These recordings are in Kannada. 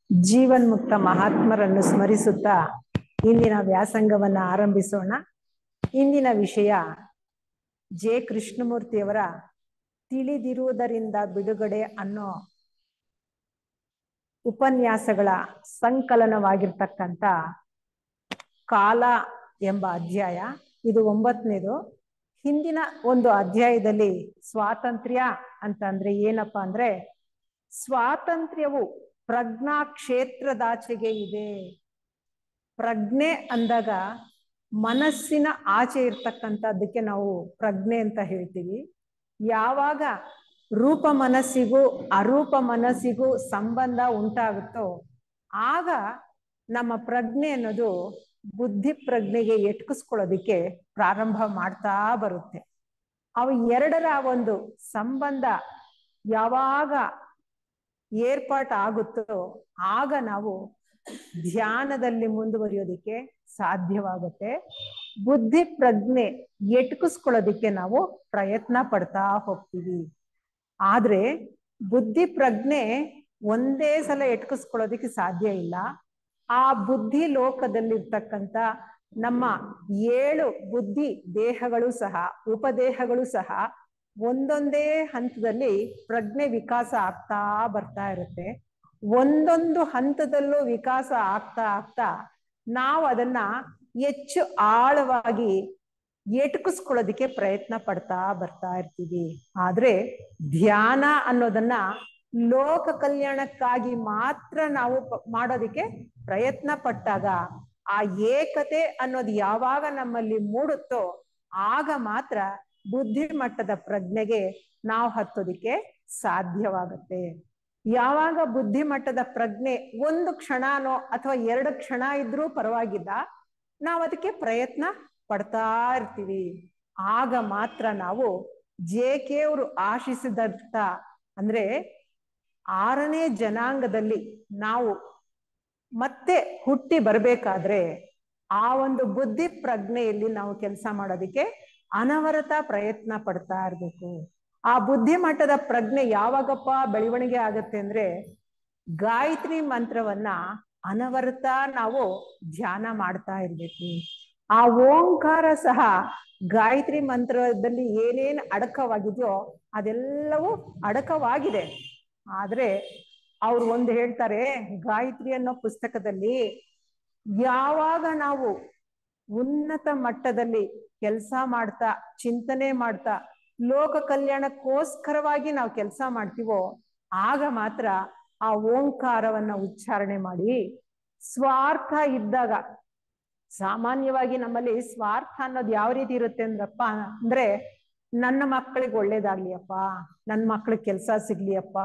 ಜೀವನ್ಮುಕ್ತ ಮಹಾತ್ಮರನ್ನು ಸ್ಮರಿಸುತ್ತಾ ಇಂದಿನ ವ್ಯಾಸಂಗವನ್ನ ಆರಂಭಿಸೋಣ. ಇಂದಿನ ವಿಷಯ ಜೆ ಕೃಷ್ಣಮೂರ್ತಿಯವರ ತಿಳಿದಿರುವುದರಿಂದ ಬಿಡುಗಡೆ ಅನ್ನೋ ಉಪನ್ಯಾಸಗಳ ಸಂಕಲನವಾಗಿರ್ತಕ್ಕಂಥ ಕಾಲ ಎಂಬ ಅಧ್ಯಾಯ. ಇದು 9ನೇದು. ಹಿಂದಿನ ಒಂದು ಅಧ್ಯಾಯದಲ್ಲಿ ಸ್ವಾತಂತ್ರ್ಯ ಅಂತಂದ್ರೆ ಏನಪ್ಪಾ ಅಂದ್ರೆ, ಸ್ವಾತಂತ್ರ್ಯವು ಪ್ರಜ್ಞಾ ಕ್ಷೇತ್ರದಾಚೆಗೆ ಇದೆ. ಪ್ರಜ್ಞೆ ಅಂದಾಗ ಮನಸ್ಸಿನ ಆಚೆ ಇರ್ತಕ್ಕಂಥದ್ದಕ್ಕೆ ನಾವು ಪ್ರಜ್ಞೆ ಅಂತ ಹೇಳ್ತೀವಿ. ಯಾವಾಗ ರೂಪ ಮನಸ್ಸಿಗೂ ಅರೂಪ ಮನಸ್ಸಿಗೂ ಸಂಬಂಧ ಉಂಟಾಗುತ್ತೋ ಆಗ ನಮ್ಮ ಪ್ರಜ್ಞೆ ಅನ್ನೋದು ಬುದ್ಧಿ ಪ್ರಜ್ಞೆಗೆ ಎಟ್ಕಿಸ್ಕೊಳ್ಳೋದಿಕ್ಕೆ ಪ್ರಾರಂಭ ಮಾಡ್ತಾ ಬರುತ್ತೆ. ಅವು ಎರಡರ ಒಂದು ಸಂಬಂಧ ಯಾವಾಗ ಏರ್ಪಾಟ್ ಆಗುತ್ತೋ ಆಗ ನಾವು ಧ್ಯಾನದಲ್ಲಿ ಮುಂದುವರಿಯೋದಿಕ್ಕೆ ಸಾಧ್ಯವಾಗುತ್ತೆ. ಬುದ್ಧಿ ಪ್ರಜ್ಞೆ ಎಟ್ಕಿಸ್ಕೊಳ್ಳೋದಿಕ್ಕೆ ನಾವು ಪ್ರಯತ್ನ ಪಡ್ತಾ ಹೋಗ್ತೀವಿ. ಆದ್ರೆ ಬುದ್ಧಿ ಪ್ರಜ್ಞೆ ಒಂದೇ ಸಲ ಎಟ್ಕಿಸ್ಕೊಳ್ಳೋದಿಕ್ಕೆ ಸಾಧ್ಯ ಇಲ್ಲ. ಆ ಬುದ್ಧಿ ಲೋಕದಲ್ಲಿರ್ತಕ್ಕಂಥ ನಮ್ಮ 7 ಬುದ್ಧಿ ದೇಹಗಳು ಸಹ ಉಪದೇಹಗಳು ಸಹ ಒಂದೊಂದೇ ಹಂತದಲ್ಲಿ ಪ್ರಜ್ಞೆ ವಿಕಾಸ ಆಗ್ತಾ ಬರ್ತಾ ಇರುತ್ತೆ. ಒಂದೊಂದು ಹಂತದಲ್ಲೂ ವಿಕಾಸ ಆಗ್ತಾ ಆಗ್ತಾ ನಾವು ಅದನ್ನ ಹೆಚ್ಚು ಆಳವಾಗಿ ಎಟುಕಿಸ್ಕೊಳ್ಳೋದಿಕ್ಕೆ ಪ್ರಯತ್ನ ಪಡ್ತಾ ಬರ್ತಾ ಇರ್ತೀವಿ. ಆದ್ರೆ ಧ್ಯಾನ ಅನ್ನೋದನ್ನ ಲೋಕ ಕಲ್ಯಾಣಕ್ಕಾಗಿ ಮಾತ್ರ ನಾವು ಮಾಡೋದಿಕ್ಕೆ ಪ್ರಯತ್ನ ಪಟ್ಟಾಗ ಆ ಏಕತೆ ಅನ್ನೋದು ಯಾವಾಗ ನಮ್ಮಲ್ಲಿ ಮೂಡುತ್ತೋ ಆಗ ಮಾತ್ರ ಬುದ್ಧಿ ಮಟ್ಟದ ಪ್ರಜ್ಞೆಗೆ ನಾವು ಹತ್ತೋದಿಕ್ಕೆ ಸಾಧ್ಯವಾಗುತ್ತೆ. ಯಾವಾಗ ಬುದ್ಧಿ ಮಟ್ಟದ ಪ್ರಜ್ಞೆ 1 ಕ್ಷಣನೋ ಅಥವಾ 2 ಕ್ಷಣ ಇದ್ರೂ ಪರವಾಗಿಲ್ಲ, ನಾವು ಅದಕ್ಕೆ ಪ್ರಯತ್ನ ಪಡ್ತಾ ಇರ್ತೀವಿ. ಆಗ ಮಾತ್ರ ನಾವು ಜೆ.ಕೆ. ಅವರು ಆಶಿಸಿದಂತ ಅಂದ್ರೆ 6ನೇ ಜನಾಂಗದಲ್ಲಿ ನಾವು ಮತ್ತೆ ಹುಟ್ಟಿ ಬರ್ಬೇಕಾದ್ರೆ ಆ ಒಂದು ಬುದ್ಧಿ ಪ್ರಜ್ಞೆಯಲ್ಲಿ ನಾವು ಕೆಲಸ ಮಾಡೋದಿಕ್ಕೆ ಅನವರತ ಪ್ರಯತ್ನ ಪಡ್ತಾ ಇರ್ಬೇಕು. ಆ ಬುದ್ಧಿ ಮಟ್ಟದ ಪ್ರಜ್ಞೆ ಯಾವಾಗಪ್ಪ ಬೆಳವಣಿಗೆ ಆಗತ್ತೆ ಅಂದ್ರೆ, ಗಾಯತ್ರಿ ಮಂತ್ರವನ್ನ ಅನವರತ ನಾವು ಧ್ಯಾನ ಮಾಡ್ತಾ ಇರ್ಬೇಕು. ಆ ಓಂಕಾರ ಸಹ ಗಾಯತ್ರಿ ಮಂತ್ರದಲ್ಲಿ ಏನೇನು ಅಡಕವಾಗಿದೆಯೋ ಅದೆಲ್ಲವೂ ಅಡಕವಾಗಿದೆ. ಆದ್ರೆ ಅವ್ರು ಒಂದು ಹೇಳ್ತಾರೆ, ಗಾಯತ್ರಿ ಅನ್ನೋ ಪುಸ್ತಕದಲ್ಲಿ ಯಾವಾಗ ನಾವು ಉನ್ನತ ಮಟ್ಟದಲ್ಲಿ ಕೆಲಸ ಮಾಡ್ತಾ ಚಿಂತನೆ ಮಾಡ್ತಾ ಲೋಕ ಕಲ್ಯಾಣಕ್ಕೋಸ್ಕರವಾಗಿ ನಾವು ಕೆಲಸ ಮಾಡ್ತೀವೋ ಆಗ ಮಾತ್ರ ಆ ಓಂಕಾರವನ್ನ ಉಚ್ಚಾರಣೆ ಮಾಡಿ, ಸ್ವಾರ್ಥ ಇದ್ದಾಗ ಸಾಮಾನ್ಯವಾಗಿ ನಮ್ಮಲ್ಲಿ ಸ್ವಾರ್ಥ ಅನ್ನೋದು ಯಾವ ರೀತಿ ಇರುತ್ತೆ ಅಂದ್ರಪ್ಪ ಅಂದ್ರೆ, ನನ್ನ ಮಕ್ಕಳಿಗೆ ಒಳ್ಳೇದಾಗ್ಲಿ ಅಪ್ಪ, ನನ್ನ ಮಕ್ಕಳಿಗೆ ಕೆಲಸ ಸಿಗ್ಲಿ ಅಪ್ಪ,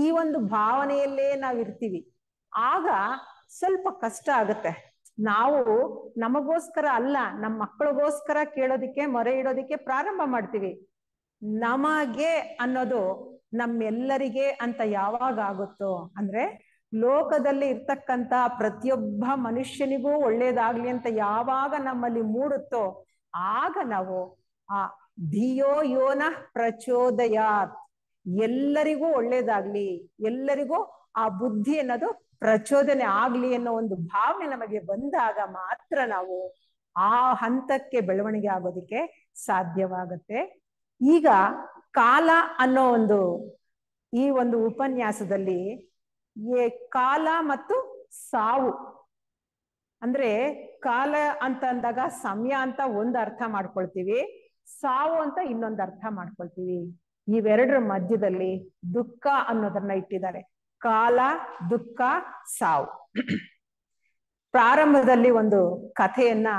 ಈ ಒಂದು ಭಾವನೆಯಲ್ಲೇ ನಾವ್ ಇರ್ತೀವಿ. ಆಗ ಸ್ವಲ್ಪ ಕಷ್ಟ ಆಗುತ್ತೆ. ನಾವು ನಮಗೋಸ್ಕರ ಅಲ್ಲ, ನಮ್ಮ ಮಕ್ಕಳಿಗೋಸ್ಕರ ಕೇಳೋದಿಕ್ಕೆ ಮೊರೆ ಇಡೋದಿಕ್ಕೆ ಪ್ರಾರಂಭ ಮಾಡ್ತೀವಿ. ನಮಗೆ ಅನ್ನೋದು ನಮ್ಮೆಲ್ಲರಿಗೆ ಅಂತ ಯಾವಾಗ ಆಗುತ್ತೋ ಅಂದ್ರೆ, ಲೋಕದಲ್ಲಿ ಇರ್ತಕ್ಕಂಥ ಪ್ರತಿಯೊಬ್ಬ ಮನುಷ್ಯನಿಗೂ ಒಳ್ಳೇದಾಗ್ಲಿ ಅಂತ ಯಾವಾಗ ನಮ್ಮಲ್ಲಿ ಮೂಡುತ್ತೋ ಆಗ ನಾವು ಆ ಧಿಯೋ ಯೋನ ಪ್ರಚೋದಯಾತ್, ಎಲ್ಲರಿಗೂ ಒಳ್ಳೇದಾಗ್ಲಿ, ಎಲ್ಲರಿಗೂ ಆ ಬುದ್ಧಿ ಅನ್ನೋದು ಪ್ರಚೋದನೆ ಆಗ್ಲಿ ಅನ್ನೋ ಒಂದು ಭಾವನೆ ನಮಗೆ ಬಂದಾಗ ಮಾತ್ರ ನಾವು ಆ ಹಂತಕ್ಕೆ ಬೆಳವಣಿಗೆ ಆಗೋದಿಕ್ಕೆ ಸಾಧ್ಯವಾಗುತ್ತೆ. ಈಗ ಕಾಲ ಅನ್ನೋ ಈ ಒಂದು ಉಪನ್ಯಾಸದಲ್ಲಿ ಕಾಲ ಮತ್ತು ಸಾವು ಅಂದ್ರೆ, ಕಾಲ ಅಂತ ಅಂದಾಗ ಸಮಯ ಅಂತ ಒಂದು ಅರ್ಥ ಮಾಡ್ಕೊಳ್ತೀವಿ, ಸಾವು ಅಂತ ಇನ್ನೊಂದು ಅರ್ಥ ಮಾಡ್ಕೊಳ್ತೀವಿ. ಇವೆರಡರ ಮಧ್ಯದಲ್ಲಿ ದುಃಖ ಅನ್ನೋದನ್ನ ಇಟ್ಟಿದ್ದಾರೆ. ಕಾಲ, ದುಃಖ, ಸಾವು. ಪ್ರಾರಂಭದಲ್ಲಿ ಒಂದು ಕಥೆಯನ್ನ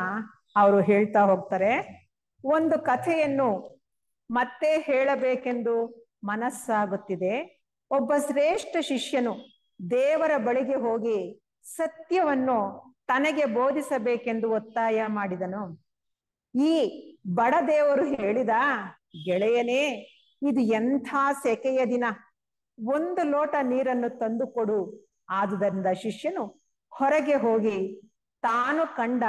ಅವರು ಹೇಳ್ತಾ ಹೋಗ್ತಾರೆ. ಒಂದು ಕಥೆಯನ್ನು ಮತ್ತೆ ಹೇಳಬೇಕೆಂದು ಮನಸ್ಸಾಗುತ್ತಿದೆ. ಒಬ್ಬ ಶ್ರೇಷ್ಠ ಶಿಷ್ಯನು ದೇವರ ಬಳಿಗೆ ಹೋಗಿ ಸತ್ಯವನ್ನು ತನಗೆ ಬೋಧಿಸಬೇಕೆಂದು ಒತ್ತಾಯ ಮಾಡಿದನು. ಈ ಬಡ ದೇವರು ಹೇಳಿದ, ಗೆಳೆಯನೇ, ಇದು ಎಂಥ ಸೆಕೆಯ ದಿನ, 1 ಲೋಟ ನೀರನ್ನು ತಂದು ಕೊಡು. ಆದುದರಿಂದ ಶಿಷ್ಯನು ಹೊರಗೆ ಹೋಗಿ ತಾನು ಕಂಡ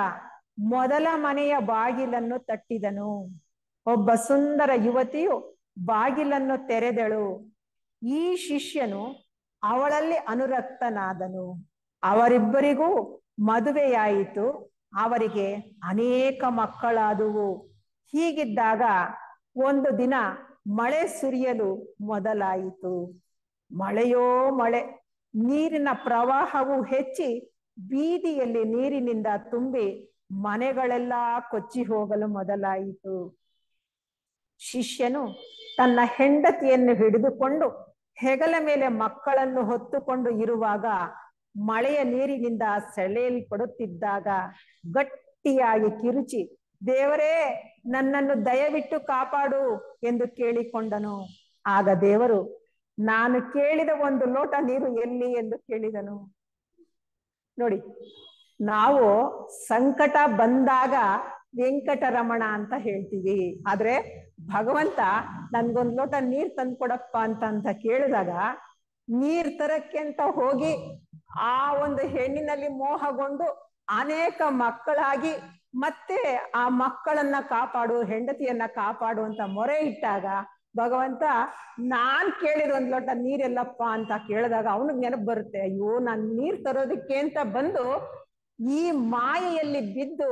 ಮೊದಲ ಮನೆಯ ಬಾಗಿಲನ್ನು ತಟ್ಟಿದನು. ಒಬ್ಬ ಸುಂದರ ಯುವತಿಯು ಬಾಗಿಲನ್ನು ತೆರೆದಳು. ಈ ಶಿಷ್ಯನು ಅವಳಲ್ಲಿ ಅನುರಕ್ತನಾದನು. ಅವರಿಬ್ಬರಿಗೂ ಮದುವೆಯಾಯಿತು. ಅವರಿಗೆ ಅನೇಕ ಮಕ್ಕಳಾದುವು. ಹೀಗಿದ್ದಾಗ ಒಂದು ದಿನ ಮಳೆ ಸುರಿಯಲು ಮೊದಲಾಯಿತು. ಮಳೆಯೋ ಮಳೆ, ನೀರಿನ ಪ್ರವಾಹವು ಹೆಚ್ಚಿ ಬೀದಿಯಲ್ಲಿ ನೀರಿನಿಂದ ತುಂಬಿ ಮನೆಗಳೆಲ್ಲ ಕೊಚ್ಚಿ ಹೋಗಲು ಮೊದಲಾಯಿತು. ಶಿಷ್ಯನು ತನ್ನ ಹೆಂಡತಿಯನ್ನು ಹಿಡಿದುಕೊಂಡು ಹೆಗಲ ಮೇಲೆ ಮಕ್ಕಳನ್ನು ಹೊತ್ತುಕೊಂಡು ಇರುವಾಗ ಮಳೆಯ ನೀರಿನಿಂದ ಸೆಳೆಯಲ್ಪಡುತ್ತಿದ್ದಾಗ ಗಟ್ಟಿಯಾಗಿ ಕಿರುಚಿ, ದೇವರೇ, ನನ್ನನ್ನು ದಯವಿಟ್ಟು ಕಾಪಾಡು ಎಂದು ಕೇಳಿಕೊಂಡನು. ಆಗ ದೇವರು, ನಾನು ಕೇಳಿದ ಒಂದು ಲೋಟ ನೀರು ಎಲ್ಲಿ ಎಂದು ಕೇಳಿದನು. ನೋಡಿ, ನಾವು ಸಂಕಟ ಬಂದಾಗ ವೆಂಕಟರಮಣ ಅಂತ ಹೇಳ್ತೀವಿ. ಆದ್ರೆ ಭಗವಂತ ನನ್ಗೊಂದ್ ಲೋಟ ನೀರ್ ತಂದ್ಕೊಡಪ್ಪ ಅಂತ ಕೇಳಿದಾಗ ನೀರ್ ತರಕ್ಕೆ ಅಂತ ಹೋಗಿ ಆ ಒಂದು ಹೆಣ್ಣಿನಲ್ಲಿ ಮೋಹಗೊಂಡು ಅನೇಕ ಮಕ್ಕಳಾಗಿ ಮತ್ತೆ ಆ ಮಕ್ಕಳನ್ನ ಕಾಪಾಡು, ಹೆಂಡತಿಯನ್ನ ಕಾಪಾಡು ಅಂತ ಮೊರೆ ಇಟ್ಟಾಗ ಭಗವಂತ ನಾನ್ ಕೇಳಿದ ಒಂದ್ ಲೋಟ ನೀರೆಲ್ಲಪ್ಪ ಅಂತ ಕೇಳಿದಾಗ ಅವನಿಗೆ ನೆನಪು ಬರುತ್ತೆ, ಅಯ್ಯೋ ನಾನ್ ನೀರ್ ತರೋದಕ್ಕೆ ಅಂತ ಬಂದು ಈ ಮಾಯೆಯಲ್ಲಿ ಬಿದ್ದು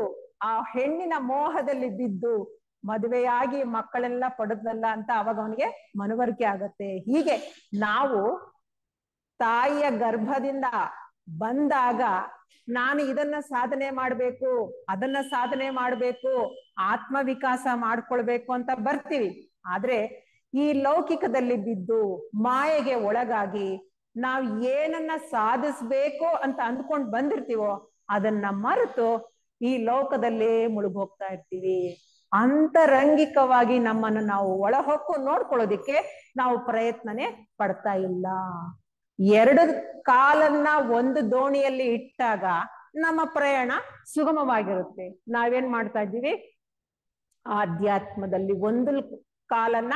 ಆ ಹೆಣ್ಣಿನ ಮೋಹದಲ್ಲಿ ಬಿದ್ದು ಮದುವೆಯಾಗಿ ಮಕ್ಕಳೆಲ್ಲ ಪಡೆದಲ್ಲ ಅಂತ ಅವಾಗ ಅವನಿಗೆ ಮನವರಿಕೆ ಆಗತ್ತೆ. ಹೀಗೆ ನಾವು ತಾಯಿಯ ಗರ್ಭದಿಂದ ಬಂದಾಗ ನಾನು ಇದನ್ನ ಸಾಧನೆ ಮಾಡ್ಬೇಕು, ಅದನ್ನ ಸಾಧನೆ ಮಾಡ್ಬೇಕು, ಆತ್ಮವಿಕಾಸ ಮಾಡ್ಕೊಳ್ಬೇಕು ಅಂತ ಬರ್ತೀವಿ. ಆದ್ರೆ ಈ ಲೌಕಿಕದಲ್ಲಿ ಬಿದ್ದು ಮಾಯೆಗೆ ಒಳಗಾಗಿ ನಾವ್ ಏನನ್ನ ಸಾಧಿಸ್ಬೇಕು ಅಂತ ಅಂದ್ಕೊಂಡ್ ಬಂದಿರ್ತೀವೋ ಅದನ್ನ ಮರೆತು ಈ ಲೋಕದಲ್ಲೇ ಮುಳುಗೋಗ್ತಾ ಇರ್ತೀವಿ. ಅಂತರಂಗಿಕವಾಗಿ ನಮ್ಮನ್ನು ನಾವು ಒಳಹೊಕ್ಕು ನೋಡ್ಕೊಳ್ಳೋದಿಕ್ಕೆ ನಾವು ಪ್ರಯತ್ನನೇ ಪಡ್ತಾ ಇಲ್ಲ. ಎರಡು ಕಾಲನ್ನ ಒಂದು ದೋಣಿಯಲ್ಲಿ ಇಟ್ಟಾಗ ನಮ್ಮ ಪ್ರಯಾಣ ಸುಗಮವಾಗಿರುತ್ತೆ. ನಾವೇನ್ ಮಾಡ್ತಾ ಇದ್ದೀವಿ, ಆಧ್ಯಾತ್ಮದಲ್ಲಿ ಒಂದು ಕಾಲನ್ನ,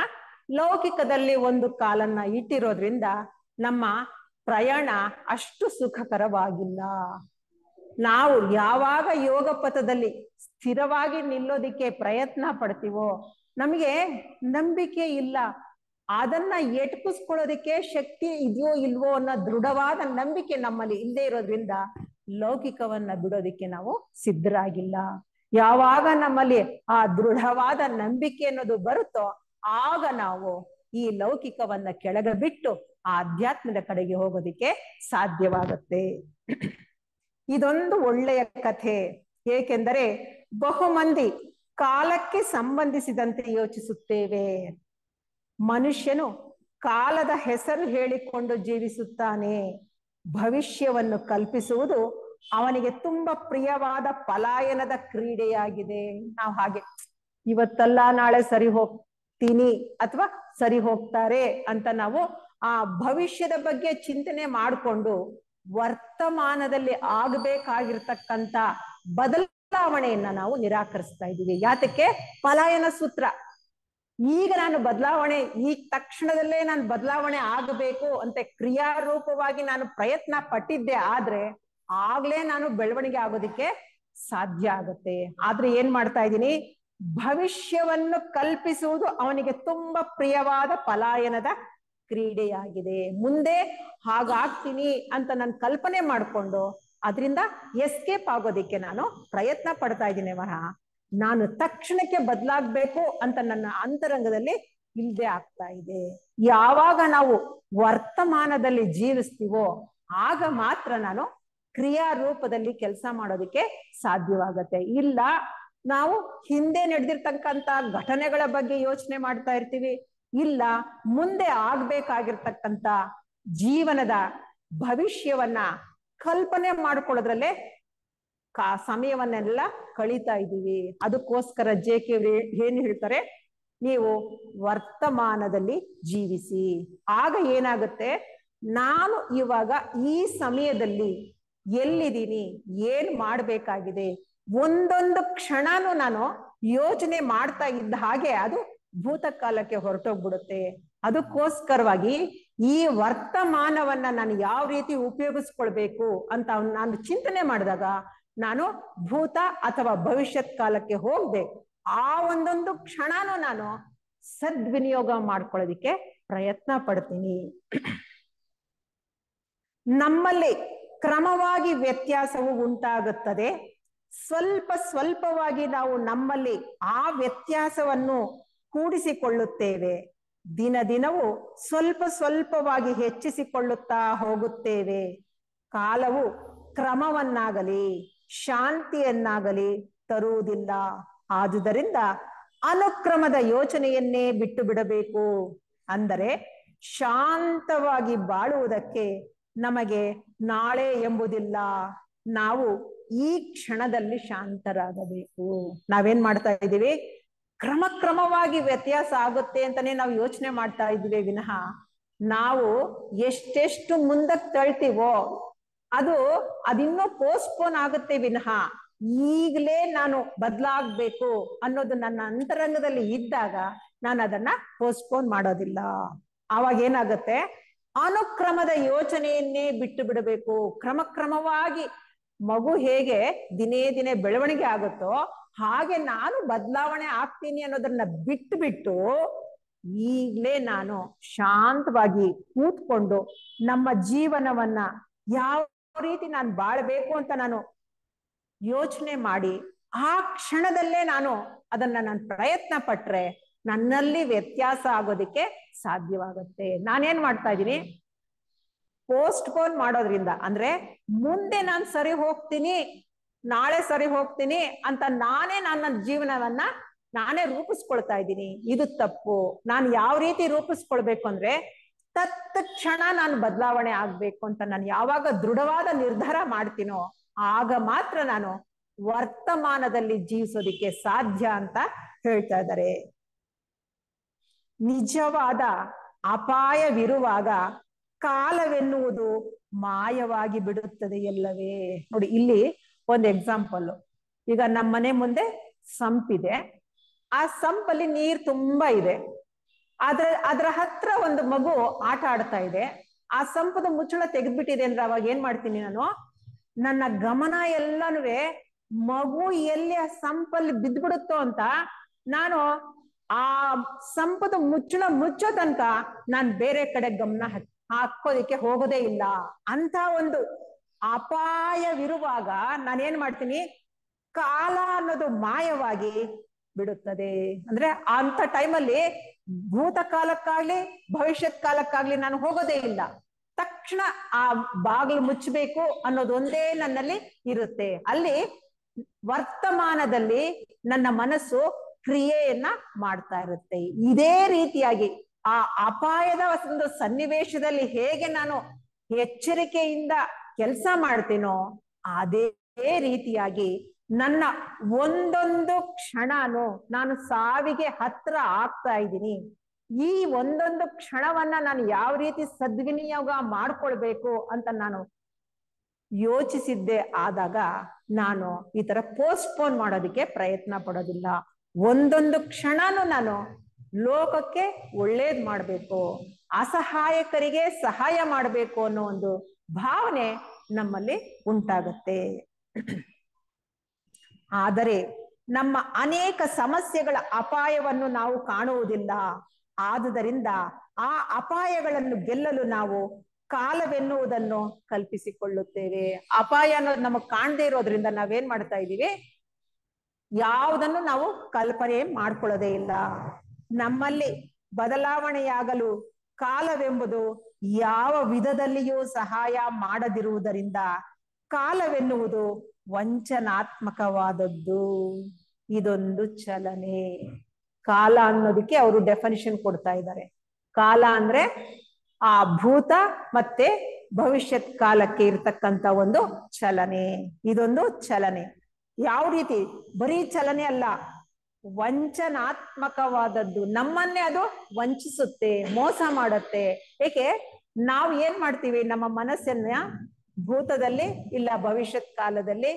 ಲೌಕಿಕದಲ್ಲಿ ಒಂದು ಕಾಲನ್ನ ಇಟ್ಟಿರೋದ್ರಿಂದ ನಮ್ಮ ಪ್ರಯಾಣ ಅಷ್ಟು ಸುಖಕರವಾಗಿಲ್ಲ. ನಾವು ಯಾವಾಗ ಯೋಗ ಪಥದಲ್ಲಿ ಸ್ಥಿರವಾಗಿ ನಿಲ್ಲೋದಿಕ್ಕೆ ಪ್ರಯತ್ನ ಪಡ್ತೀವೋ ನಮಗೆ ನಂಬಿಕೆ ಇಲ್ಲ, ಅದನ್ನ ಎಟ್ಕಿಸ್ಕೊಳ್ಳೋದಿಕ್ಕೆ ಶಕ್ತಿ ಇದೆಯೋ ಇಲ್ವೋ ಅನ್ನೋ ದೃಢವಾದ ನಂಬಿಕೆ ನಮ್ಮಲ್ಲಿ ಇಲ್ಲದೆ ಇರೋದ್ರಿಂದ ಲೌಕಿಕವನ್ನ ಬಿಡೋದಿಕ್ಕೆ ನಾವು ಸಿದ್ಧರಾಗಿಲ್ಲ. ಯಾವಾಗ ನಮ್ಮಲ್ಲಿ ಆ ದೃಢವಾದ ನಂಬಿಕೆ ಅನ್ನೋದು ಬರುತ್ತೋ ಆಗ ನಾವು ಈ ಲೌಕಿಕವನ್ನ ಕೆಳಗೆ ಬಿಟ್ಟು ಆಧ್ಯಾತ್ಮದ ಕಡೆಗೆ ಹೋಗೋದಿಕ್ಕೆ ಸಾಧ್ಯವಾಗುತ್ತೆ. ಇದೊಂದು ಒಳ್ಳೆಯ ಕಥೆ. ಏಕೆಂದರೆ ಬಹುಮಂದಿ ಕಾಲಕ್ಕೆ ಸಂಬಂಧಿಸಿದಂತೆ ಯೋಚಿಸುತ್ತೇವೆ. ಮನುಷ್ಯನು ಕಾಲದ ಹೆಸರು ಹೇಳಿಕೊಂಡು ಜೀವಿಸುತ್ತಾನೆ. ಭವಿಷ್ಯವನ್ನು ಕಲ್ಪಿಸುವುದು ಅವನಿಗೆ ತುಂಬಾ ಪ್ರಿಯವಾದ ಪಲಾಯನದ ಕ್ರೀಡೆಯಾಗಿದೆ. ನಾವು ಹಾಗೆ ಇವತ್ತಲ್ಲ ನಾಳೆ ಸರಿ ಹೋಗ್ತೀನಿ ಅಥವಾ ಸರಿ ಹೋಗ್ತಾರೆ ಅಂತ ನಾವು ಆ ಭವಿಷ್ಯದ ಬಗ್ಗೆ ಚಿಂತನೆ ಮಾಡಿಕೊಂಡು ವರ್ತಮಾನದಲ್ಲಿ ಆಗಬೇಕಾಗಿರ್ತಕ್ಕಂಥ ಬದಲಾವಣೆಯನ್ನ ನಾವು ನಿರಾಕರಿಸ್ತಾ ಇದ್ದೀವಿ. ಯಾತಕ್ಕೆ? ಪಲಾಯನ ಸೂತ್ರ. ಈಗ ನಾನು ಬದಲಾವಣೆ, ಈ ತಕ್ಷಣದಲ್ಲೇ ನಾನು ಬದಲಾವಣೆ ಆಗಬೇಕು ಅಂತ ಕ್ರಿಯಾರೂಪವಾಗಿ ನಾನು ಪ್ರಯತ್ನ ಪಟ್ಟಿದ್ದೆ ಆದ್ರೆ ಆಗ್ಲೇ ನಾನು ಬೆಳವಣಿಗೆ ಆಗೋದಿಕ್ಕೆ ಸಾಧ್ಯ ಆಗತ್ತೆ. ಆದ್ರೆ ಏನ್ ಮಾಡ್ತಾ ಇದ್ದೀನಿ, ಭವಿಷ್ಯವನ್ನು ಕಲ್ಪಿಸುವುದು ಅವನಿಗೆ ತುಂಬಾ ಪ್ರಿಯವಾದ ಪಲಾಯನದ ಕ್ರೀಡೆಯಾಗಿದೆ. ಮುಂದೆ ಹಾಗಾಗ್ತೀನಿ ಅಂತ ನಾನು ಕಲ್ಪನೆ ಮಾಡ್ಕೊಂಡು ಅದರಿಂದ ಎಸ್ಕೇಪ್ ಆಗೋದಿಕ್ಕೆ ನಾನು ಪ್ರಯತ್ನ ಪಡ್ತಾ ಇದ್ದೀನಿ ವಿನಃ ನಾನು ತಕ್ಷಣಕ್ಕೆ ಬದಲಾಗಬೇಕು ಅಂತ ನನ್ನ ಅಂತರಂಗದಲ್ಲಿ ಇಲ್ಲದೆ ಆಗ್ತಾ ಇದೆ. ಯಾವಾಗ ನಾವು ವರ್ತಮಾನದಲ್ಲಿ ಜೀವಿಸ್ತೀವೋ ಆಗ ಮಾತ್ರ ನಾನು ಕ್ರಿಯಾ ರೂಪದಲ್ಲಿ ಕೆಲಸ ಮಾಡೋದಕ್ಕೆ ಸಾಧ್ಯವಾಗತ್ತೆ. ಇಲ್ಲ ನಾವು ಹಿಂದೆ ನಡೆದಿರ್ತಕ್ಕಂಥ ಘಟನೆಗಳ ಬಗ್ಗೆ ಯೋಚನೆ ಮಾಡ್ತಾ ಇರ್ತೀವಿ, ಇಲ್ಲ ಮುಂದೆ ಆಗ್ಬೇಕಾಗಿರ್ತಕ್ಕಂಥ ಜೀವನದ ಭವಿಷ್ಯವನ್ನ ಕಲ್ಪನೆ ಮಾಡ್ಕೊಳ್ಳೋದ್ರಲ್ಲೇ ಸಮಯವನ್ನೆಲ್ಲ ಕಳೀತಾ ಇದ್ದೀವಿ. ಅದಕ್ಕೋಸ್ಕರ JK ಏನ್ ಹೇಳ್ತಾರೆ, ನೀವು ವರ್ತಮಾನದಲ್ಲಿ ಜೀವಿಸಿ. ಆಗ ಏನಾಗುತ್ತೆ, ನಾನು ಇವಾಗ ಈ ಸಮಯದಲ್ಲಿ ಎಲ್ಲಿದ್ದೀನಿ, ಏನ್ ಮಾಡ್ಬೇಕಾಗಿದೆ, ಒಂದೊಂದು ಕ್ಷಣನೂ ನಾನು ಯೋಚನೆ ಮಾಡ್ತಾ ಇದ್ದ ಹಾಗೆ ಅದು ಭೂತಕಾಲಕ್ಕೆ ಹೊರಟೋಗ್ಬಿಡುತ್ತೆ. ಅದಕ್ಕೋಸ್ಕರವಾಗಿ ಈ ವರ್ತಮಾನವನ್ನ ನಾನು ಯಾವ ರೀತಿ ಉಪಯೋಗಿಸ್ಕೊಳ್ಬೇಕು ಅಂತ ನಾನು ಚಿಂತನೆ ಮಾಡಿದಾಗ ನಾನು ಭೂತ ಅಥವಾ ಭವಿಷ್ಯತ್ ಕಾಲಕ್ಕೆ ಹೋಗದೆ ಆ ಒಂದೊಂದು ಕ್ಷಣನೂ ನಾನು ಸದ್ವಿನಿಯೋಗ ಮಾಡ್ಕೊಳ್ಳೋದಿಕ್ಕೆ ಪ್ರಯತ್ನ ಪಡ್ತೀನಿ. ನಮ್ಮಲ್ಲಿ ಕ್ರಮವಾಗಿ ವ್ಯತ್ಯಾಸವು ಉಂಟಾಗುತ್ತದೆ. ಸ್ವಲ್ಪ ಸ್ವಲ್ಪವಾಗಿ ನಾವು ನಮ್ಮಲ್ಲಿ ಆ ವ್ಯತ್ಯಾಸವನ್ನು ಕೂಡಿಸಿಕೊಳ್ಳುತ್ತೇವೆ. ದಿನ ದಿನವೂ ಸ್ವಲ್ಪ ಸ್ವಲ್ಪವಾಗಿ ಹೆಚ್ಚಿಸಿಕೊಳ್ಳುತ್ತಾ ಹೋಗುತ್ತೇವೆ. ಕಾಲವು ಕ್ರಮವನ್ನಾಗಲಿ ಶಾಂತಿಯನ್ನಾಗಲಿ ತರುವುದಿಲ್ಲ. ಆದುದರಿಂದ ಅನುಕ್ರಮದ ಯೋಚನೆಯನ್ನೇ ಬಿಟ್ಟು ಬಿಡಬೇಕು. ಅಂದರೆ ಶಾಂತವಾಗಿ ಬಾಳುವುದಕ್ಕೆ ನಮಗೆ ನಾಳೆ ಎಂಬುದಿಲ್ಲ. ನಾವು ಈ ಕ್ಷಣದಲ್ಲಿ ಶಾಂತರಾಗಬೇಕು. ನಾವೇನ್ ಮಾಡ್ತಾ ಇದ್ದೀವಿ? ಕ್ರಮವಾಗಿ ವ್ಯತ್ಯಾಸ ಆಗುತ್ತೆ ಅಂತಾನೆ ನಾವು ಯೋಚನೆ ಮಾಡ್ತಾ ಇದ್ವಿ ವಿನಃ ನಾವು ಎಷ್ಟೆಷ್ಟು ಮುಂದಕ್ಕೆ ತಳ್ತೀವೋ ಅದಿನ್ನೂ ಪೋಸ್ಟ್ಪೋನ್ ಆಗುತ್ತೆ ವಿನಃ ಈಗಲೇ ನಾನು ಬದಲಾಗಬೇಕು ಅನ್ನೋದು ನನ್ನ ಅಂತರಂಗದಲ್ಲಿ ಇದ್ದಾಗ ನಾನು ಅದನ್ನ ಪೋಸ್ಟ್ಪೋನ್ ಮಾಡೋದಿಲ್ಲ. ಆವಾಗ ಏನಾಗುತ್ತೆ? ಅನುಕ್ರಮದ ಯೋಚನೆಯನ್ನೇ ಬಿಟ್ಟು ಬಿಡಬೇಕು. ಕ್ರಮವಾಗಿ ಮಗು ಹೇಗೆ ದಿನೇ ದಿನೇ ಬೆಳವಣಿಗೆ ಆಗುತ್ತೋ ಹಾಗೆ ನಾನು ಬದಲಾವಣೆ ಆಗ್ತೀನಿ ಅನ್ನೋದನ್ನ ಬಿಟ್ಟು ಈಗಲೇ ನಾನು ಶಾಂತವಾಗಿ ಕೂತ್ಕೊಂಡು ನಮ್ಮ ಜೀವನವನ್ನ ಯಾವ ರೀತಿ ನಾನು ಬಾಳ್ಬೇಕು ಅಂತ ನಾನು ಯೋಚನೆ ಮಾಡಿ ಆ ಕ್ಷಣದಲ್ಲೇ ನಾನು ಪ್ರಯತ್ನ ಪಟ್ರೆ ನನ್ನಲ್ಲಿ ವ್ಯತ್ಯಾಸ ಆಗೋದಿಕ್ಕೆ ಸಾಧ್ಯವಾಗುತ್ತೆ. ನಾನೇನ್ ಮಾಡ್ತಾ ಇದ್ದೀನಿ? ಪೋಸ್ಟ್ಪೋನ್ ಮಾಡೋದ್ರಿಂದ, ಅಂದ್ರೆ ಮುಂದೆ ನಾನು ಸರಿ ಹೋಗ್ತೀನಿ, ನಾಳೆ ಸರಿ ಹೋಗ್ತೀನಿ ಅಂತ ನನ್ನ ಜೀವನವನ್ನ ನಾನೇ ರೂಪಿಸ್ಕೊಳ್ತಾ ಇದ್ದೀನಿ. ಇದು ತಪ್ಪು. ನಾನು ಯಾವ ರೀತಿ ರೂಪಿಸ್ಕೊಳ್ಬೇಕು ಅಂದ್ರೆ ತತ್ಕ್ಷಣ ನಾನು ಬದಲಾವಣೆ ಆಗ್ಬೇಕು ಅಂತ ನಾನು ಯಾವಾಗ ದೃಢವಾದ ನಿರ್ಧಾರ ಮಾಡ್ತೀನೋ ಆಗ ಮಾತ್ರ ನಾನು ವರ್ತಮಾನದಲ್ಲಿ ಜೀವಿಸೋದಿಕ್ಕೆ ಸಾಧ್ಯ ಅಂತ ಹೇಳ್ತಾ ಇದ್ದಾರೆ. ನಿಜವಾದ ಅಪಾಯವಿರುವಾಗ ಕಾಲವೆನ್ನುವುದು ಮಾಯವಾಗಿ ಬಿಡುತ್ತದೆ ಎಲ್ಲವೇ. ನೋಡಿ, ಇಲ್ಲಿ ಒಂದು ಎಕ್ಸಾಂಪಲ್. ಈಗ ನಮ್ಮ ಮನೆ ಮುಂದೆ ಸಂಪಿದೆ. ಆ ಸಂಪಲ್ಲಿ ನೀರ್ ತುಂಬಾ ಇದೆ. ಅದರ ಹತ್ರ ಒಂದು ಮಗು ಆಟ ಆಡ್ತಾ ಇದೆ. ಆ ಸಂಪದ ಮುಚ್ಚಳ ತೆಗೆದ್ಬಿಟ್ಟಿದೆ ಅಂದ್ರೆ ಅವಾಗ ಏನ್ ಮಾಡ್ತೀನಿ ನಾನು? ನನ್ನ ಗಮನ ಎಲ್ಲಾನು ಮಗು ಎಲ್ಲಿ ಆ ಸಂಪಲ್ಲಿ ಬಿದ್ದ್ಬಿಡುತ್ತೋ ಅಂತ ನಾನು ಆ ಸಂಪದ ಮುಚ್ಚೋ ತನಕ ನಾನು ಬೇರೆ ಕಡೆ ಗಮನ ಹಾಕೋದಿಕ್ಕೆ ಹೋಗೋದೇ ಇಲ್ಲ. ಅಂತ ಒಂದು ಅಪಾಯವಿರುವಾಗ ನಾನೇನ್ ಮಾಡ್ತೀನಿ? ಕಾಲ ಅನ್ನೋದು ಮಾಯವಾಗಿ ಬಿಡುತ್ತದೆ. ಅಂದ್ರೆ ಅಂತ ಟೈಮಲ್ಲಿ ಭೂತಕಾಲಕ್ಕಾಗ್ಲಿ ಭವಿಷ್ಯತ್ ಕಾಲಕ್ಕಾಗ್ಲಿ ನಾನು ಹೋಗೋದೇ ಇಲ್ಲ. ತಕ್ಷಣ ಆ ಬಾಗಿಲು ಮುಚ್ಚಬೇಕು ಅನ್ನೋದೊಂದೇ ನನ್ನಲ್ಲಿ ಇರುತ್ತೆ. ಅಲ್ಲಿ ವರ್ತಮಾನದಲ್ಲಿ ನನ್ನ ಮನಸ್ಸು ಕ್ರಿಯೆಯನ್ನ ಮಾಡ್ತಾ ಇರುತ್ತೆ. ಇದೇ ರೀತಿಯಾಗಿ ಆ ಅಪಾಯದ ಒಂದು ಸನ್ನಿವೇಶದಲ್ಲಿ ಹೇಗೆ ನಾನು ಎಚ್ಚರಿಕೆಯಿಂದ ಕೆಲಸ ಮಾಡ್ತೀನೋ ಅದೇ ರೀತಿಯಾಗಿ ನನ್ನ ಒಂದೊಂದು ಕ್ಷಣನು ನಾನು ಸಾವಿಗೆ ಹತ್ರ ಆಗ್ತಾ ಇದ್ದೀನಿ. ಈ ಒಂದೊಂದು ಕ್ಷಣವನ್ನ ನಾನು ಯಾವ ರೀತಿ ಸದ್ವಿನಿಯೋಗ ಮಾಡ್ಕೊಳ್ಬೇಕು ಅಂತ ನಾನು ಯೋಚಿಸಿದ್ದೆ ಆದಾಗ ನಾನು ಈ ತರ ಪೋಸ್ಟ್ಪೋನ್ ಮಾಡೋದಕ್ಕೆ ಪ್ರಯತ್ನ ಪಡೋದಿಲ್ಲ. ಒಂದೊಂದು ಕ್ಷಣನು ನಾನು ಲೋಕಕ್ಕೆ ಒಳ್ಳೇದ್ ಮಾಡ್ಬೇಕು, ಅಸಹಾಯಕರಿಗೆ ಸಹಾಯ ಮಾಡ್ಬೇಕು ಅನ್ನೋ ಒಂದು ಭಾವನೆ ನಮ್ಮಲ್ಲಿ ಉಂಟಾಗತ್ತೆ. ಆದರೆ ನಮ್ಮ ಅನೇಕ ಸಮಸ್ಯೆಗಳ ಅಪಾಯವನ್ನು ನಾವು ಕಾಣುವುದಿಲ್ಲ. ಆದುದರಿಂದ ಆ ಅಪಾಯಗಳನ್ನು ಗೆಲ್ಲಲು ನಾವು ಕಾಲವೆನ್ನುವುದನ್ನು ಕಲ್ಪಿಸಿಕೊಳ್ಳುತ್ತೇವೆ. ಅಪಾಯ ಅನ್ನೋದು ನಮಗ್ ಕಾಣದೇ ಇರೋದ್ರಿಂದ ನಾವೇನ್ ಮಾಡ್ತಾ ಇದ್ದೀವಿ? ಯಾವುದನ್ನು ನಾವು ಕಲ್ಪನೆ ಮಾಡ್ಕೊಳ್ಳೋದೇ ಇಲ್ಲ. ನಮ್ಮಲ್ಲಿ ಬದಲಾವಣೆಯಾಗಲು ಕಾಲವೆಂಬುದು ಯಾವ ವಿಧದಲ್ಲಿಯೂ ಸಹಾಯ ಮಾಡದಿರುವುದರಿಂದ ಕಾಲವೆನ್ನುವುದು ವಂಚನಾತ್ಮಕವಾದದ್ದು. ಇದೊಂದು ಚಲನೆ. ಕಾಲ ಅನ್ನೋದಕ್ಕೆ ಅವರು ಡೆಫಿನಿಷನ್ ಕೊಡ್ತಾ ಇದ್ದಾರೆ. ಕಾಲ ಅಂದ್ರೆ ಆ ಭೂತ ಮತ್ತೆ ಭವಿಷ್ಯತ್ ಕಾಲಕ್ಕೆ ಇರ್ತಕ್ಕಂಥ ಒಂದು ಚಲನೆ. ಇದೊಂದು ಚಲನೆ. ಯಾವ ರೀತಿ? ಬರೀ ಚಲನೆ ಅಲ್ಲ, ವಂಚನಾತ್ಮಕವಾದದ್ದು. ನಮ್ಮನ್ನೇ ಅದು ವಂಚಿಸುತ್ತೆ, ಮೋಸ ಮಾಡುತ್ತೆ. ಏಕೆ? ನಾವು ಏನ್ ಮಾಡ್ತೀವಿ? ನಮ್ಮ ಮನಸ್ಸನ್ನ ಭೂತದಲ್ಲಿ ಇಲ್ಲ ಭವಿಷ್ಯತ್ ಕಾಲದಲ್ಲಿ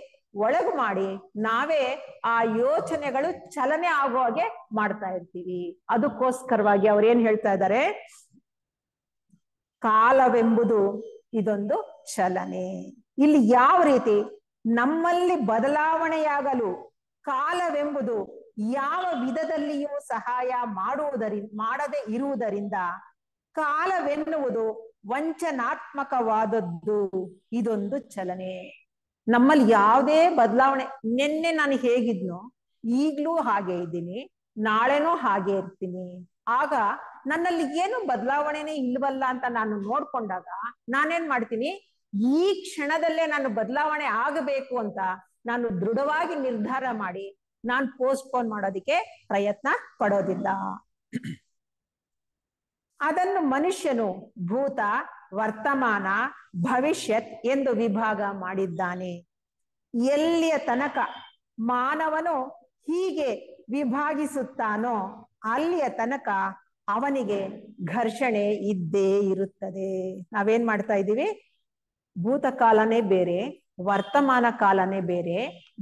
ಒಳಗು ಮಾಡಿ ನಾವೇ ಆ ಯೋಚನೆಗಳು ಚಲನೆ ಆಗೋ ಹಾಗೆ ಮಾಡ್ತಾ ಇರ್ತೀವಿ. ಅದಕ್ಕೋಸ್ಕರವಾಗಿ ಅವ್ರು ಏನ್ ಹೇಳ್ತಾ ಇದ್ದಾರೆ? ಕಾಲವೆಂಬುದು ಇದೊಂದು ಚಲನೆ. ಇಲ್ಲಿ ಯಾವ ರೀತಿ ನಮ್ಮಲ್ಲಿ ಬದಲಾವಣೆಯಾಗಲು ಕಾಲವೆಂಬುದು ಯಾವ ವಿಧದಲ್ಲಿಯೂ ಸಹಾಯ ಮಾಡದೇ ಇರುವುದರಿಂದ ಕಾಲವೆನ್ನುವುದು ವಂಚನಾತ್ಮಕವಾದದ್ದು, ಇದೊಂದು ಚಲನೆ. ನಮ್ಮಲ್ಲಿ ಯಾವುದೇ ಬದಲಾವಣೆ, ನಿನ್ನೆ ನಾನು ಹೇಗಿದ್ನೋ ಈಗ್ಲೂ ಹಾಗೆ ಇದ್ದೀನಿ, ನಾಳೆನೂ ಹಾಗೆ ಇರ್ತೀನಿ. ಆಗ ನನ್ನಲ್ಲಿ ಏನು ಬದಲಾವಣೆನೇ ಇಲ್ವಲ್ಲ ಅಂತ ನಾನು ನೋಡ್ಕೊಂಡಾಗ ನಾನೇನ್ ಮಾಡ್ತೀನಿ, ಈ ಕ್ಷಣದಲ್ಲೇ ನಾನು ಬದಲಾವಣೆ ಆಗಬೇಕು ಅಂತ ನಾನು ದೃಢವಾಗಿ ನಿರ್ಧಾರ ಮಾಡಿ ನಾನು ಪೋಸ್ಟ್ಪೋನ್ ಮಾಡೋದಿಕ್ಕೆ ಪ್ರಯತ್ನ ಪಡೋದಿಲ್ಲ. ಅದನ್ನು ಮನುಷ್ಯನು ಭೂತ, ವರ್ತಮಾನ, ಭವಿಷ್ಯತ್ ಎಂದು ವಿಭಾಗ ಮಾಡಿದ್ದಾನೆ. ಎಲ್ಲಿಯ ತನಕ ಮಾನವನು ಹೀಗೆ ವಿಭಾಗಿಸುತ್ತಾನೋ ಅಲ್ಲಿಯ ತನಕ ಅವನಿಗೆ ಘರ್ಷಣೆ ಇದ್ದೇ ಇರುತ್ತದೆ. ನಾವೇನ್ ಮಾಡ್ತಾ ಇದ್ದೀವಿ, ಭೂತಕಾಲನೇ ಬೇರೆ, ವರ್ತಮಾನ ಕಾಲನೇ ಬೇರೆ,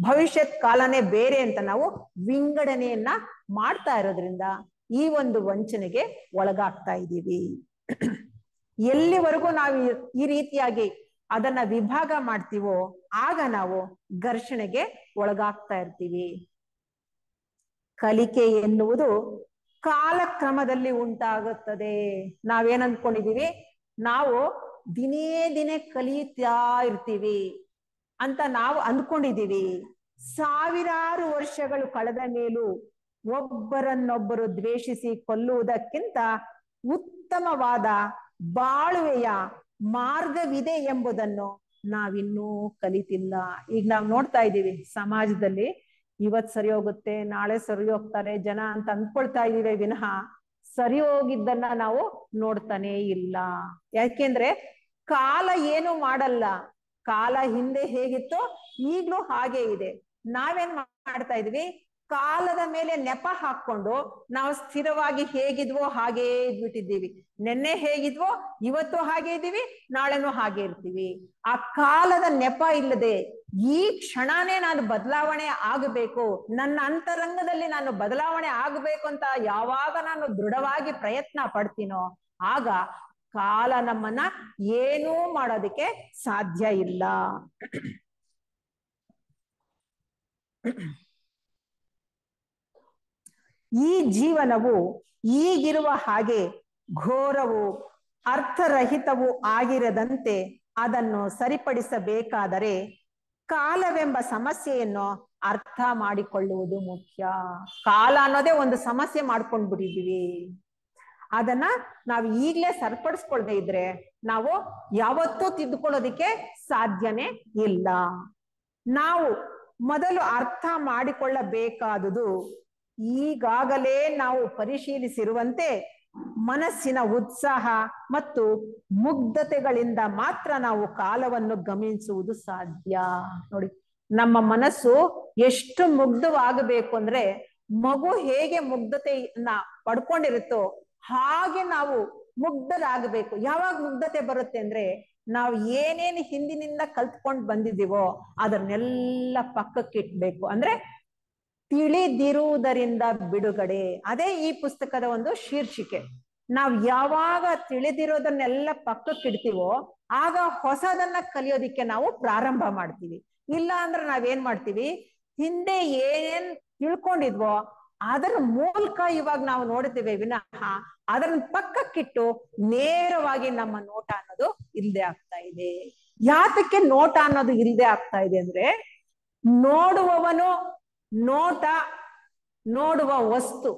ಭವಿಷ್ಯತ್ ಕಾಲನೇ ಬೇರೆ ಅಂತ ನಾವು ವಿಂಗಡಣೆಯನ್ನ ಮಾಡ್ತಾ ಇರೋದ್ರಿಂದ ಈ ಒಂದು ವಂಚನೆಗೆ ಒಳಗಾಗ್ತಾ ಇದ್ದೀವಿ. ಎಲ್ಲಿವರೆಗೂ ನಾವು ಈ ರೀತಿಯಾಗಿ ಅದನ್ನ ವಿಭಾಗ ಮಾಡ್ತೀವೋ ಆಗ ನಾವು ಘರ್ಷಣೆಗೆ ಒಳಗಾಗ್ತಾ ಇರ್ತೀವಿ. ಕಲಿಕೆ ಎನ್ನುವುದು ಕಾಲಕ್ರಮದಲ್ಲಿ ಉಂಟಾಗುತ್ತದೆ. ನಾವೇನ್ ಅಂದ್ಕೊಂಡಿದೀವಿ, ನಾವು ದಿನೇ ದಿನೇ ಕಲಿಯುತ್ತಾ ಇರ್ತೀವಿ ಅಂತ ನಾವು ಅಂದ್ಕೊಂಡಿದೀವಿ. ಸಾವಿರಾರು ವರ್ಷಗಳು ಕಳೆದ ಮೇಲೂ ಒಬ್ಬರನ್ನೊಬ್ಬರು ದ್ವೇಷಿಸಿ ಕೊಲ್ಲುವುದಕ್ಕಿಂತ ಉತ್ತಮವಾದ ಬಾಳುವೆಯ ಮಾರ್ಗವಿದೆ ಎಂಬುದನ್ನು ನಾವಿನ್ನೂ ಕಲಿತಿಲ್ಲ. ಈಗ ನಾವು ನೋಡ್ತಾ ಇದ್ದೀವಿ ಸಮಾಜದಲ್ಲಿ, ಇವತ್ ಸರಿ ಹೋಗುತ್ತೆ, ನಾಳೆ ಸರಿ ಹೋಗ್ತಾರೆ ಜನ ಅಂತ ಅಂದ್ಕೊಳ್ತಾ ಇದೀವಿ ವಿನಃ ಸರಿ ಹೋಗಿದ್ದನ್ನ ನಾವು ನೋಡ್ತಾನೆ ಇಲ್ಲ. ಯಾಕೆಂದ್ರೆ ಕಾಲ ಏನು ಮಾಡಲ್ಲ, ಕಾಲ ಹಿಂದೆ ಹೇಗಿತ್ತು ಈಗ್ಲೂ ಹಾಗೆ ಇದೆ. ನಾವೇನ್ ಮಾಡ್ತಾ ಇದೀವಿ, ಕಾಲದ ಮೇಲೆ ನೆಪ ಹಾಕೊಂಡು ನಾವು ಸ್ಥಿರವಾಗಿ ಹೇಗಿದ್ವೋ ಹಾಗೇ ಇದ್ಬಿಟ್ಟಿದ್ದೀವಿ. ನೆನ್ನೆ ಹೇಗಿದ್ವೋ ಇವತ್ತು ಹಾಗೆ ಇದ್ದೀವಿ, ನಾಳೆನೂ ಹಾಗೆ ಇರ್ತೀವಿ. ಆ ಕಾಲದ ನೆಪ ಇಲ್ಲದೆ ಈ ಕ್ಷಣನೇ ನಾನು ಬದಲಾವಣೆ ಆಗಬೇಕು, ನನ್ನ ಅಂತರಂಗದಲ್ಲಿ ನಾನು ಬದಲಾವಣೆ ಆಗಬೇಕು ಅಂತ ಯಾವಾಗ ನಾನು ದೃಢವಾಗಿ ಪ್ರಯತ್ನ ಪಡ್ತೀನೋ ಆಗ ಕಾಲ ನಮ್ಮನ್ನ ಏನೂ ಮಾಡೋದಕ್ಕೆ ಸಾಧ್ಯ ಇಲ್ಲ. ಈ ಜೀವನವು ಈಗಿರುವ ಹಾಗೆ ಘೋರವು ಅರ್ಥರಹಿತವೂ ಆಗಿರದಂತೆ ಅದನ್ನು ಸರಿಪಡಿಸಬೇಕಾದರೆ ಕಾಲವೆಂಬ ಸಮಸ್ಯೆಯನ್ನು ಅರ್ಥ ಮಾಡಿಕೊಳ್ಳುವುದು ಮುಖ್ಯ. ಕಾಲ ಅನ್ನೋದೇ ಒಂದು ಸಮಸ್ಯೆ ಮಾಡ್ಕೊಂಡ್ ಬಿಟ್ಟಿದೀವಿ. ಅದನ್ನ ನಾವು ಈಗ್ಲೇ ಸರಿಪಡಿಸ್ಕೊಳ್ದೇ ಇದ್ರೆ ನಾವು ಯಾವತ್ತೂ ತಿದ್ದುಕೊಳ್ಳೋದಿಕ್ಕೆ ಸಾಧ್ಯನೇ ಇಲ್ಲ. ನಾವು ಮೊದಲು ಅರ್ಥ ಮಾಡಿಕೊಳ್ಳಬೇಕಾದುದು, ಈಗಾಗಲೇ ನಾವು ಪರಿಶೀಲಿಸಿರುವಂತೆ ಮನಸ್ಸಿನ ಉತ್ಸಾಹ ಮತ್ತು ಮುಗ್ಧತೆಗಳಿಂದ ಮಾತ್ರ ನಾವು ಕಾಲವನ್ನು ಗಮನಿಸುವುದು ಸಾಧ್ಯ. ನೋಡಿ, ನಮ್ಮ ಮನಸ್ಸು ಎಷ್ಟು ಮುಗ್ಧವಾಗಬೇಕು ಅಂದ್ರೆ, ಮಗು ಹೇಗೆ ಮುಗ್ಧತೆಯನ್ನ ಪಡ್ಕೊಂಡಿರುತ್ತೋ ಹಾಗೆ ನಾವು ಮುಗ್ಧರಾಗಬೇಕು. ಯಾವಾಗ ಮುಗ್ಧತೆ ಬರುತ್ತೆ ಅಂದ್ರೆ, ನಾವು ಏನೇನು ಹಿಂದಿನಿಂದ ಕಲ್ತ್ಕೊಂಡು ಬಂದಿದ್ದೀವೋ ಅದನ್ನೆಲ್ಲ ಪಕ್ಕಕ್ಕೆ ಇಟ್ಬೇಕು. ಅಂದ್ರೆ ತಿಳಿದಿರುವುದರಿಂದ ಬಿಡುಗಡೆ, ಅದೇ ಈ ಪುಸ್ತಕದ ಒಂದು ಶೀರ್ಷಿಕೆ. ನಾವ್ ಯಾವಾಗ ತಿಳಿದಿರೋದನ್ನೆಲ್ಲ ಪಕ್ಕಕ್ಕೆ ಇಡ್ತೀವೋ ಆಗ ಹೊಸದನ್ನ ಕಲಿಯೋದಿಕ್ಕೆ ನಾವು ಪ್ರಾರಂಭ ಮಾಡ್ತೀವಿ. ಇಲ್ಲ ಅಂದ್ರೆ ನಾವೇನ್ ಮಾಡ್ತೀವಿ, ಹಿಂದೆ ಏನೇನ್ ತಿಳ್ಕೊಂಡಿದ್ವೋ ಅದರ ಮೂಲಕ ಇವಾಗ ನಾವು ನೋಡ್ತೀವಿ ವಿನಃ ಅದನ್ನ ಪಕ್ಕಕ್ಕಿಟ್ಟು ನೇರವಾಗಿ ನಮ್ಮ ನೋಟ ಅನ್ನೋದು ಇಲ್ದೆ ಆಗ್ತಾ ಇದೆ. ಯಾತಕ್ಕೆ ನೋಟ ಅನ್ನೋದು ಇಲ್ದೆ ಆಗ್ತಾ ಇದೆ ಅಂದ್ರೆ, ನೋಡುವವನು, ನೋಟ, ನೋಡುವ ವಸ್ತು,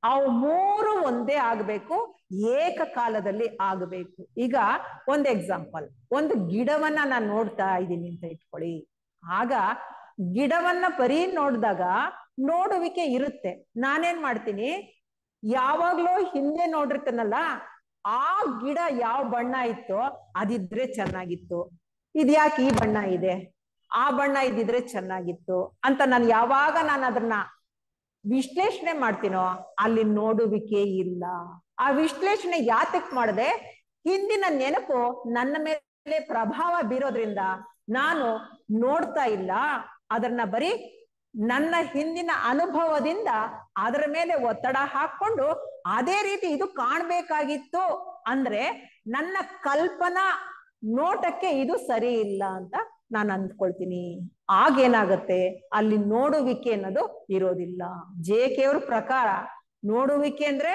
ಅವು ಮೂರು ಒಂದೇ ಆಗ್ಬೇಕು, ಏಕಕಾಲದಲ್ಲಿ ಆಗಬೇಕು. ಈಗ ಒಂದು ಎಕ್ಸಾಂಪಲ್, ಒಂದು ಗಿಡವನ್ನ ನಾನು ನೋಡ್ತಾ ಇದ್ದೀನಿ ಅಂತ ಇಟ್ಕೊಳ್ಳಿ. ಆಗ ಗಿಡವನ್ನ ಬರೀ ನೋಡಿದಾಗ ನೋಡುವಿಕೆ ಇರುತ್ತೆ. ನಾನೇನ್ ಮಾಡ್ತೀನಿ, ಯಾವಾಗ್ಲೂ ಹಿಂದೆ ನೋಡಿರ್ತೇನಲ್ಲ, ಆ ಗಿಡ ಯಾವ ಬಣ್ಣ ಇತ್ತೋ ಅದಿದ್ರೆ ಚೆನ್ನಾಗಿತ್ತು, ಇದ್ಯಾಕೆ ಈ ಬಣ್ಣ ಇದೆ, ಆ ಬಣ್ಣ ಇದ್ದಿದ್ರೆ ಚೆನ್ನಾಗಿತ್ತು ಅಂತ ನಾನು ಯಾವಾಗ ನಾನು ಅದನ್ನ ವಿಶ್ಲೇಷಣೆ ಮಾಡ್ತೀನೋ ಅಲ್ಲಿ ನೋಡುವಿಕೆ ಇಲ್ಲ. ಆ ವಿಶ್ಲೇಷಣೆ ಯಾತಕ್ ಮಾಡದೆ, ಹಿಂದಿನ ನೆನಪು ನನ್ನ ಮೇಲೆ ಪ್ರಭಾವ ಬೀರೋದ್ರಿಂದ ನಾನು ನೋಡ್ತಾ ಇಲ್ಲ, ಅದನ್ನ ಬರೀ ನನ್ನ ಹಿಂದಿನ ಅನುಭವದಿಂದ ಅದರ ಮೇಲೆ ಒತ್ತಡ ಹಾಕೊಂಡು ಅದೇ ರೀತಿ ಇದು ಕಾಣ್ಬೇಕಾಗಿತ್ತು ಅಂದ್ರೆ ನನ್ನ ಕಲ್ಪನಾ ನೋಟಕ್ಕೆ ಇದು ಸರಿ ಇಲ್ಲ ಅಂತ ನಾನು ಅಂದ್ಕೊಳ್ತೀನಿ. ಆಗೇನಾಗತ್ತೆ, ಅಲ್ಲಿ ನೋಡುವಿಕೆ ಅನ್ನೋದು ಇರೋದಿಲ್ಲ. JK ಅವ್ರ ಪ್ರಕಾರ ನೋಡುವಿಕೆ ಅಂದ್ರೆ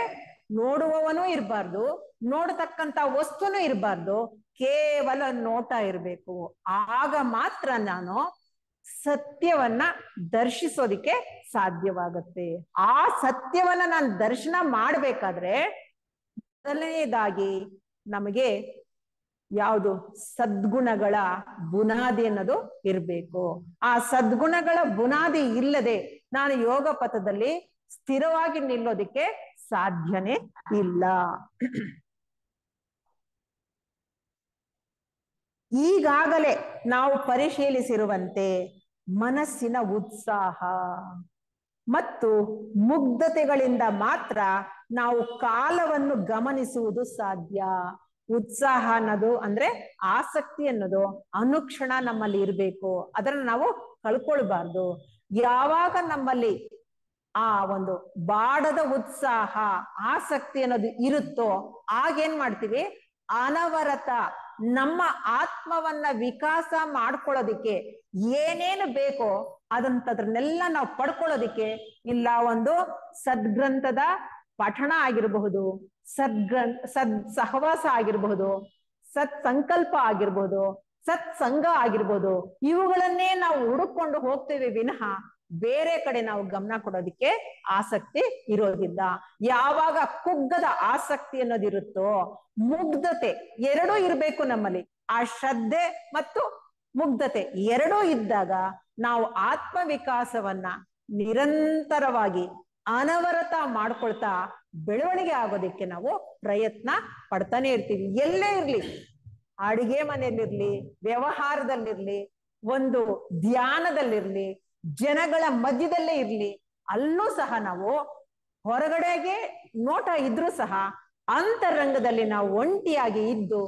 ನೋಡುವವನೂ ಇರಬಾರ್ದು, ನೋಡತಕ್ಕಂತ ವಸ್ತುನೂ ಇರಬಾರ್ದು, ಕೇವಲ ನೋಟ ಇರಬೇಕು. ಆಗ ಮಾತ್ರ ನಾನು ಸತ್ಯವನ್ನ ದರ್ಶಿಸೋದಿಕ್ಕೆ ಸಾಧ್ಯವಾಗುತ್ತೆ. ಆ ಸತ್ಯವನ್ನ ನಾನು ದರ್ಶನ ಮಾಡ್ಬೇಕಾದ್ರೆ ಮೊದಲನೇದಾಗಿ ನಮಗೆ ಯಾವುದು ಸದ್ಗುಣಗಳ ಬುನಾದಿ ಅನ್ನೋದು ಇರಬೇಕು. ಆ ಸದ್ಗುಣಗಳ ಬುನಾದಿ ಇಲ್ಲದೆ ನಾನು ಯೋಗ ಪಥದಲ್ಲಿ ಸ್ಥಿರವಾಗಿ ನಿಲ್ಲೋದಿಕ್ಕೆ ಸಾಧ್ಯನೇ ಇಲ್ಲ. ಈಗಾಗಲೇ ನಾವು ಪರಿಶೀಲಿಸಿರುವಂತೆ ಮನಸ್ಸಿನ ಉತ್ಸಾಹ ಮತ್ತು ಮುಗ್ಧತೆಗಳಿಂದ ಮಾತ್ರ ನಾವು ಕಾಲವನ್ನು ಗಮನಿಸುವುದು ಸಾಧ್ಯ. ಉತ್ಸಾಹ ಅನ್ನೋದು ಅಂದ್ರೆ ಆಸಕ್ತಿ ಅನ್ನೋದು ಅನುಕ್ಷಣ ನಮ್ಮಲ್ಲಿ ಇರಬೇಕು. ಅದನ್ನ ನಾವು ಕಳ್ಕೊಳ್ಬಾರ್ದು. ಯಾವಾಗ ನಮ್ಮಲ್ಲಿ ಆ ಒಂದು ಬಾಡದ ಉತ್ಸಾಹ ಆಸಕ್ತಿ ಅನ್ನೋದು ಇರುತ್ತೋ ಆಗೇನ್ ಮಾಡ್ತೀವಿ, ಅನವರತ ನಮ್ಮ ಆತ್ಮವನ್ನ ವಿಕಾಸ ಮಾಡ್ಕೊಳ್ಳೋದಿಕ್ಕೆ ಏನೇನು ಬೇಕೋ ಅದಂತದ್ರನ್ನೆಲ್ಲ ನಾವು ಪಡ್ಕೊಳ್ಳೋದಿಕ್ಕೆ ಇಲ್ಲ ಒಂದು ಸದ್ಗ್ರಂಥದ ಪಠಣ ಆಗಿರಬಹುದು, ಸದ್ ಸಹವಾಸ ಆಗಿರಬಹುದು, ಸತ್ ಸಂಕಲ್ಪ ಆಗಿರ್ಬೋದು, ಸತ್ಸಂಗ ಆಗಿರ್ಬೋದು, ಇವುಗಳನ್ನೇ ನಾವು ಹುಡುಕೊಂಡು ಹೋಗ್ತೇವೆ ವಿನಃ ಬೇರೆ ಕಡೆ ನಾವು ಗಮನ ಕೊಡೋದಿಕ್ಕೆ ಆಸಕ್ತಿ ಇರೋದಿಲ್ಲ. ಯಾವಾಗ ಕುಗ್ಗದ ಆಸಕ್ತಿ ಅನ್ನೋದಿರುತ್ತೋ, ಮುಗ್ಧತೆ ಎರಡೂ ಇರಬೇಕು ನಮ್ಮಲ್ಲಿ. ಆ ಶ್ರದ್ಧೆ ಮತ್ತು ಮುಗ್ಧತೆ ಎರಡೂ ಇದ್ದಾಗ ನಾವು ಆತ್ಮವಿಕಾಸವನ್ನ ನಿರಂತರವಾಗಿ ಅನವರತ ಮಾಡ್ಕೊಳ್ತಾ ಬೆಳವಣಿಗೆ ಆಗೋದಿಕ್ಕೆ ನಾವು ಪ್ರಯತ್ನ ಪಡ್ತಾನೆ ಇರ್ತೀವಿ. ಎಲ್ಲೇ ಇರ್ಲಿ, ಅಡಿಗೆ ಮನೆಯಲ್ಲಿರ್ಲಿ, ವ್ಯವಹಾರದಲ್ಲಿರ್ಲಿ, ಒಂದು ಧ್ಯಾನದಲ್ಲಿರ್ಲಿ, ಜನಗಳ ಮಧ್ಯದಲ್ಲೇ ಇರ್ಲಿ, ಅಲ್ಲೂ ಸಹ ನಾವು ಹೊರಗಡೆಗೆ ನೋಟ ಇದ್ರೂ ಸಹ ಅಂತರಂಗದಲ್ಲಿ ನಾವು ಒಂಟಿಯಾಗಿ ಇದ್ದು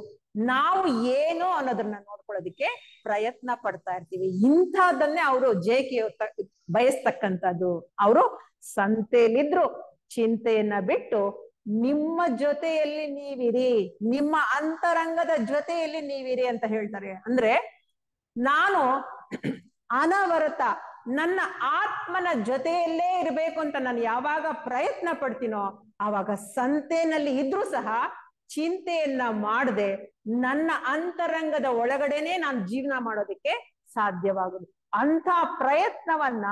ನಾವು ಏನು ಅನ್ನೋದನ್ನ ನೋಡ್ಕೊಳ್ಳೋದಿಕ್ಕೆ ಪ್ರಯತ್ನ ಪಡ್ತಾ ಇರ್ತೀವಿ. ಇಂಥದ್ದನ್ನೇ ಅವರು ಜೇಕೆ ಬಯಸ್ತಕ್ಕಂಥದ್ದು. ಅವರು ಸಂತೆಯಲ್ಲಿದ್ರು ಚಿಂತೆಯನ್ನ ಬಿಟ್ಟು ನಿಮ್ಮ ಜೊತೆಯಲ್ಲಿ ನೀವಿರಿ, ನಿಮ್ಮ ಅಂತರಂಗದ ಜೊತೆಯಲ್ಲಿ ನೀವಿರಿ ಅಂತ ಹೇಳ್ತಾರೆ. ಅಂದ್ರೆ ನಾನು ಅನವರತ ನನ್ನ ಆತ್ಮನ ಜೊತೆಯಲ್ಲೇ ಇರಬೇಕು ಅಂತ ನಾನು ಯಾವಾಗ ಪ್ರಯತ್ನ ಪಡ್ತೀನೋ ಆವಾಗ ಸಂತೆಯಲ್ಲಿ ಇದ್ರೂ ಸಹ ಚಿಂತೆಯನ್ನ ಮಾಡದೆ ನನ್ನ ಅಂತರಂಗದ ಒಳಗಡೆನೆ ನಾನು ಜೀವನ ಮಾಡೋದಕ್ಕೆ ಸಾಧ್ಯವಾಗುದು. ಅಂತ ಪ್ರಯತ್ನವನ್ನ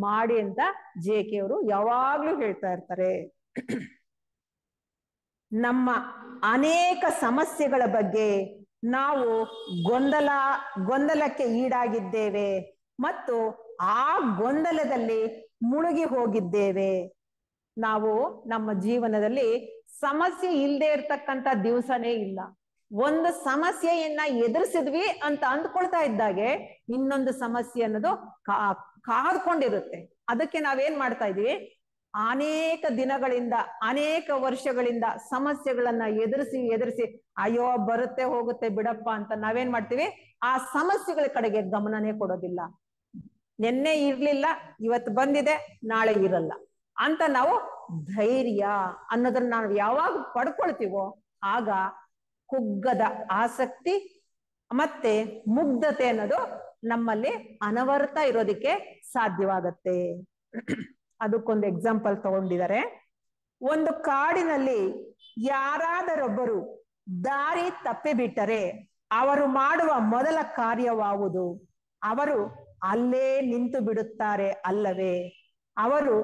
ಮಾಡಿ ಅಂತ ಜೆ.ಕೆ. ಅವರು ಯಾವಾಗ್ಲೂ ಹೇಳ್ತಾ ಇರ್ತಾರೆ. ನಮ್ಮ ಅನೇಕ ಸಮಸ್ಯೆಗಳ ಬಗ್ಗೆ ನಾವು ಗೊಂದಲಕ್ಕೆ ಈಡಾಗಿದ್ದೇವೆ ಮತ್ತು ಆ ಗೊಂದಲದಲ್ಲಿ ಮುಳುಗಿ ಹೋಗಿದ್ದೇವೆ. ನಾವು ನಮ್ಮ ಜೀವನದಲ್ಲಿ ಸಮಸ್ಯೆ ಇಲ್ಲದೆ ಇರ್ತಕ್ಕಂಥ ದಿವಸನೇ ಇಲ್ಲ. ಒಂದು ಸಮಸ್ಯೆಯನ್ನ ಎದುರಿಸಿದ್ವಿ ಅಂತ ಅಂದ್ಕೊಳ್ತಾ ಇದ್ದಾಗೆ ಇನ್ನೊಂದು ಸಮಸ್ಯೆ ಅನ್ನೋದು ಕಾದ್ಕೊಂಡಿರುತ್ತೆ. ಅದಕ್ಕೆ ನಾವೇನ್ ಮಾಡ್ತಾ ಇದೀವಿ, ಅನೇಕ ದಿನಗಳಿಂದ ಅನೇಕ ವರ್ಷಗಳಿಂದ ಸಮಸ್ಯೆಗಳನ್ನ ಎದುರಿಸಿ ಅಯ್ಯೋ ಬರುತ್ತೆ ಹೋಗುತ್ತೆ ಬಿಡಪ್ಪ ಅಂತ ನಾವೇನ್ ಮಾಡ್ತೀವಿ, ಆ ಸಮಸ್ಯೆಗಳ ಕಡೆಗೆ ಗಮನನೇ ಕೊಡೋದಿಲ್ಲ. ನಿನ್ನೆ ಇರ್ಲಿಲ್ಲ, ಇವತ್ತು ಬಂದಿದೆ, ನಾಳೆ ಇರಲ್ಲ ಅಂತ ನಾವು ಧೈರ್ಯ ಅನ್ನೋದನ್ನ ನಾವು ಯಾವಾಗ ಪಡ್ಕೊಳ್ತೀವೋ ಆಗ ಕುಗ್ಗದ ಆಸಕ್ತಿ ಮತ್ತೆ ಮುಗ್ಧತೆ ಅನ್ನೋದು ನಮ್ಮಲ್ಲಿ ಅನವರತ ಇರೋದಿಕ್ಕೆ ಸಾಧ್ಯವಾಗತ್ತೆ. ಅದಕ್ಕೊಂದು ಎಕ್ಸಾಂಪಲ್ ತಗೊಂಡಿದ್ದಾರೆ. ಒಂದು ಕಾಡಿನಲ್ಲಿ ಯಾರಾದರೊಬ್ಬರು ದಾರಿ ತಪ್ಪಿ ಬಿಟ್ಟರೆ ಅವರು ಮಾಡುವ ಮೊದಲ ಕಾರ್ಯವಾವುದು? ಅವರು ಅಲ್ಲೇ ನಿಂತು ಬಿಡುತ್ತಾರೆ ಅಲ್ಲವೇ? ಅವರು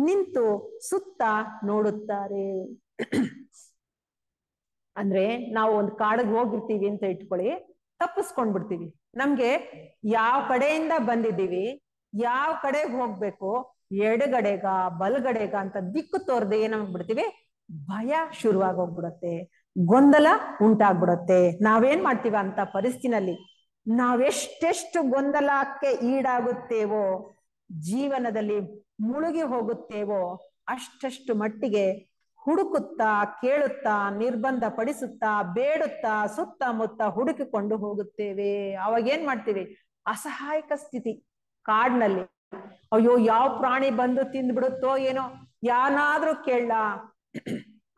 ನಿಂತು ಸುತ್ತ ನೋಡುತ್ತಾರೆ. ಅಂದ್ರೆ ನಾವು ಒಂದು ಕಾಡಿಗೆ ಹೋಗಿರ್ತೀವಿ ಅಂತ ಇಟ್ಕೊಳ್ಳಿ, ತಪ್ಪಿಸ್ಕೊಂಡ್ಬಿಡ್ತೀವಿ. ನಮ್ಗೆ ಯಾವ ಕಡೆಯಿಂದ ಬಂದಿದ್ದೀವಿ, ಯಾವ ಕಡೆ ಹೋಗ್ಬೇಕು, ಎಡಗಡೆಗ ಬಲಗಡೆಗ ಅಂತ ದಿಕ್ಕು ತೋರ್ದೆ ಏನಾಗ್ಬಿಡ್ತೀವಿ, ಭಯ ಶುರುವಾಗಿ ಹೋಗ್ಬಿಡತ್ತೆ, ಗೊಂದಲ ಉಂಟಾಗ್ಬಿಡತ್ತೆ. ನಾವೇನ್ ಮಾಡ್ತೀವಿ ಅಂತ ಪರಿಸ್ಥಿತಿನಲ್ಲಿ ನಾವೆಷ್ಟೆಷ್ಟು ಗೊಂದಲಕ್ಕೆ ಈಡಾಗುತ್ತೇವೋ, ಜೀವನದಲ್ಲಿ ಮುಳುಗಿ ಹೋಗುತ್ತೇವೋ ಅಷ್ಟಷ್ಟು ಮಟ್ಟಿಗೆ ಹುಡುಕುತ್ತಾ ಕೇಳುತ್ತಾ ನಿರ್ಬಂಧ ಪಡಿಸುತ್ತಾ ಬೇಡುತ್ತಾ ಸುತ್ತಮುತ್ತ ಹುಡುಕಿಕೊಂಡು ಹೋಗುತ್ತೇವೆ. ಅವಾಗ ಏನ್ ಮಾಡ್ತೀವಿ, ಅಸಹಾಯಕ ಸ್ಥಿತಿ. ಕಾಡಿನಲ್ಲಿ ಅಯ್ಯೋ ಯಾವ ಪ್ರಾಣಿ ಬಂದು ತಿಂದ್ಬಿಡುತ್ತೋ ಏನೋ, ಯಾನಾದ್ರೂ ಕೇಳ.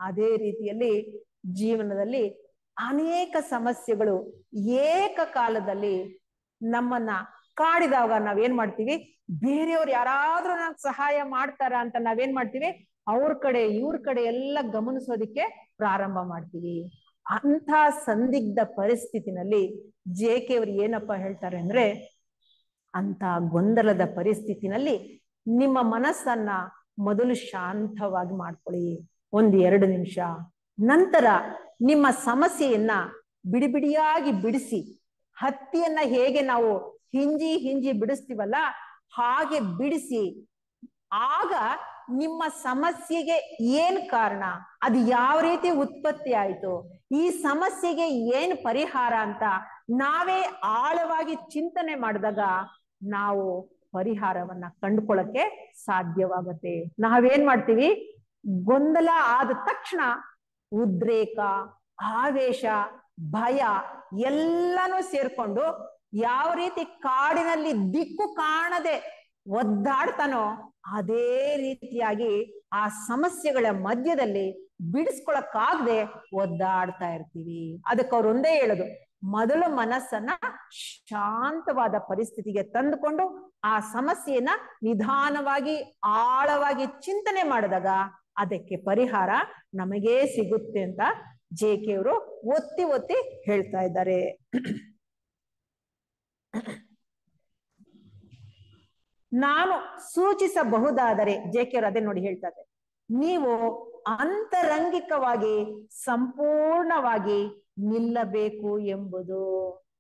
ಅದೇ ರೀತಿಯಲ್ಲಿ ಜೀವನದಲ್ಲಿ ಅನೇಕ ಸಮಸ್ಯೆಗಳು ಏಕಕಾಲದಲ್ಲಿ ನಮ್ಮನ್ನ ಕಾಡಿದಾಗ ನಾವೇನ್ ಮಾಡ್ತೀವಿ, ಬೇರೆಯವ್ರು ಯಾರಾದ್ರೂ ನಮ್ಗೆ ಸಹಾಯ ಮಾಡ್ತಾರ ಅಂತ ನಾವೇನ್ ಮಾಡ್ತೀವಿ, ಅವ್ರ ಕಡೆ ಇವ್ರ ಕಡೆ ಎಲ್ಲ ಗಮನಿಸೋದಿಕ್ಕೆ ಪ್ರಾರಂಭ ಮಾಡ್ತೀವಿ. ಅಂತ ಸಂದಿಗ್ಧ ಪರಿಸ್ಥಿತಿನಲ್ಲಿ JK ಅವರು ಏನಪ್ಪಾ ಹೇಳ್ತಾರೆ ಅಂದ್ರೆ, ಅಂತ ಗೊಂದಲದ ಪರಿಸ್ಥಿತಿನಲ್ಲಿ ನಿಮ್ಮ ಮನಸ್ಸನ್ನ ಮೊದಲು ಶಾಂತವಾಗಿ ಮಾಡ್ಕೊಳ್ಳಿ 1-2 ನಿಮಿಷ. ನಂತರ ನಿಮ್ಮ ಸಮಸ್ಯೆಯನ್ನ ಬಿಡಿಬಿಡಿಯಾಗಿ ಬಿಡಿಸಿ, ಹತ್ತಿಯನ್ನ ಹೇಗೆ ನಾವು ಹಿಂಜಿ ಬಿಡಿಸ್ತೀವಲ್ಲ ಹಾಗೆ ಬಿಡಿಸಿ, ಆಗ ನಿಮ್ಮ ಸಮಸ್ಯೆಗೆ ಏನ್ ಕಾರಣ, ಅದು ಯಾವ ರೀತಿ ಉತ್ಪತ್ತಿ ಆಯ್ತು, ಈ ಸಮಸ್ಯೆಗೆ ಏನ್ ಪರಿಹಾರ ಅಂತ ನಾವೇ ಆಳವಾಗಿ ಚಿಂತನೆ ಮಾಡಿದಾಗ ನಾವು ಪರಿಹಾರವನ್ನ ಕಂಡುಕೊಳ್ಳಕ್ಕೆ ಸಾಧ್ಯವಾಗುತ್ತೆ. ನಾವೇನ್ ಮಾಡ್ತೀವಿ, ಗೊಂದಲ ಆದ ತಕ್ಷಣ ಉದ್ರೇಕ, ಆವೇಶ, ಭಯ ಎಲ್ಲಾನು ಸೇರ್ಕೊಂಡು ಯಾವ ರೀತಿ ಕಾಡಿನಲ್ಲಿ ದಿಕ್ಕು ಕಾಣದೆ ಒದ್ದಾಡ್ತಾನೋ ಅದೇ ರೀತಿಯಾಗಿ ಆ ಸಮಸ್ಯೆಗಳ ಮಧ್ಯದಲ್ಲಿ ಬಿಡಿಸ್ಕೊಳಕ್ಕಾಗದೆ ಒದ್ದಾಡ್ತಾ ಇರ್ತೀವಿ. ಅದಕ್ಕೆ ಅವ್ರು ಒಂದೇ ಹೇಳೋದು, ಮೊದಲು ಮನಸ್ಸನ್ನ ಶಾಂತವಾದ ಪರಿಸ್ಥಿತಿಗೆ ತಂದುಕೊಂಡು ಆ ಸಮಸ್ಯೆಯನ್ನ ನಿಧಾನವಾಗಿ ಆಳವಾಗಿ ಚಿಂತನೆ ಮಾಡಿದಾಗ ಅದಕ್ಕೆ ಪರಿಹಾರ ನಮಗೇ ಸಿಗುತ್ತೆ ಅಂತ JK ಅವರು ಒತ್ತಿ ಒತ್ತಿ ಹೇಳ್ತಾ ಇದ್ದಾರೆ. ನಾನು ಸೂಚಿಸಬಹುದಾದರೆ, JK ಅವರು ಅದೇ ನೋಡಿ ಹೇಳ್ತಾ ಇದ್ದಾರೆ, ನೀವು ಅಂತರಂಗಿಕವಾಗಿ ಸಂಪೂರ್ಣವಾಗಿ ನಿಲ್ಲಬೇಕು ಎಂಬುದು.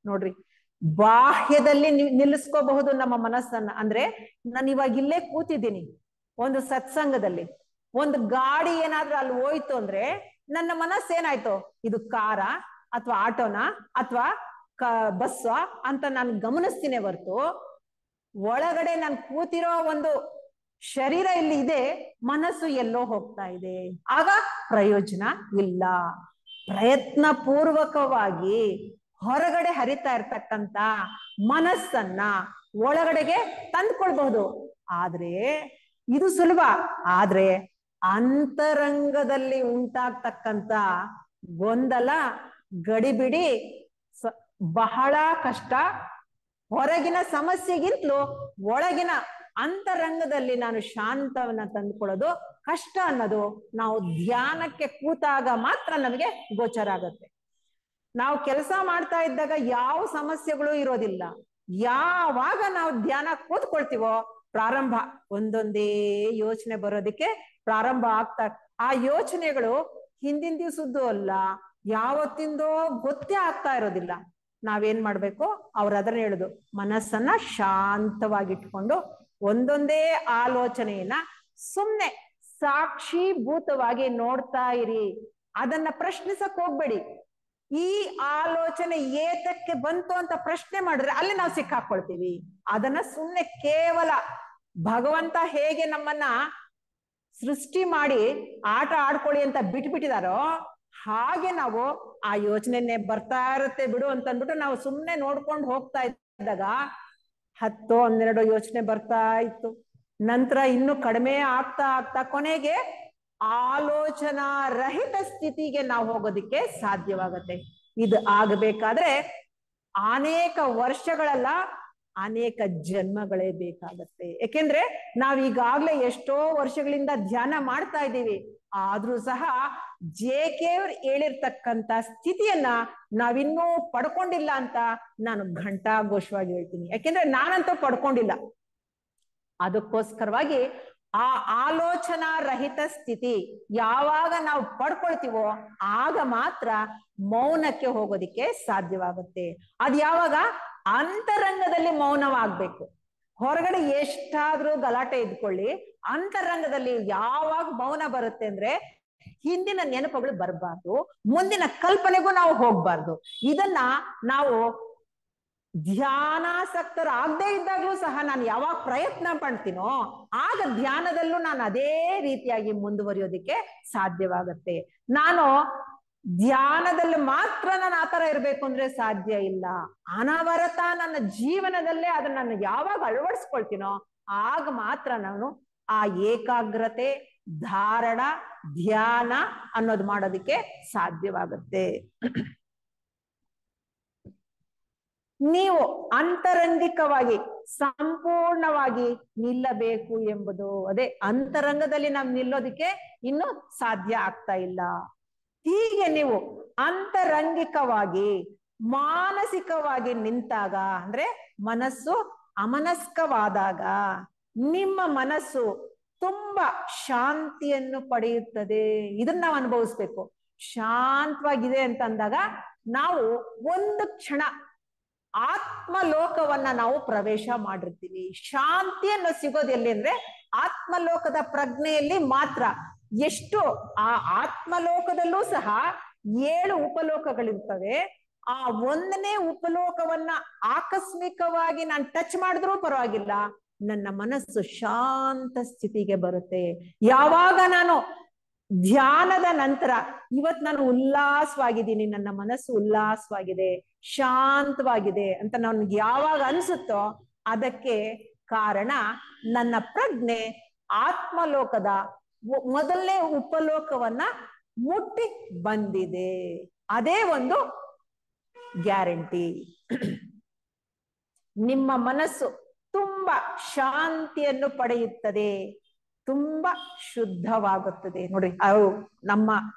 ನೋಡ್ರಿ, ಬಾಹ್ಯದಲ್ಲಿ ನಿಲ್ಲಿಸ್ಕೋಬಹುದು ನಮ್ಮ ಮನಸ್ಸನ್ನ. ಅಂದ್ರೆ ನಾನು ಇವಾಗ ಇಲ್ಲೇ ಕೂತಿದ್ದೀನಿ ಒಂದು ಸತ್ಸಂಗದಲ್ಲಿ, ಒಂದು ಗಾಡಿ ಏನಾದ್ರೂ ಅಲ್ಲಿ ಹೋಯ್ತು ಅಂದ್ರೆ ನನ್ನ ಮನಸ್ಸು ಏನಾಯ್ತು, ಇದು ಕಾರ ಅಥವಾ ಆಟೋನ ಅಥವಾ ಬಸ್ಸ ಅಂತ ನಾನು ಗಮನಿಸ್ತೀನಿ ಹೊರತು ಒಳಗಡೆ ನಾನು ಕೂತಿರೋ ಒಂದು ಶರೀರ ಇಲ್ಲಿ ಇದೆ, ಮನಸ್ಸು ಎಲ್ಲೋ ಹೋಗ್ತಾ ಇದೆ. ಆಗ ಪ್ರಯೋಜನ ಇಲ್ಲ. ಪ್ರಯತ್ನ ಪೂರ್ವಕವಾಗಿ ಹೊರಗಡೆ ಹರಿತಾ ಇರ್ತಕ್ಕಂತ ಮನಸ್ಸನ್ನ ಒಳಗಡೆಗೆ ತಂದ್ಕೊಳ್ಬಹುದು. ಆದ್ರೆ ಇದು ಸುಲಭ, ಆದ್ರೆ ಅಂತರಂಗದಲ್ಲಿ ಉಂಟಾಗ್ತಕ್ಕಂತ ಗೊಂದಲ, ಗಡಿಬಿಡಿ ಬಹಳ ಕಷ್ಟ. ಹೊರಗಿನ ಸಮಸ್ಯೆಗಿಂತಲೂ ಒಳಗಿನ ಅಂತರಂಗದಲ್ಲಿ ನಾನು ಶಾಂತವನ್ನ ತಂದುಕೊಳ್ಳೋದು ಕಷ್ಟ ಅನ್ನೋದು ನಾವು ಧ್ಯಾನಕ್ಕೆ ಕೂತಾಗ ಮಾತ್ರ ನಮಗೆ ಗೋಚರ ಆಗುತ್ತೆ. ನಾವು ಕೆಲಸ ಮಾಡ್ತಾ ಇದ್ದಾಗ ಯಾವ ಸಮಸ್ಯೆಗಳು ಇರೋದಿಲ್ಲ. ಯಾವಾಗ ನಾವು ಧ್ಯಾನ ಕೂತ್ಕೊಳ್ತೀವೋ ಪ್ರಾರಂಭ ಒಂದೊಂದೇ ಯೋಚನೆ ಬರೋದಿಕ್ಕೆ ಪ್ರಾರಂಭ ಆಗ್ತಾ, ಆ ಯೋಚನೆಗಳು ಹಿಂದಿನ ದಿವಸದ್ದು ಅಲ್ಲ, ಯಾವತ್ತಿಂದೋ ಗೊತ್ತೇ ಆಗ್ತಾ ಇರೋದಿಲ್ಲ. ನಾವೇನ್ ಮಾಡ್ಬೇಕು, ಅವ್ರು ಅದನ್ನ ಹೇಳುದು, ಮನಸ್ಸನ್ನ ಶಾಂತವಾಗಿಟ್ಕೊಂಡು ಒಂದೊಂದೇ ಆಲೋಚನೆಯನ್ನ ಸುಮ್ನೆ ಸಾಕ್ಷೀಭೂತವಾಗಿ ನೋಡ್ತಾ ಇರಿ. ಅದನ್ನ ಪ್ರಶ್ನಿಸಕ್ ಹೋಗ್ಬೇಡಿ. ಈ ಆಲೋಚನೆ ಏತಕ್ಕೆ ಬಂತು ಅಂತ ಪ್ರಶ್ನೆ ಮಾಡಿದ್ರೆ ಅಲ್ಲಿ ನಾವು ಸಿಕ್ಕಾಕೊಳ್ತೀವಿ. ಅದನ್ನ ಸುಮ್ನೆ ಕೇವಲ ಭಗವಂತ ಹೇಗೆ ನಮ್ಮನ್ನ ಸೃಷ್ಟಿ ಮಾಡಿ ಆಟ ಆಡ್ಕೊಳ್ಳಿ ಅಂತ ಬಿಟ್ಬಿಟ್ಟಿದಾರೋ ಹಾಗೆ ನಾವು ಆ ಯೋಚನೆನೆ ಬರ್ತಾ ಇರುತ್ತೆ ಬಿಡು ಅಂತ ಅಂದ್ಬಿಟ್ಟು ನಾವು ಸುಮ್ನೆ ನೋಡ್ಕೊಂಡು ಹೋಗ್ತಾ ಇದ್ದಾಗ 10-12 ಯೋಚನೆ ಬರ್ತಾ ಇತ್ತು. ನಂತರ ಇನ್ನು ಕಡಿಮೆ ಆಗ್ತಾ ಆಗ್ತಾ ಕೊನೆಗೆ ಆಲೋಚನಾ ರಹಿತ ಸ್ಥಿತಿಗೆ ನಾವು ಹೋಗೋದಿಕ್ಕೆ ಸಾಧ್ಯವಾಗತ್ತೆ. ಇದು ಆಗಬೇಕಾದ್ರೆ ಅನೇಕ ವರ್ಷಗಳಲ್ಲ, ಅನೇಕ ಜನ್ಮಗಳೇ ಬೇಕಾಗತ್ತೆ. ಯಾಕೆಂದ್ರೆ ನಾವೀಗಾಗ್ಲೇ ಎಷ್ಟೋ ವರ್ಷಗಳಿಂದ ಧ್ಯಾನ ಮಾಡ್ತಾ ಇದ್ದೀವಿ. ಆದ್ರೂ ಸಹ JK ಅವರು ಹೇಳಿರ್ತಕ್ಕಂತ ಸ್ಥಿತಿಯನ್ನ ನಾವಿನ್ನೂ ಪಡ್ಕೊಂಡಿಲ್ಲ ಅಂತ ನಾನು ಘಂಟಾಘೋಷವಾಗಿ ಹೇಳ್ತೀನಿ. ಯಾಕೆಂದ್ರೆ ನಾನಂತೂ ಪಡ್ಕೊಂಡಿಲ್ಲ. ಅದಕ್ಕೋಸ್ಕರವಾಗಿ ಆ ಆಲೋಚನಾ ರಹಿತ ಸ್ಥಿತಿ ಯಾವಾಗ ನಾವು ಪಡ್ಕೊಳ್ತೀವೋ ಆಗ ಮಾತ್ರ ಮೌನಕ್ಕೆ ಹೋಗೋದಿಕ್ಕೆ ಸಾಧ್ಯವಾಗುತ್ತೆ. ಅದು ಯಾವಾಗ ಅಂತರಂಗದಲ್ಲಿ ಮೌನವಾಗ್ಬೇಕು. ಹೊರಗಡೆ ಎಷ್ಟಾದ್ರೂ ಗಲಾಟೆ ಇದ್ಕೊಳ್ಳಿ, ಅಂತರಂಗದಲ್ಲಿ ಯಾವಾಗ ಮೌನ ಬರುತ್ತೆ ಅಂದ್ರೆ ಹಿಂದಿನ ನೆನಪುಗಳು ಬರಬಾರ್ದು, ಮುಂದಿನ ಕಲ್ಪನೆಗೂ ನಾವು ಹೋಗ್ಬಾರ್ದು. ಇದನ್ನ ನಾವು ಧ್ಯಾನಾಸಕ್ತರಾಗದೇ ಇದ್ದಾಗ್ಲೂ ಸಹ ನಾನು ಯಾವಾಗ ಪ್ರಯತ್ನ ಪಡ್ತೀನೋ ಆಗ ಧ್ಯಾನದಲ್ಲೂ ನಾನು ಅದೇ ರೀತಿಯಾಗಿ ಮುಂದುವರಿಯೋದಿಕ್ಕೆ ಸಾಧ್ಯವಾಗುತ್ತೆ. ನಾನು ಧ್ಯಾನದಲ್ಲಿ ಮಾತ್ರ ನಾನು ಆತರ ಇರ್ಬೇಕು ಅಂದ್ರೆ ಸಾಧ್ಯ ಇಲ್ಲ. ಅನವರತ ನನ್ನ ಜೀವನದಲ್ಲೇ ಅದನ್ನ ನಾನು ಯಾವಾಗ ಅಳವಡಿಸ್ಕೊಳ್ತೀನೋ ಆಗ ಮಾತ್ರ ನಾನು ಆ ಏಕಾಗ್ರತೆ, ಧಾರಣ, ಧ್ಯಾನ ಅನ್ನೋದು ಮಾಡೋದಿಕ್ಕೆ ಸಾಧ್ಯವಾಗುತ್ತೆ. ನೀವು ಅಂತರಂಗಿಕವಾಗಿ ಸಂಪೂರ್ಣವಾಗಿ ನಿಲ್ಲಬೇಕು ಎಂಬುದು. ಅದೇ ಅಂತರಂಗದಲ್ಲಿ ನಾವು ನಿಲ್ಲೋದಿಕ್ಕೆ ಇನ್ನು ಸಾಧ್ಯ ಆಗ್ತಾ ಇಲ್ಲ. ಹೀಗೆ ನೀವು ಅಂತರಂಗಿಕವಾಗಿ ಮಾನಸಿಕವಾಗಿ ನಿಂತಾಗ, ಅಂದ್ರೆ ಮನಸ್ಸು ಅಮನಸ್ಕವಾದಾಗ ನಿಮ್ಮ ಮನಸ್ಸು ತುಂಬಾ ಶಾಂತಿಯನ್ನು ಪಡೆಯುತ್ತದೆ. ಇದನ್ನ ನಾವು ಅನುಭವಿಸ್ಬೇಕು. ಶಾಂತವಾಗಿದೆ ಅಂತ ಅಂದಾಗ ನಾವು ಒಂದು ಕ್ಷಣ ಆತ್ಮಲೋಕವನ್ನ ನಾವು ಪ್ರವೇಶ ಮಾಡಿರ್ತೀವಿ. ಶಾಂತಿಯನ್ನು ಸಿಗೋದು ಎಲ್ಲಿ ಅಂದ್ರೆ ಆತ್ಮಲೋಕದ ಪ್ರಜ್ಞೆಯಲ್ಲಿ ಮಾತ್ರ. ಎಷ್ಟು ಆ ಆತ್ಮಲೋಕದಲ್ಲೂ ಸಹ 7 ಉಪಲೋಕಗಳಿರ್ತವೆ. ಆ 1ನೇ ಉಪಲೋಕವನ್ನ ಆಕಸ್ಮಿಕವಾಗಿ ನಾನು ಟಚ್ ಮಾಡಿದ್ರೂ ಪರವಾಗಿಲ್ಲ, ನನ್ನ ಮನಸ್ಸು ಶಾಂತ ಸ್ಥಿತಿಗೆ ಬರುತ್ತೆ. ಯಾವಾಗ ನಾನು ಧ್ಯಾನದ ನಂತರ ಇವತ್ ನಾನು ಉಲ್ಲಾಸವಾಗಿದ್ದೀನಿ, ನನ್ನ ಮನಸ್ಸು ಉಲ್ಲಾಸವಾಗಿದೆ, ಶಾಂತವಾಗಿದೆ ಅಂತ ನನ್ಗೆ ಯಾವಾಗ ಅನ್ಸುತ್ತೋ ಅದಕ್ಕೆ ಕಾರಣ ನನ್ನ ಪ್ರಜ್ಞೆ ಆತ್ಮಲೋಕದ ಮೊದಲನೇ ಉಪಲೋಕವನ್ನ ಮುಟ್ಟಿ ಬಂದಿದೆ. ಅದೇ ಒಂದು ಗ್ಯಾರಂಟಿ. ನಿಮ್ಮ ಮನಸ್ಸು ತುಂಬಾ ಶಾಂತಿಯನ್ನು ಪಡೆಯುತ್ತದೆ, ತುಂಬಾ ಶುದ್ಧವಾಗುತ್ತದೆ. ನೋಡಿ, ಅವು ನಮ್ಮ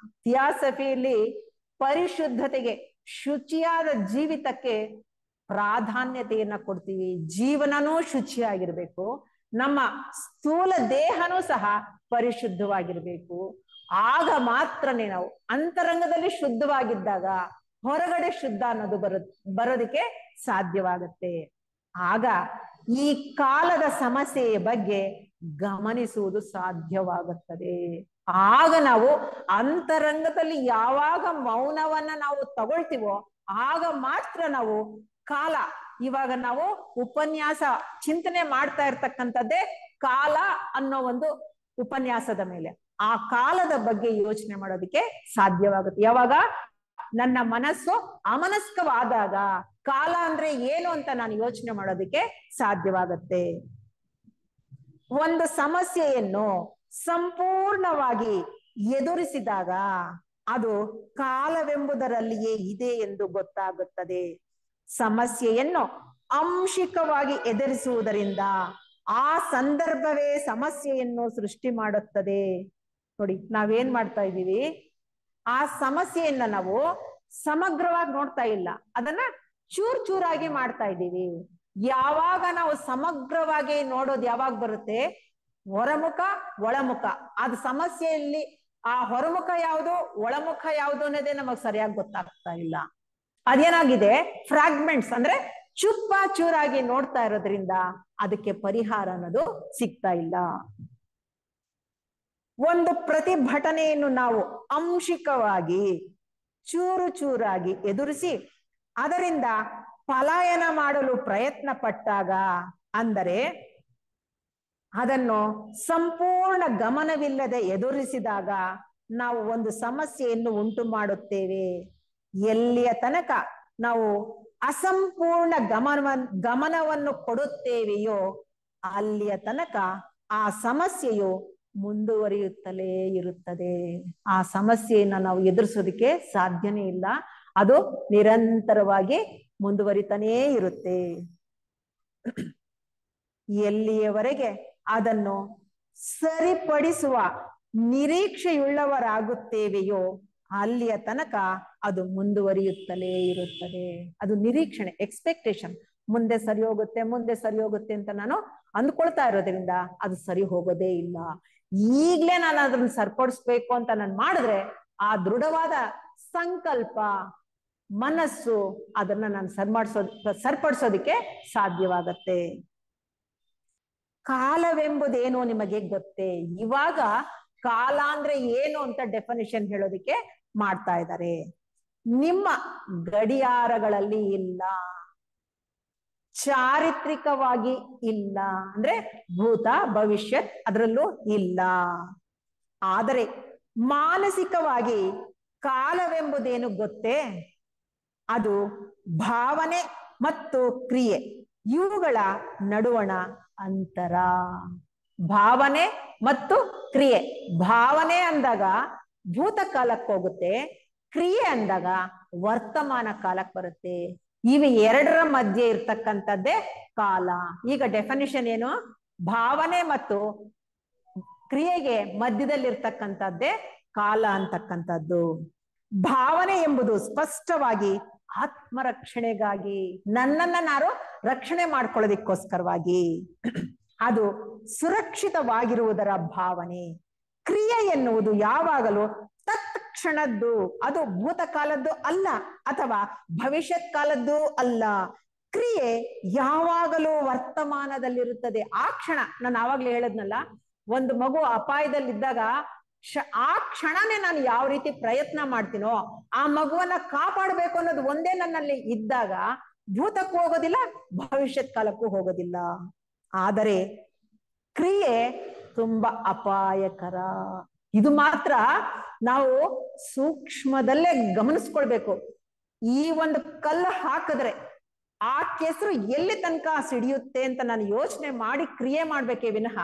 ಥಿಯಾಸಫಿಯಲ್ಲಿ ಪರಿಶುದ್ಧತೆಗೆ, ಶುಚಿಯಾದ ಜೀವಿತಕ್ಕೆ ಪ್ರಾಧಾನ್ಯತೆಯನ್ನ ಕೊಡ್ತೀವಿ. ಜೀವನನೂ ಶುಚಿಯಾಗಿರ್ಬೇಕು, ನಮ್ಮ ಸ್ಥೂಲ ದೇಹನೂ ಸಹ ಪರಿಶುದ್ಧವಾಗಿರ್ಬೇಕು. ಆಗ ಮಾತ್ರನೇ ನಾವು ಅಂತರಂಗದಲ್ಲಿ ಶುದ್ಧವಾಗಿದ್ದಾಗ ಹೊರಗಡೆ ಶುದ್ಧ ಅನ್ನೋದು ಬರೋದಕ್ಕೆ ಸಾಧ್ಯವಾಗುತ್ತೆ. ಆಗ ಈ ಕಾಲದ ಸಮಸ್ಯೆಯ ಬಗ್ಗೆ ಗಮನಿಸುವುದು ಸಾಧ್ಯವಾಗುತ್ತದೆ. ಆಗ ನಾವು ಅಂತರಂಗದಲ್ಲಿ ಯಾವಾಗ ಮೌನವನ್ನ ನಾವು ತಗೊಳ್ತೀವೋ ಆಗ ಮಾತ್ರ ನಾವು ಕಾಲ, ಇವಾಗ ನಾವು ಉಪನ್ಯಾಸ ಚಿಂತನೆ ಮಾಡ್ತಾ ಇರ್ತಕ್ಕಂಥದ್ದೇ ಕಾಲ ಅನ್ನೋ ಒಂದು ಉಪನ್ಯಾಸದ ಮೇಲೆ, ಆ ಕಾಲದ ಬಗ್ಗೆ ಯೋಚನೆ ಮಾಡೋದಕ್ಕೆ ಸಾಧ್ಯವಾಗುತ್ತೆ. ಯಾವಾಗ ನನ್ನ ಮನಸ್ಸು ಅಮನಸ್ಕವಾದಾಗ ಕಾಲ ಅಂದ್ರೆ ಏನು ಅಂತ ನಾನು ಯೋಚನೆ ಮಾಡೋದಕ್ಕೆ ಸಾಧ್ಯವಾಗುತ್ತೆ. ಒಂದು ಸಮಸ್ಯೆಯನ್ನು ಸಂಪೂರ್ಣವಾಗಿ ಎದುರಿಸಿದಾಗ ಅದು ಕಾಲವೆಂಬುದರಲ್ಲಿಯೇ ಇದೆ ಎಂದು ಗೊತ್ತಾಗುತ್ತದೆ. ಸಮಸ್ಯೆಯನ್ನು ಅಂಶಿಕವಾಗಿ ಎದುರಿಸುವುದರಿಂದ ಆ ಸಂದರ್ಭವೇ ಸಮಸ್ಯೆಯನ್ನು ಸೃಷ್ಟಿ ಮಾಡುತ್ತದೆ. ನೋಡಿ, ನಾವೇನ್ ಮಾಡ್ತಾ ಇದ್ದೀವಿ, ಆ ಸಮಸ್ಯೆಯನ್ನ ನಾವು ಸಮಗ್ರವಾಗಿ ನೋಡ್ತಾ ಇಲ್ಲ, ಅದನ್ನ ಚೂರ್ ಚೂರಾಗಿ ಮಾಡ್ತಾ ಇದ್ದೀವಿ. ಯಾವಾಗ ನಾವು ಸಮಗ್ರವಾಗಿ ನೋಡೋದು ಯಾವಾಗ ಬರುತ್ತೆ, ಹೊರಮುಖ ಒಳಮುಖ. ಅದು ಸಮಸ್ಯೆಯಲ್ಲಿ ಆ ಹೊರಮುಖ ಯಾವುದು ಒಳಮುಖ ಯಾವುದು ಅನ್ನೋದೇ ನಮಗ್ ಸರಿಯಾಗಿ ಗೊತ್ತಾಗ್ತಾ ಇಲ್ಲ. ಅದೇನಾಗಿದೆ, ಫ್ರಾಗ್ಮೆಂಟ್ಸ್ ಅಂದ್ರೆ ಚುಪ್ಪ ಚೂರಾಗಿ ನೋಡ್ತಾ ಇರೋದ್ರಿಂದ ಅದಕ್ಕೆ ಪರಿಹಾರ ಅನ್ನೋದು ಸಿಗ್ತಾ ಇಲ್ಲ. ಒಂದು ಪ್ರತಿಭಟನೆಯನ್ನು ನಾವು ಅಂಶಿಕವಾಗಿ ಚೂರು ಚೂರಾಗಿ ಎದುರಿಸಿ ಅದರಿಂದ ಪಲಾಯನ ಮಾಡಲು ಪ್ರಯತ್ನ ಪಟ್ಟಾಗ, ಅಂದರೆ ಅದನ್ನು ಸಂಪೂರ್ಣ ಗಮನವಿಲ್ಲದೆ ಎದುರಿಸಿದಾಗ ನಾವು ಒಂದು ಸಮಸ್ಯೆಯನ್ನು ಉಂಟು ಮಾಡುತ್ತೇವೆ. ಎಲ್ಲಿಯ ತನಕ ನಾವು ಅಸಂಪೂರ್ಣ ಗಮನವನ್ನು ಕೊಡುತ್ತೇವೆಯೋ ಅಲ್ಲಿಯ ತನಕ ಆ ಸಮಸ್ಯೆಯು ಮುಂದುವರಿಯುತ್ತಲೇ ಇರುತ್ತದೆ. ಆ ಸಮಸ್ಯೆಯನ್ನ ನಾವು ಎದುರಿಸೋದಕ್ಕೆ ಸಾಧ್ಯನೇ ಇಲ್ಲ, ಅದು ನಿರಂತರವಾಗಿ ಮುಂದುವರಿತಾನೇ ಇರುತ್ತೆ. ಎಲ್ಲಿಯವರೆಗೆ ಅದನ್ನು ಸರಿಪಡಿಸುವ ನಿರೀಕ್ಷೆಯುಳ್ಳವರಾಗುತ್ತೇವೆಯೋ ಅಲ್ಲಿಯ ತನಕ ಅದು ಮುಂದುವರಿಯುತ್ತಲೇ ಇರುತ್ತದೆ. ಅದು ನಿರೀಕ್ಷಣೆ, ಎಕ್ಸ್ಪೆಕ್ಟೇಷನ್. ಮುಂದೆ ಸರಿ ಹೋಗುತ್ತೆ, ಮುಂದೆ ಸರಿ ಹೋಗುತ್ತೆ ಅಂತ ನಾನು ಅಂದ್ಕೊಳ್ತಾ ಇರೋದ್ರಿಂದ ಅದು ಸರಿ ಹೋಗೋದೇ ಇಲ್ಲ. ಈಗ್ಲೇ ನಾನು ಅದನ್ನ ಸರಿಪಡಿಸ್ಬೇಕು ಅಂತ ನಾನು ಮಾಡಿದ್ರೆ ಆ ದೃಢವಾದ ಸಂಕಲ್ಪ ಮನಸ್ಸು ಅದನ್ನ ನಾನು ಸರಿಪಡಿಸೋದಕ್ಕೆ ಸಾಧ್ಯವಾಗತ್ತೆ. ಕಾಲವೆಂಬುದೇನೋ ನಿಮಗೆ ಗೊತ್ತೇ. ಇವಾಗ ಕಾಲ ಅಂದ್ರೆ ಏನು ಅಂತ ಡೆಫಿನಿಷನ್ ಹೇಳೋದಿಕ್ಕೆ ಮಾಡ್ತಾ ಇದ್ದಾರೆ. ನಿಮ್ಮ ಗಡಿಯಾರಗಳಲ್ಲಿ ಇಲ್ಲ, ಚಾರಿತ್ರಿಕವಾಗಿ ಇಲ್ಲ, ಅಂದ್ರೆ ಭೂತ ಭವಿಷ್ಯತ್ ಅದರಲ್ಲೂ ಇಲ್ಲ. ಆದರೆ ಮಾನಸಿಕವಾಗಿ ಕಾಲವೆಂಬುದೇನು ಗೊತ್ತೇ, ಅದು ಭಾವನೆ ಮತ್ತು ಕ್ರಿಯೆ ಇವುಗಳ ನಡುವಣ ಅಂತರ. ಭಾವನೆ ಮತ್ತು ಕ್ರಿಯೆ. ಭಾವನೆ ಅಂದಾಗ ಭೂತಕಾಲಕ್ಕೆ ಹೋಗುತ್ತೆ, ಕ್ರಿಯೆ ಅಂದಾಗ ವರ್ತಮಾನ ಕಾಲಕ್ಕೆ ಬರುತ್ತೆ. ಇವು ಎರಡರ ಮಧ್ಯೆ ಇರ್ತಕ್ಕಂಥದ್ದೇ ಕಾಲ. ಈಗ ಡೆಫಿನಿಷನ್ ಏನು? ಭಾವನೆ ಮತ್ತು ಕ್ರಿಯೆಗೆ ಮಧ್ಯದಲ್ಲಿರ್ತಕ್ಕಂಥದ್ದೇ ಕಾಲ ಅಂತಕ್ಕಂಥದ್ದು. ಭಾವನೆ ಎಂಬುದು ಸ್ಪಷ್ಟವಾಗಿ ಆತ್ಮರಕ್ಷಣೆಗಾಗಿ, ನನ್ನನ್ನ ನಾನು ರಕ್ಷಣೆ ಮಾಡ್ಕೊಳ್ಳೋದಿಕ್ಕೋಸ್ಕರವಾಗಿ, ಅದು ಸುರಕ್ಷಿತವಾಗಿರುವುದರ ಭಾವನೆ. ಕ್ರಿಯೆ ಎನ್ನುವುದು ಯಾವಾಗಲೂ ತತ್ಕ್ಷಣದ್ದು, ಅದು ಭೂತಕಾಲದ್ದು ಅಲ್ಲ ಅಥವಾ ಭವಿಷ್ಯತ್ ಕಾಲದ್ದು ಅಲ್ಲ. ಕ್ರಿಯೆ ಯಾವಾಗಲೂ ವರ್ತಮಾನದಲ್ಲಿರುತ್ತದೆ. ಆ ಕ್ಷಣ, ನಾನು ಆವಾಗ್ಲೇ ಹೇಳದ್ನಲ್ಲ, ಒಂದು ಮಗು ಅಪಾಯದಲ್ಲಿದ್ದಾಗ ಆ ಕ್ಷಣನೇ ನಾನು ಯಾವ ರೀತಿ ಪ್ರಯತ್ನ ಮಾಡ್ತೀನೋ, ಆ ಮಗುವನ್ನ ಕಾಪಾಡಬೇಕು ಅನ್ನೋದು ಒಂದೇ ನನ್ನಲ್ಲಿ ಇದ್ದಾಗ ಭೂತಕ್ಕೂ ಹೋಗೋದಿಲ್ಲ, ಭವಿಷ್ಯತ್ ಕಾಲಕ್ಕೂ ಹೋಗೋದಿಲ್ಲ. ಆದರೆ ಕ್ರಿಯೆ ತುಂಬಾ ಅಪಾಯಕರ. ಇದು ಮಾತ್ರ ನಾವು ಸೂಕ್ಷ್ಮದಲ್ಲೇ ಗಮನಿಸ್ಕೊಳ್ಬೇಕು. ಈ ಒಂದು ಕಲ್ಲು ಹಾಕಿದ್ರೆ ಆ ಕೆಸರು ಎಲ್ಲಿ ತನಕ ಸಿಡಿಯುತ್ತೆ ಅಂತ ನಾನು ಯೋಚನೆ ಮಾಡಿ ಕ್ರಿಯೆ ಮಾಡ್ಬೇಕೇ ವಿನಃ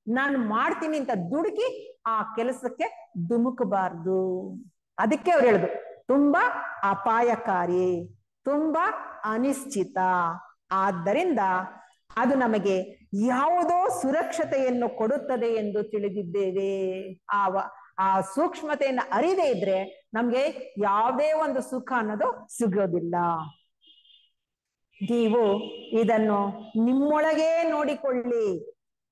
ನಾನು ಮಾಡ್ತೀನಿ ಅಂತ ದುಡುಕಿ ಆ ಕೆಲಸಕ್ಕೆ ಧುಮುಕಬಾರ್ದು. ಅದಕ್ಕೆ ಅವ್ರು ಹೇಳುದು ತುಂಬಾ ಅಪಾಯಕಾರಿ, ತುಂಬಾ ಅನಿಶ್ಚಿತ. ಆದ್ದರಿಂದ ಅದು ನಮಗೆ ಯಾವುದೋ ಸುರಕ್ಷತೆಯನ್ನು ಕೊಡುತ್ತದೆ ಎಂದು ತಿಳಿದಿದ್ದೇವೆ. ಆ ಸೂಕ್ಷ್ಮತೆಯನ್ನು ಅರಿದೇ ಇದ್ರೆ ನಮ್ಗೆ ಯಾವುದೇ ಒಂದು ಸುಖ ಅನ್ನೋದು ಸಿಗೋದಿಲ್ಲ. ನೀವು ಇದನ್ನು ನಿಮ್ಮೊಳಗೇ ನೋಡಿಕೊಳ್ಳಿ.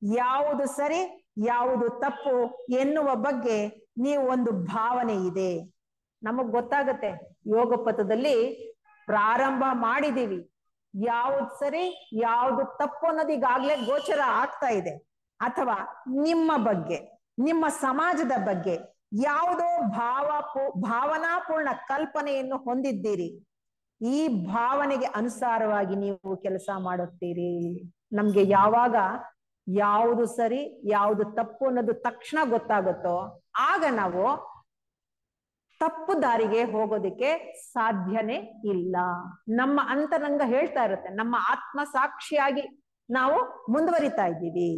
ಯಾವುದು ಸರಿ ಯಾವುದು ತಪ್ಪು ಎನ್ನುವ ಬಗ್ಗೆ ನೀವು ಒಂದು ಭಾವನೆ ಇದೆ, ನಮಗ್ ಗೊತ್ತಾಗತ್ತೆ. ಯೋಗ ಪಥದಲ್ಲಿ ಪ್ರಾರಂಭ ಮಾಡಿದೀವಿ, ಯಾವ್ದು ಸರಿ ಯಾವ್ದು ತಪ್ಪು ಅನ್ನೋದು ಈಗಾಗ್ಲೇ ಗೋಚರ ಆಗ್ತಾ ಇದೆ. ಅಥವಾ ನಿಮ್ಮ ಬಗ್ಗೆ, ನಿಮ್ಮ ಸಮಾಜದ ಬಗ್ಗೆ ಯಾವುದೋ ಭಾವನಾಪೂರ್ಣ ಕಲ್ಪನೆಯನ್ನು ಹೊಂದಿದ್ದೀರಿ. ಈ ಭಾವನೆಗೆ ಅನುಸಾರವಾಗಿ ನೀವು ಕೆಲಸ ಮಾಡುತ್ತೀರಿ. ನಮ್ಗೆ ಯಾವಾಗ ಯಾವುದು ಸರಿ ಯಾವುದು ತಪ್ಪು ಅನ್ನೋದು ತಕ್ಷಣ ಗೊತ್ತಾಗುತ್ತೋ ಆಗ ನಾವು ತಪ್ಪು ದಾರಿಗೆ ಹೋಗೋದಿಕ್ಕೆ ಸಾಧ್ಯನೇ ಇಲ್ಲ. ನಮ್ಮ ಅಂತರಂಗ ಹೇಳ್ತಾ ಇರುತ್ತೆ, ನಮ್ಮ ಆತ್ಮ ಸಾಕ್ಷಿಯಾಗಿ ನಾವು ಮುಂದುವರಿತಾ ಇದ್ದೀವಿ.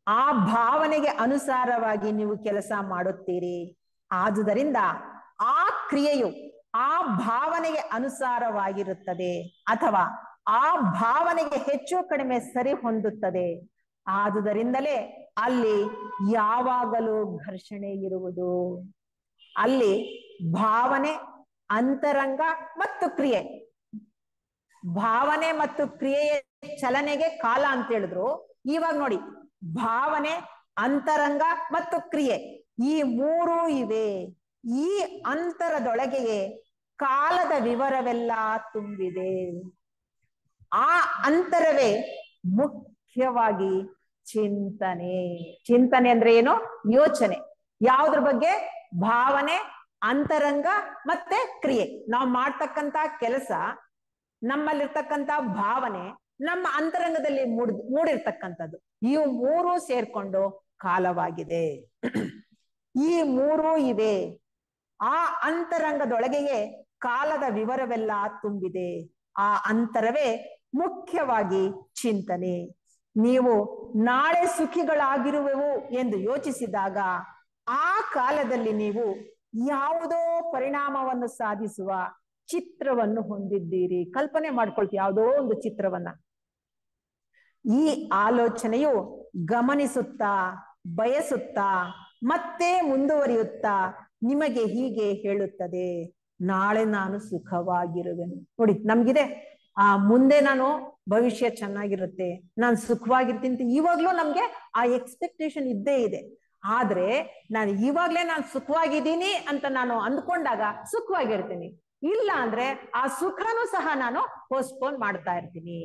ಆ ಭಾವನೆಗೆ ಅನುಸಾರವಾಗಿ ನೀವು ಕೆಲಸ ಮಾಡುತ್ತೀರಿ. ಆದುದರಿಂದ ಆ ಕ್ರಿಯೆಯು ಆ ಭಾವನೆಗೆ ಅನುಸಾರವಾಗಿರುತ್ತದೆ ಅಥವಾ ಆ ಭಾವನೆಗೆ ಹೆಚ್ಚು ಕಡಿಮೆ ಸರಿ ಹೊಂದುತ್ತದೆ. ಆದುದರಿಂದಲೇ ಅಲ್ಲಿ ಯಾವಾಗಲೂ ಘರ್ಷಣೆ ಇರುವುದು. ಅಲ್ಲಿ ಭಾವನೆ, ಅಂತರಂಗ ಮತ್ತು ಕ್ರಿಯೆ, ಭಾವನೆ ಮತ್ತು ಕ್ರಿಯೆಯ ಚಲನೆಗೆ ಕಾಲ ಅಂತ ಹೇಳಿದ್ರು. ಇವಾಗ ನೋಡಿ, ಭಾವನೆ, ಅಂತರಂಗ ಮತ್ತು ಕ್ರಿಯೆ ಈ ಮೂರೂ ಇವೆ. ಈ ಅಂತರದೊಳಗೆಯೇ ಕಾಲದ ವಿವರವೆಲ್ಲ ತುಂಬಿದೆ. ಆ ಅಂತರವೇ ಮುಖ್ಯವಾಗಿ ಚಿಂತನೆ. ಚಿಂತನೆ ಅಂದ್ರೆ ಏನು? ಯೋಚನೆ. ಯಾವುದ್ರ ಬಗ್ಗೆ? ಭಾವನೆ, ಅಂತರಂಗ ಮತ್ತೆ ಕ್ರಿಯೆ. ನಾವು ಮಾಡ್ತಕ್ಕಂತ ಕೆಲಸ, ನಮ್ಮಲ್ಲಿರ್ತಕ್ಕಂತ ಭಾವನೆ, ನಮ್ಮ ಅಂತರಂಗದಲ್ಲಿ ಮೂಡಿರ್ತಕ್ಕಂಥದ್ದು, ಇವು ಮೂರೂ ಸೇರ್ಕೊಂಡು ಕಾಲವಾಗಿದೆ. ಈ ಮೂರೂ ಇವೆ. ಆ ಅಂತರಂಗದೊಳಗೆಯೇ ಕಾಲದ ವಿವರವೆಲ್ಲ ತುಂಬಿದೆ. ಆ ಅಂತರವೇ ಮುಖ್ಯವಾಗಿ ಚಿಂತನೆ. ನೀವು ನಾಳೆ ಸುಖಿಗಳಾಗಿರುವೆವು ಎಂದು ಯೋಚಿಸಿದಾಗ ಆ ಕಾಲದಲ್ಲಿ ನೀವು ಯಾವುದೋ ಪರಿಣಾಮವನ್ನು ಸಾಧಿಸುವ ಚಿತ್ರವನ್ನು ಹೊಂದಿದ್ದೀರಿ. ಕಲ್ಪನೆ ಮಾಡ್ಕೊಳ್ತೀವಿ ಯಾವುದೋ ಒಂದು ಚಿತ್ರವನ್ನ. ಈ ಆಲೋಚನೆಯು ಗಮನಿಸುತ್ತಾ, ಬಯಸುತ್ತಾ, ಮತ್ತೆ ಮುಂದುವರಿಯುತ್ತಾ ನಿಮಗೆ ಹೀಗೆ ಹೇಳುತ್ತದೆ, ನಾಳೆ ನಾನು ಸುಖವಾಗಿರುವೆನು. ನೋಡಿ, ನಮ್ಗಿದೆ ಮುಂದೆ ನಾನು ಭವಿಷ್ಯ ಚೆನ್ನಾಗಿರುತ್ತೆ, ನಾನು ಸುಖವಾಗಿರ್ತೀನಿ. ಇವಾಗ್ಲೂ ನಮ್ಗೆ ಆ ಎಕ್ಸ್ಪೆಕ್ಟೇಷನ್ ಇದ್ದೇ ಇದೆ. ಆದ್ರೆ ನಾನು ಇವಾಗ್ಲೇ ನಾನು ಸುಖವಾಗಿದ್ದೀನಿ ಅಂತ ನಾನು ಅಂದ್ಕೊಂಡಾಗ ಸುಖವಾಗಿರ್ತೀನಿ. ಇಲ್ಲ ಅಂದ್ರೆ ಆ ಸುಖನೂ ಸಹ ನಾನು ಪೋಸ್ಟ್ಪೋನ್ ಮಾಡ್ತಾ ಇರ್ತೀನಿ.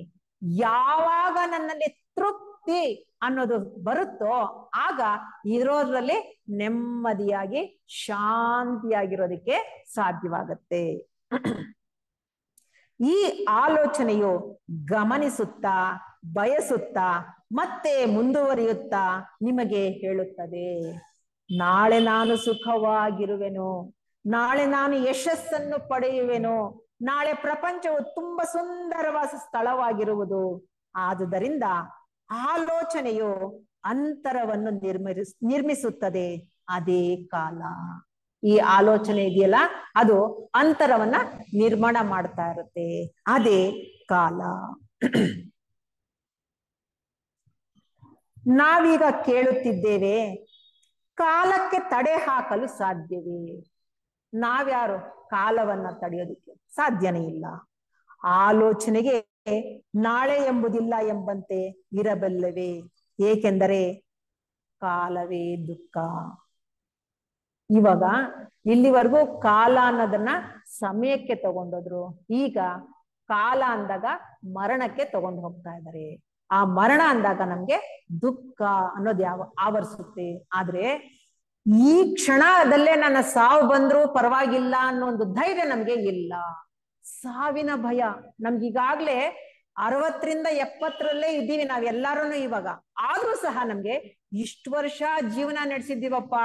ಯಾವಾಗ ನನ್ನಲ್ಲಿ ತೃಪ್ತಿ ಅನ್ನೋದು ಬರುತ್ತೋ ಆಗ ಇರೋದ್ರಲ್ಲಿ ನೆಮ್ಮದಿಯಾಗಿ ಶಾಂತಿಯಾಗಿರೋದಕ್ಕೆ ಸಾಧ್ಯವಾಗತ್ತೆ. ಈ ಆಲೋಚನೆಯು ಗಮನಿಸುತ್ತಾ, ಬಯಸುತ್ತಾ, ಮತ್ತೆ ಮುಂದುವರಿಯುತ್ತಾ ನಿಮಗೆ ಹೇಳುತ್ತದೆ, ನಾಳೆ ನಾನು ಸುಖವಾಗಿರುವೆನು, ನಾಳೆ ನಾನು ಯಶಸ್ಸನ್ನು ಪಡೆಯುವೆನು, ನಾಳೆ ಪ್ರಪಂಚವು ತುಂಬಾ ಸುಂದರವಾದ ಸ್ಥಳವಾಗಿರುವುದು. ಆದುದರಿಂದ ಆಲೋಚನೆಯು ಅಂತರವನ್ನು ನಿರ್ಮಿಸುತ್ತದೆ, ಅದೇ ಕಾಲ. ಈ ಆಲೋಚನೆ ಇದೆಯಲ್ಲ ಅದು ಅಂತರವನ್ನ ನಿರ್ಮಾಣ ಮಾಡ್ತಾ ಇರುತ್ತೆ. ಅದೇ ಕಾಲ. ನಾವೀಗ ಕೇಳುತ್ತಿದ್ದೇವೆ, ಕಾಲಕ್ಕೆ ತಡೆ ಹಾಕಲು ಸಾಧ್ಯವೇ? ನಾವ್ಯಾರು ಕಾಲವನ್ನ ತಡೆಯೋದಿಕ್ಕೆ? ಸಾಧ್ಯನೇ ಇಲ್ಲ. ಆಲೋಚನೆಗೆ ನಾಳೆ ಎಂಬುದಿಲ್ಲ ಎಂಬಂತೆ ಇರಬಲ್ಲವೇ? ಏಕೆಂದರೆ ಕಾಲವೇ ದುಃಖ. ಇವಾಗ ಇಲ್ಲಿವರೆಗೂ ಕಾಲ ಅನ್ನೋದನ್ನ ಸಮಯಕ್ಕೆ ತಗೊಂಡೋದ್ರು, ಈಗ ಕಾಲ ಅಂದಾಗ ಮರಣಕ್ಕೆ ತಗೊಂಡು ಹೋಗ್ತಾ ಇದ್ದಾರೆ. ಆ ಮರಣ ಅಂದಾಗ ನಮ್ಗೆ ದುಃಖ ಅನ್ನೋದು ಆವರಿಸುತ್ತೆ. ಆದ್ರೆ ಈ ಕ್ಷಣದಲ್ಲೇ ನನ್ನ ಸಾವು ಬಂದ್ರು ಪರವಾಗಿಲ್ಲ ಅನ್ನೋ ಒಂದು ಧೈರ್ಯ ನಮ್ಗೆ ಇಲ್ಲ. ಸಾವಿನ ಭಯ ನಮ್ಗೀಗಾಗ್ಲೇ 60ರಿಂದ 70ರಲ್ಲೇ ಇದ್ದೀವಿ ನಾವೆಲ್ಲಾರು ಇವಾಗ. ಆದ್ರೂ ಸಹ ನಮ್ಗೆ ಇಷ್ಟು ವರ್ಷ ಜೀವನ ನಡೆಸಿದ್ದೀವಪ್ಪ,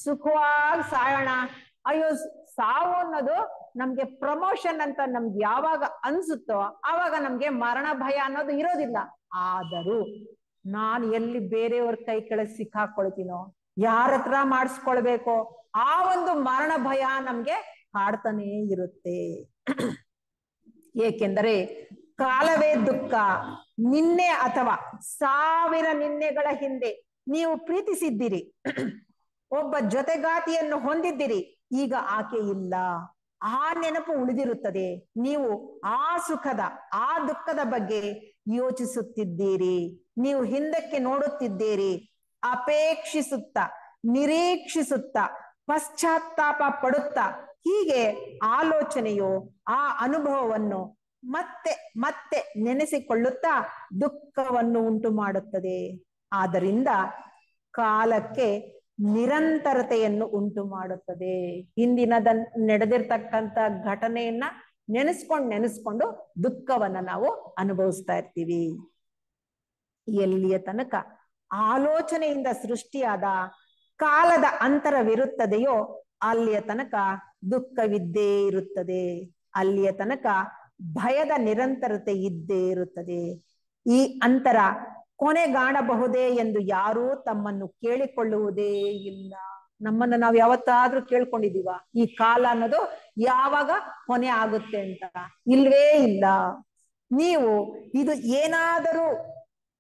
ಸುಖವಾಗಿ ಸಾಯೋಣ, ಅಯ್ಯೋ ಸಾವು ಅನ್ನೋದು ನಮ್ಗೆ ಪ್ರಮೋಷನ್ ಅಂತ ನಮ್ಗೆ ಯಾವಾಗ ಅನ್ಸುತ್ತೋ ಆವಾಗ ನಮ್ಗೆ ಮರಣ ಭಯ ಅನ್ನೋದು ಇರೋದಿಲ್ಲ. ಆದರೂ ನಾನು ಎಲ್ಲಿ ಬೇರೆಯವ್ರ ಕೈ ಕೆಳಗೆ ಸಿಕ್ಕಾಕೊಳ್ತೀನೋ, ಯಾರ ಹತ್ರ ಮಾಡಿಸ್ಕೊಳ್ಬೇಕೋ ಆ ಒಂದು ಮರಣ ಭಯ ನಮ್ಗೆ ಕಾಡ್ತಾನೆ ಇರುತ್ತೆ. ಏಕೆಂದರೆ ಕಾಲವೇ ದುಃಖ. ನಿನ್ನೆ ಅಥವಾ 1000 ನಿನ್ನೆಗಳ ಹಿಂದೆ ನೀವು ಪ್ರೀತಿಸಿದ್ದೀರಿ, ಒಬ್ಬ ಜೊತೆಗಾತಿಯನ್ನು ಹೊಂದಿದ್ದೀರಿ, ಈಗ ಆಕೆ ಇಲ್ಲ. ಆ ನೆನಪು ಉಳಿದಿರುತ್ತದೆ. ನೀವು ಆ ಸುಖದ ಆ ದುಃಖದ ಬಗ್ಗೆ ಯೋಚಿಸುತ್ತಿದ್ದೀರಿ. ನೀವು ಹಿಂದಕ್ಕೆ ನೋಡುತ್ತಿದ್ದೀರಿ, ಅಪೇಕ್ಷಿಸುತ್ತಾ, ನಿರೀಕ್ಷಿಸುತ್ತಾ, ಪಶ್ಚಾತ್ತಾಪ ಪಡುತ್ತಾ. ಹೀಗೆ ಆಲೋಚನೆಯು ಆ ಅನುಭವವನ್ನು ಮತ್ತೆ ಮತ್ತೆ ನೆನೆಸಿಕೊಳ್ಳುತ್ತಾ ದುಃಖವನ್ನು ಉಂಟು ಮಾಡುತ್ತದೆ. ಆದ್ದರಿಂದ ಕಾಲಕ್ಕೆ ನಿರಂತರತೆಯನ್ನು ಉಂಟು ಮಾಡುತ್ತದೆ. ಹಿಂದಿನದ ನಡೆದಿರ್ತಕ್ಕಂಥ ಘಟನೆಯನ್ನ ನೆನೆಸ್ಕೊಂಡು ದುಃಖವನ್ನ ನಾವು ಅನುಭವಿಸ್ತಾ ಇರ್ತೀವಿ. ಎಲ್ಲಿಯ ತನಕ ಆಲೋಚನೆಯಿಂದ ಸೃಷ್ಟಿಯಾದ ಕಾಲದ ಅಂತರವಿರುತ್ತದೆಯೋ ಅಲ್ಲಿಯ ತನಕ ದುಃಖವಿದ್ದೇ ಇರುತ್ತದೆ. ಅಲ್ಲಿಯ ತನಕ ಭಯದ ನಿರಂತರತೆ ಇದ್ದೇ ಇರುತ್ತದೆ. ಈ ಅಂತರ ಕೊನೆಗಾಣಬಹುದೇ ಎಂದು ಯಾರೂ ತಮ್ಮನ್ನು ಕೇಳಿಕೊಳ್ಳುವುದೇ ಇಲ್ಲ. ನಮ್ಮನ್ನ ನಾವು ಯಾವತ್ತಾದ್ರೂ ಕೇಳ್ಕೊಂಡಿದೀವ ಈ ಕಾಲ ಅನ್ನೋದು ಯಾವಾಗ ಕೊನೆ ಆಗುತ್ತೆ ಅಂತ? ಇಲ್ವೇ ಇಲ್ಲ. ನೀವು ಇದು ಏನಾದರೂ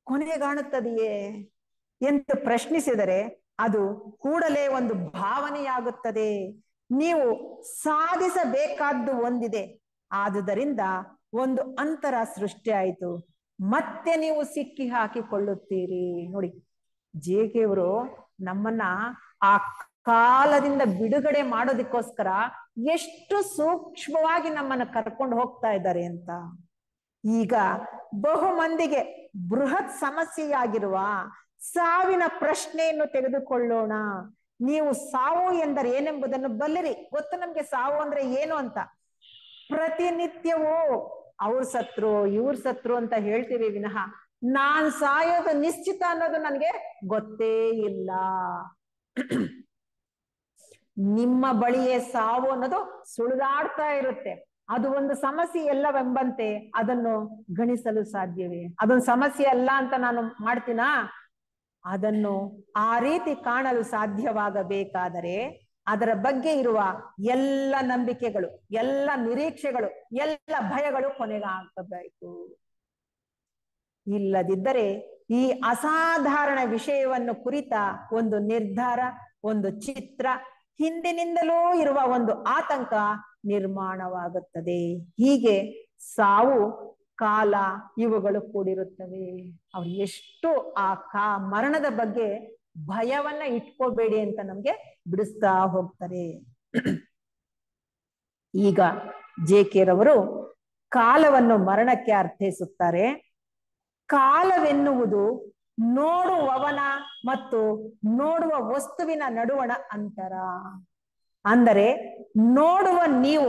ಕೊನೆಗಾಣುತ್ತದೆಯೇ ಎಂದು ಪ್ರಶ್ನಿಸಿದರೆ ಅದು ಕೂಡಲೇ ಒಂದು ಭಾವನೆಯಾಗುತ್ತದೆ. ನೀವು ಸಾಧಿಸಬೇಕಾದ್ದು ಒಂದಿದೆ, ಆದುದರಿಂದ ಒಂದು ಅಂತರ ಸೃಷ್ಟಿ ಆಯಿತು, ಮತ್ತೆ ನೀವು ಸಿಕ್ಕಿ ಹಾಕಿಕೊಳ್ಳುತ್ತೀರಿ. ನೋಡಿ, ಜೆ.ಕೆ. ಅವರು ನಮ್ಮನ್ನ ಆ ಕಾಲದಿಂದ ಬಿಡುಗಡೆ ಮಾಡೋದಕ್ಕೋಸ್ಕರ ಎಷ್ಟು ಸೂಕ್ಷ್ಮವಾಗಿ ನಮ್ಮನ್ನ ಕರ್ಕೊಂಡು ಹೋಗ್ತಾ ಇದ್ದಾರೆ ಅಂತ. ಈಗ ಬಹುಮಂದಿಗೆ ಬೃಹತ್ ಸಮಸ್ಯೆಯಾಗಿರುವ ಸಾವಿನ ಪ್ರಶ್ನೆಯನ್ನು ತೆಗೆದುಕೊಳ್ಳೋಣ. ನೀವು ಸಾವು ಎಂದರೆ ಏನೆಂಬುದನ್ನು ಬಲ್ಲಿರಿ. ಗೊತ್ತು ನಮ್ಗೆ ಸಾವು ಅಂದ್ರೆ ಏನು ಅಂತ. ಪ್ರತಿನಿತ್ಯವೂ ಅವ್ರು ಸತ್ರು ಇವ್ರು ಸತ್ರು ಅಂತ ಹೇಳ್ತೀವಿ ವಿನಃ ನಾನ್ ಸಾಯೋದು ನಿಶ್ಚಿತ ಅನ್ನೋದು ನನಗೆ ಗೊತ್ತೇ ಇಲ್ಲ. ನಿಮ್ಮ ಬಳಿಯೇ ಸಾವು ಅನ್ನೋದು ಸುಳಿದಾಡ್ತಾ ಇರುತ್ತೆ. ಅದು ಒಂದು ಸಮಸ್ಯೆ ಎಲ್ಲವೆಂಬಂತೆ ಅದನ್ನು ಗಣಿಸಲು ಸಾಧ್ಯವೇ? ಅದೊಂದು ಸಮಸ್ಯೆ ಅಲ್ಲ ಅಂತ ನಾನು ಮಾಡ್ತೀನಾ? ಅದನ್ನು ಆ ರೀತಿ ಕಾಣಲು ಸಾಧ್ಯವಾಗಬೇಕಾದರೆ ಅದರ ಬಗ್ಗೆ ಇರುವ ಎಲ್ಲ ನಂಬಿಕೆಗಳು, ಎಲ್ಲ ನಿರೀಕ್ಷೆಗಳು, ಎಲ್ಲ ಭಯಗಳು ಕೊನೆಗಾಗಬೇಕು. ಇಲ್ಲದಿದ್ದರೆ ಈ ಅಸಾಧಾರಣ ವಿಷಯವನ್ನು ಕುರಿತ ಒಂದು ನಿರ್ಧಾರ, ಒಂದು ಚಿತ್ರ, ಹಿಂದಿನಿಂದಲೂ ಇರುವ ಒಂದು ಆತಂಕ ನಿರ್ಮಾಣವಾಗುತ್ತದೆ. ಹೀಗೆ ಸಾವು, ಕಾಲ ಇವುಗಳು ಕೂಡಿರುತ್ತವೆ. ಅವ್ರು ಎಷ್ಟು ಆ ಮರಣದ ಬಗ್ಗೆ ಭಯವನ್ನ ಇಟ್ಕೋಬೇಡಿ ಅಂತ ನಮ್ಗೆ ಬಿಡಿಸ್ತಾ ಹೋಗ್ತಾರೆ. ಈಗ ಜೆ.ಕೆ. ರವರು ಕಾಲವನ್ನು ಮರಣಕ್ಕೆ ಅರ್ಥೈಸುತ್ತಾರೆ. ಕಾಲವೆನ್ನುವುದು ನೋಡುವವನ ಮತ್ತು ನೋಡುವ ವಸ್ತುವಿನ ನಡುವಣ ಅಂತರ. ಅಂದರೆ ನೋಡುವ ನೀವು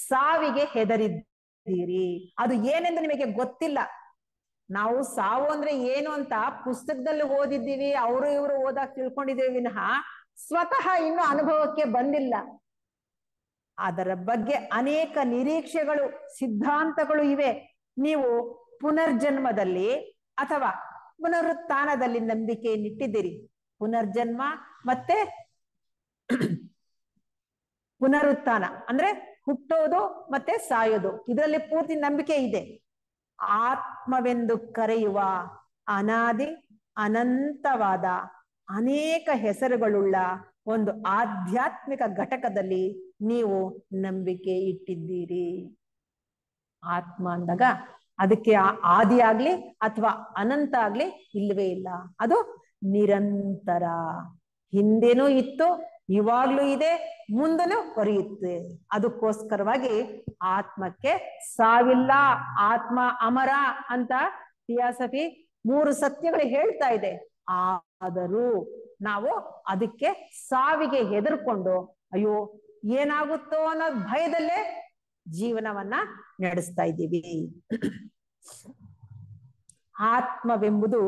ಸಾವಿಗೆ ಹೆದರಿದ್ದೀರಿ, ಅದು ಏನೆಂದು ನಿಮಗೆ ಗೊತ್ತಿಲ್ಲ. ನಾವು ಸಾವು ಅಂದ್ರೆ ಏನು ಅಂತ ಪುಸ್ತಕದಲ್ಲಿ ಓದಿದ್ದೀವಿ, ಅವರು ಇವರು ಓದಾಕ್ ತಿಳ್ಕೊಂಡಿದ್ದೀವಿ ವಿನಃ ಸ್ವತಃ ಇನ್ನು ಅನುಭವಕ್ಕೆ ಬಂದಿಲ್ಲ. ಅದರ ಬಗ್ಗೆ ಅನೇಕ ನಿರೀಕ್ಷೆಗಳು, ಸಿದ್ಧಾಂತಗಳು ಇವೆ. ನೀವು ಪುನರ್ಜನ್ಮದಲ್ಲಿ ಅಥವಾ ಪುನರುತ್ಥಾನದಲ್ಲಿ ನಂಬಿಕೆಯನ್ನಿಟ್ಟಿದ್ದೀರಿ. ಪುನರ್ಜನ್ಮ ಮತ್ತೆ ಪುನರುತ್ಥಾನ ಅಂದ್ರೆ ಹುಟ್ಟೋದು ಮತ್ತೆ ಸಾಯೋದು, ಇದರಲ್ಲಿ ಪೂರ್ತಿ ನಂಬಿಕೆ ಇದೆ. ಆತ್ಮವೆಂದು ಕರೆಯುವ ಅನಾದಿ ಅನಂತವಾದ ಅನೇಕ ಹೆಸರುಗಳುಳ್ಳ ಒಂದು ಆಧ್ಯಾತ್ಮಿಕ ಘಟಕದಲ್ಲಿ ನೀವು ನಂಬಿಕೆ ಇಟ್ಟಿದ್ದೀರಿ. ಆತ್ಮ ಅಂದಾಗ ಅದಕ್ಕೆ ಆದಿ ಆಗ್ಲಿ ಅಥವಾ ಅನಂತ ಆಗ್ಲಿ ಇಲ್ವೇ ಇಲ್ಲ, ಅದು ನಿರಂತರ. ಹಿಂದೆನೂ ಇತ್ತು, ಇವಾಗ್ಲೂ ಇದೆ, ಮುಂದನೂ ಹೊರೆಯುತ್ತೆ. ಅದಕ್ಕೋಸ್ಕರವಾಗಿ ಆತ್ಮಕ್ಕೆ ಸಾವಿಲ್ಲ, ಆತ್ಮ ಅಮರ ಅಂತ ಥಿಯಾಸಫಿ 3 ಸತ್ಯಗಳು ಹೇಳ್ತಾ ಇದೆ. ಆದರೂ ನಾವು ಅದಕ್ಕೆ ಸಾವಿಗೆ ಹೆದರ್ಕೊಂಡು ಅಯ್ಯೋ ಏನಾಗುತ್ತೋ ಅನ್ನೋ ಭಯದಲ್ಲೇ ಜೀವನವನ್ನ ನಡೆಸ್ತಾ ಇದ್ದೀವಿ. ಆತ್ಮವೆಂಬುದು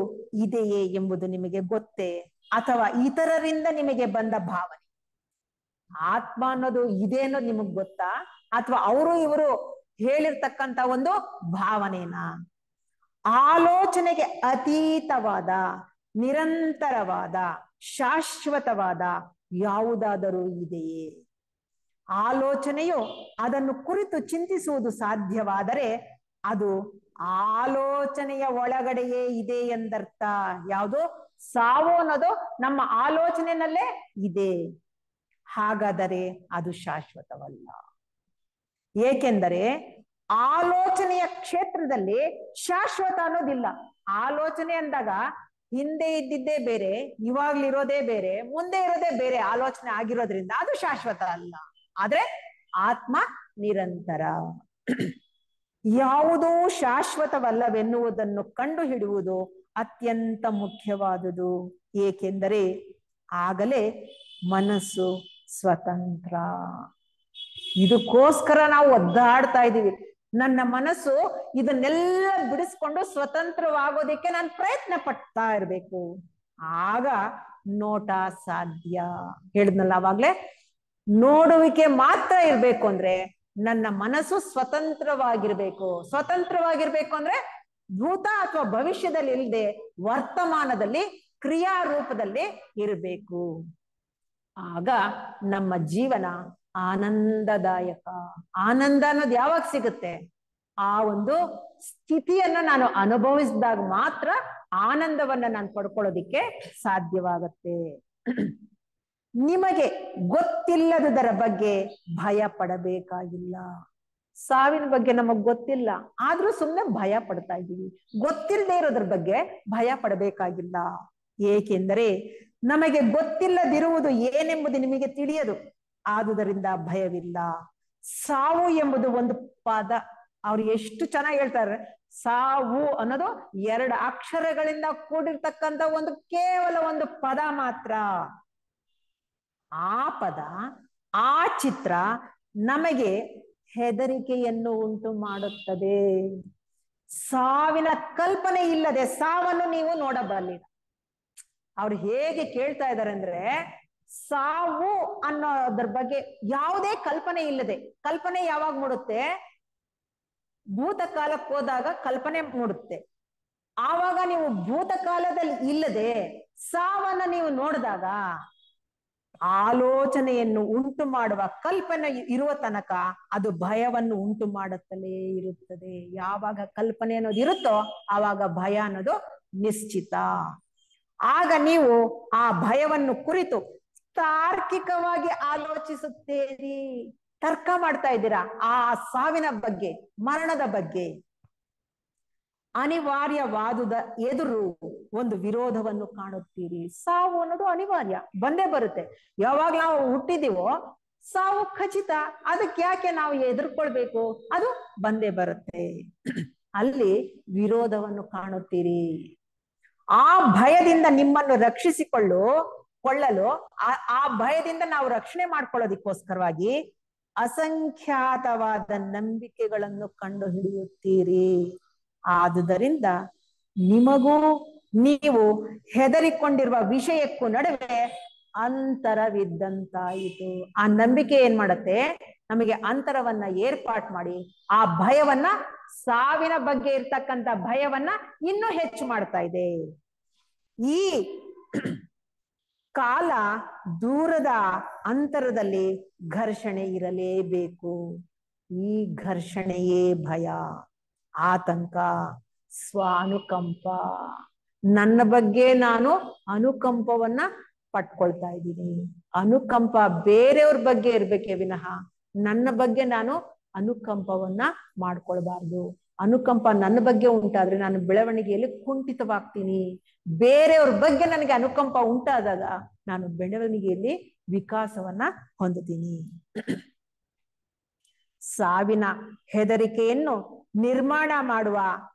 ಇದೆಯೇ ಎಂಬುದು ನಿಮಗೆ ಗೊತ್ತೇ, ಅಥವಾ ಇತರರಿಂದ ನಿಮಗೆ ಬಂದ ಭಾವನೆ? ಆತ್ಮ ಅನ್ನೋದು ಇದೆ ಅನ್ನೋದು ನಿಮಗ್ ಗೊತ್ತಾ, ಅಥವಾ ಅವರು ಇವರು ಹೇಳಿರ್ತಕ್ಕಂತ ಒಂದು ಭಾವನೆನಾ? ಆಲೋಚನೆಗೆ ಅತೀತವಾದ, ನಿರಂತರವಾದ, ಶಾಶ್ವತವಾದ ಯಾವುದಾದರೂ ಇದೆಯೇ? ಆಲೋಚನೆಯು ಅದನ್ನು ಕುರಿತು ಚಿಂತಿಸುವುದು ಸಾಧ್ಯವಾದರೆ ಅದು ಆಲೋಚನೆಯ ಒಳಗಡೆಯೇ ಇದೆ ಎಂದರ್ಥ. ಯಾವುದು? ಸಾವು ಅನ್ನೋದು ನಮ್ಮ ಆಲೋಚನೆಯಲ್ಲೇ ಇದೆ. ಹಾಗಾದರೆ ಅದು ಶಾಶ್ವತವಲ್ಲ. ಏಕೆಂದರೆ ಆಲೋಚನೆಯ ಕ್ಷೇತ್ರದಲ್ಲಿ ಶಾಶ್ವತ ಅನ್ನೋದಿಲ್ಲ. ಆಲೋಚನೆ ಅಂದಾಗ ಹಿಂದೆ ಇದ್ದಿದ್ದೇ ಬೇರೆ, ಇವಾಗ್ಲಿರೋದೇ ಬೇರೆ, ಮುಂದೆ ಇರೋದೇ ಬೇರೆ ಆಲೋಚನೆ ಆಗಿರೋದ್ರಿಂದ ಅದು ಶಾಶ್ವತ ಅಲ್ಲ. ಆದ್ರೆ ಆತ್ಮ ನಿರಂತರ. ಯಾವುದೂ ಶಾಶ್ವತವಲ್ಲವೆನ್ನುವುದನ್ನು ಕಂಡು ಹಿಡುವುದು ಅತ್ಯಂತ ಮುಖ್ಯವಾದುದು. ಏಕೆಂದರೆ ಆಗಲೇ ಮನಸ್ಸು ಸ್ವತಂತ್ರ. ಇದಕ್ಕೋಸ್ಕರ ನಾವು ಒದ್ದಾಡ್ತಾ ಇದ್ದೀವಿ. ನನ್ನ ಮನಸ್ಸು ಇದನ್ನೆಲ್ಲ ಬಿಡಿಸ್ಕೊಂಡು ಸ್ವತಂತ್ರವಾಗೋದಿಕ್ಕೆ ನಾನು ಪ್ರಯತ್ನ ಪಡ್ತಾ ಇರ್ಬೇಕು, ಆಗ ನೋಟ ಸಾಧ್ಯ. ಹೇಳಿದ್ನಲ್ಲ ಅವಾಗ್ಲೇ, ನೋಡುವಿಕೆ ಮಾತ್ರ ಇರ್ಬೇಕು ಅಂದ್ರೆ ನನ್ನ ಮನಸ್ಸು ಸ್ವತಂತ್ರವಾಗಿರ್ಬೇಕು. ಸ್ವತಂತ್ರವಾಗಿರ್ಬೇಕು ಅಂದ್ರೆ ಭೂತ ಅಥವಾ ಭವಿಷ್ಯದಲ್ಲಿ ಇಲ್ಲದೆ ವರ್ತಮಾನದಲ್ಲಿ ಕ್ರಿಯಾ ರೂಪದಲ್ಲಿ ಇರಬೇಕು. ಆಗ ನಮ್ಮ ಜೀವನ ಆನಂದದಾಯಕ. ಆನಂದ ಅನ್ನೋದು ಯಾವಾಗ ಸಿಗುತ್ತೆ? ಆ ಒಂದು ಸ್ಥಿತಿಯನ್ನ ನಾನು ಅನುಭವಿಸಿದಾಗ ಮಾತ್ರ ಆನಂದವನ್ನ ನಾನು ಪಡ್ಕೊಳ್ಳೋದಿಕ್ಕೆ ಸಾಧ್ಯವಾಗತ್ತೆ. ನಿಮಗೆ ಗೊತ್ತಿಲ್ಲದುದರ ಬಗ್ಗೆ ಭಯ ಪಡಬೇಕಾಗಿಲ್ಲ. ಸಾವಿನ ಬಗ್ಗೆ ನಮಗ್ ಗೊತ್ತಿಲ್ಲ, ಆದ್ರೂ ಸುಮ್ಮನೆ ಭಯ ಪಡ್ತಾ ಇದ್ದೀವಿ. ಗೊತ್ತಿಲ್ಲದೆ ಇರೋದ್ರ ಬಗ್ಗೆ ಭಯ ಪಡಬೇಕಾಗಿಲ್ಲ. ಏಕೆಂದರೆ ನಮಗೆ ಗೊತ್ತಿಲ್ಲದಿರುವುದು ಏನೆಂಬುದು ನಿಮಗೆ ತಿಳಿಯದು, ಆದುದರಿಂದ ಭಯವಿಲ್ಲ. ಸಾವು ಎಂಬುದು ಒಂದು ಪದ. ಅವ್ರು ಎಷ್ಟು ಚೆನ್ನಾಗಿ ಹೇಳ್ತಾರೆ. ಸಾವು ಅನ್ನೋದು 2 ಅಕ್ಷರಗಳಿಂದ ಕೂಡಿರ್ತಕ್ಕಂಥ ಒಂದು ಕೇವಲ ಒಂದು ಪದ ಮಾತ್ರ. ಆ ಪದ, ಆ ಚಿತ್ರ ನಮಗೆ ಹೆದರಿಕೆಯನ್ನು ಉಂಟು ಮಾಡುತ್ತದೆ. ಸಾವಿನ ಕಲ್ಪನೆ ಇಲ್ಲದೆ ಸಾವನ್ನು ನೀವು ನೋಡಬಲ್ಲಿರ. ಅವ್ರು ಹೇಗೆ ಕೇಳ್ತಾ ಇದ್ದಾರೆ ಅಂದ್ರೆ, ಸಾವು ಅನ್ನೋದ್ರ ಬಗ್ಗೆ ಯಾವುದೇ ಕಲ್ಪನೆ ಇಲ್ಲದೆ. ಕಲ್ಪನೆ ಯಾವಾಗ ಮೂಡುತ್ತೆ? ಭೂತಕಾಲಕ್ಕೆ ಹೋದಾಗ ಕಲ್ಪನೆ ಮೂಡುತ್ತೆ. ಆವಾಗ ನೀವು ಭೂತಕಾಲದಲ್ಲಿ ಇಲ್ಲದೆ ಸಾವನ್ನ ನೀವು ನೋಡಿದಾಗ ಆಲೋಚನೆಯನ್ನು ಉಂಟು ಮಾಡುವ ಕಲ್ಪನೆ ಇರುವ ತನಕ ಅದು ಭಯವನ್ನು ಉಂಟು ಮಾಡುತ್ತಲೇ ಇರುತ್ತದೆ. ಯಾವಾಗ ಕಲ್ಪನೆ ಅನ್ನೋದು ಇರುತ್ತೋ ಆವಾಗ ಭಯ ಅನ್ನೋದು ನಿಶ್ಚಿತ. ಆಗ ನೀವು ಆ ಭಯವನ್ನು ಕುರಿತು ತಾರ್ಕಿಕವಾಗಿ ಆಲೋಚಿಸುತ್ತೀರಿ, ತರ್ಕ ಮಾಡ್ತಾ ಇದ್ದೀರಾ ಆ ಸಾವಿನ ಬಗ್ಗೆ, ಮರಣದ ಬಗ್ಗೆ. ಅನಿವಾರ್ಯವಾದುದ ಎದುರು ಒಂದು ವಿರೋಧವನ್ನು ಕಾಣುತ್ತೀರಿ. ಸಾವು ಅನ್ನೋದು ಅನಿವಾರ್ಯ, ಬಂದೇ ಬರುತ್ತೆ. ಯಾವಾಗ ನಾವು ಹುಟ್ಟಿದೀವೋ ಸಾವು ಖಚಿತ, ಅದಕ್ಕೆ ಯಾಕೆ ನಾವು ಎದುರ್ಕೊಳ್ಬೇಕು? ಅದು ಬಂದೇ ಬರುತ್ತೆ. ಅಲ್ಲಿ ವಿರೋಧವನ್ನು ಕಾಣುತ್ತೀರಿ. ಆ ಭಯದಿಂದ ನಿಮ್ಮನ್ನು ಕೊಳ್ಳಲು ಆ ಭಯದಿಂದ ನಾವು ರಕ್ಷಣೆ ಮಾಡ್ಕೊಳ್ಳೋದಿಕ್ಕೋಸ್ಕರವಾಗಿ ಅಸಂಖ್ಯಾತವಾದ ನಂಬಿಕೆಗಳನ್ನು ಕಂಡು ಹಿಡಿಯುತ್ತೀರಿ. ಆದುದರಿಂದ ನಿಮಗೂ ನೀವು ಹೆದರಿಕೊಂಡಿರುವ ವಿಷಯಕ್ಕೂ ನಡುವೆ ಅಂತರವಿದ್ದಂತಾಯಿತು. ಆ ನಂಬಿಕೆ ಏನ್ ಮಾಡತ್ತೆ? ನಮಗೆ ಅಂತರವನ್ನ ಏರ್ಪಾಟ್ ಮಾಡಿ ಆ ಭಯವನ್ನ, ಸಾವಿನ ಬಗ್ಗೆ ಇರ್ತಕ್ಕಂಥ ಭಯವನ್ನ ಇನ್ನೂ ಹೆಚ್ಚು ಮಾಡ್ತಾ ಇದೆ. ಈ ಕಾಲ ದೂರದ ಅಂತರದಲ್ಲಿ ಘರ್ಷಣೆ ಇರಲೇಬೇಕು. ಈ ಘರ್ಷಣೆಯೇ ಭಯ, ಆತಂಕ, ಸ್ವಾನುಕಂಪ. ನನ್ನ ಬಗ್ಗೆ ನಾನು ಅನುಕಂಪವನ್ನ ಪಟ್ಕೊಳ್ತಾ ಇದ್ದೀನಿ. ಅನುಕಂಪ ಬೇರೆಯವ್ರ ಬಗ್ಗೆ ಇರ್ಬೇಕೇ ವಿನಃ ನನ್ನ ಬಗ್ಗೆ ನಾನು ಅನುಕಂಪವನ್ನ ಮಾಡ್ಕೊಳ್ಬಾರ್ದು. ಅನುಕಂಪ ನನ್ನ ಬಗ್ಗೆ ಉಂಟಾದ್ರೆ ನಾನು ಬೆಳವಣಿಗೆಯಲ್ಲಿ ಕುಂಠಿತವಾಗ್ತೀನಿ. ಬೇರೆಯವ್ರ ಬಗ್ಗೆ ನನಗೆ ಅನುಕಂಪ ಉಂಟಾದಾಗ ನಾನು ಬೆಳವಣಿಗೆಯಲ್ಲಿ ವಿಕಾಸವನ್ನ ಹೊಂದುತ್ತೀನಿ. ಸಾವಿನ ಹೆದರಿಕೆಯನ್ನು ನಿರ್ಮಾಣ ಮಾಡುವ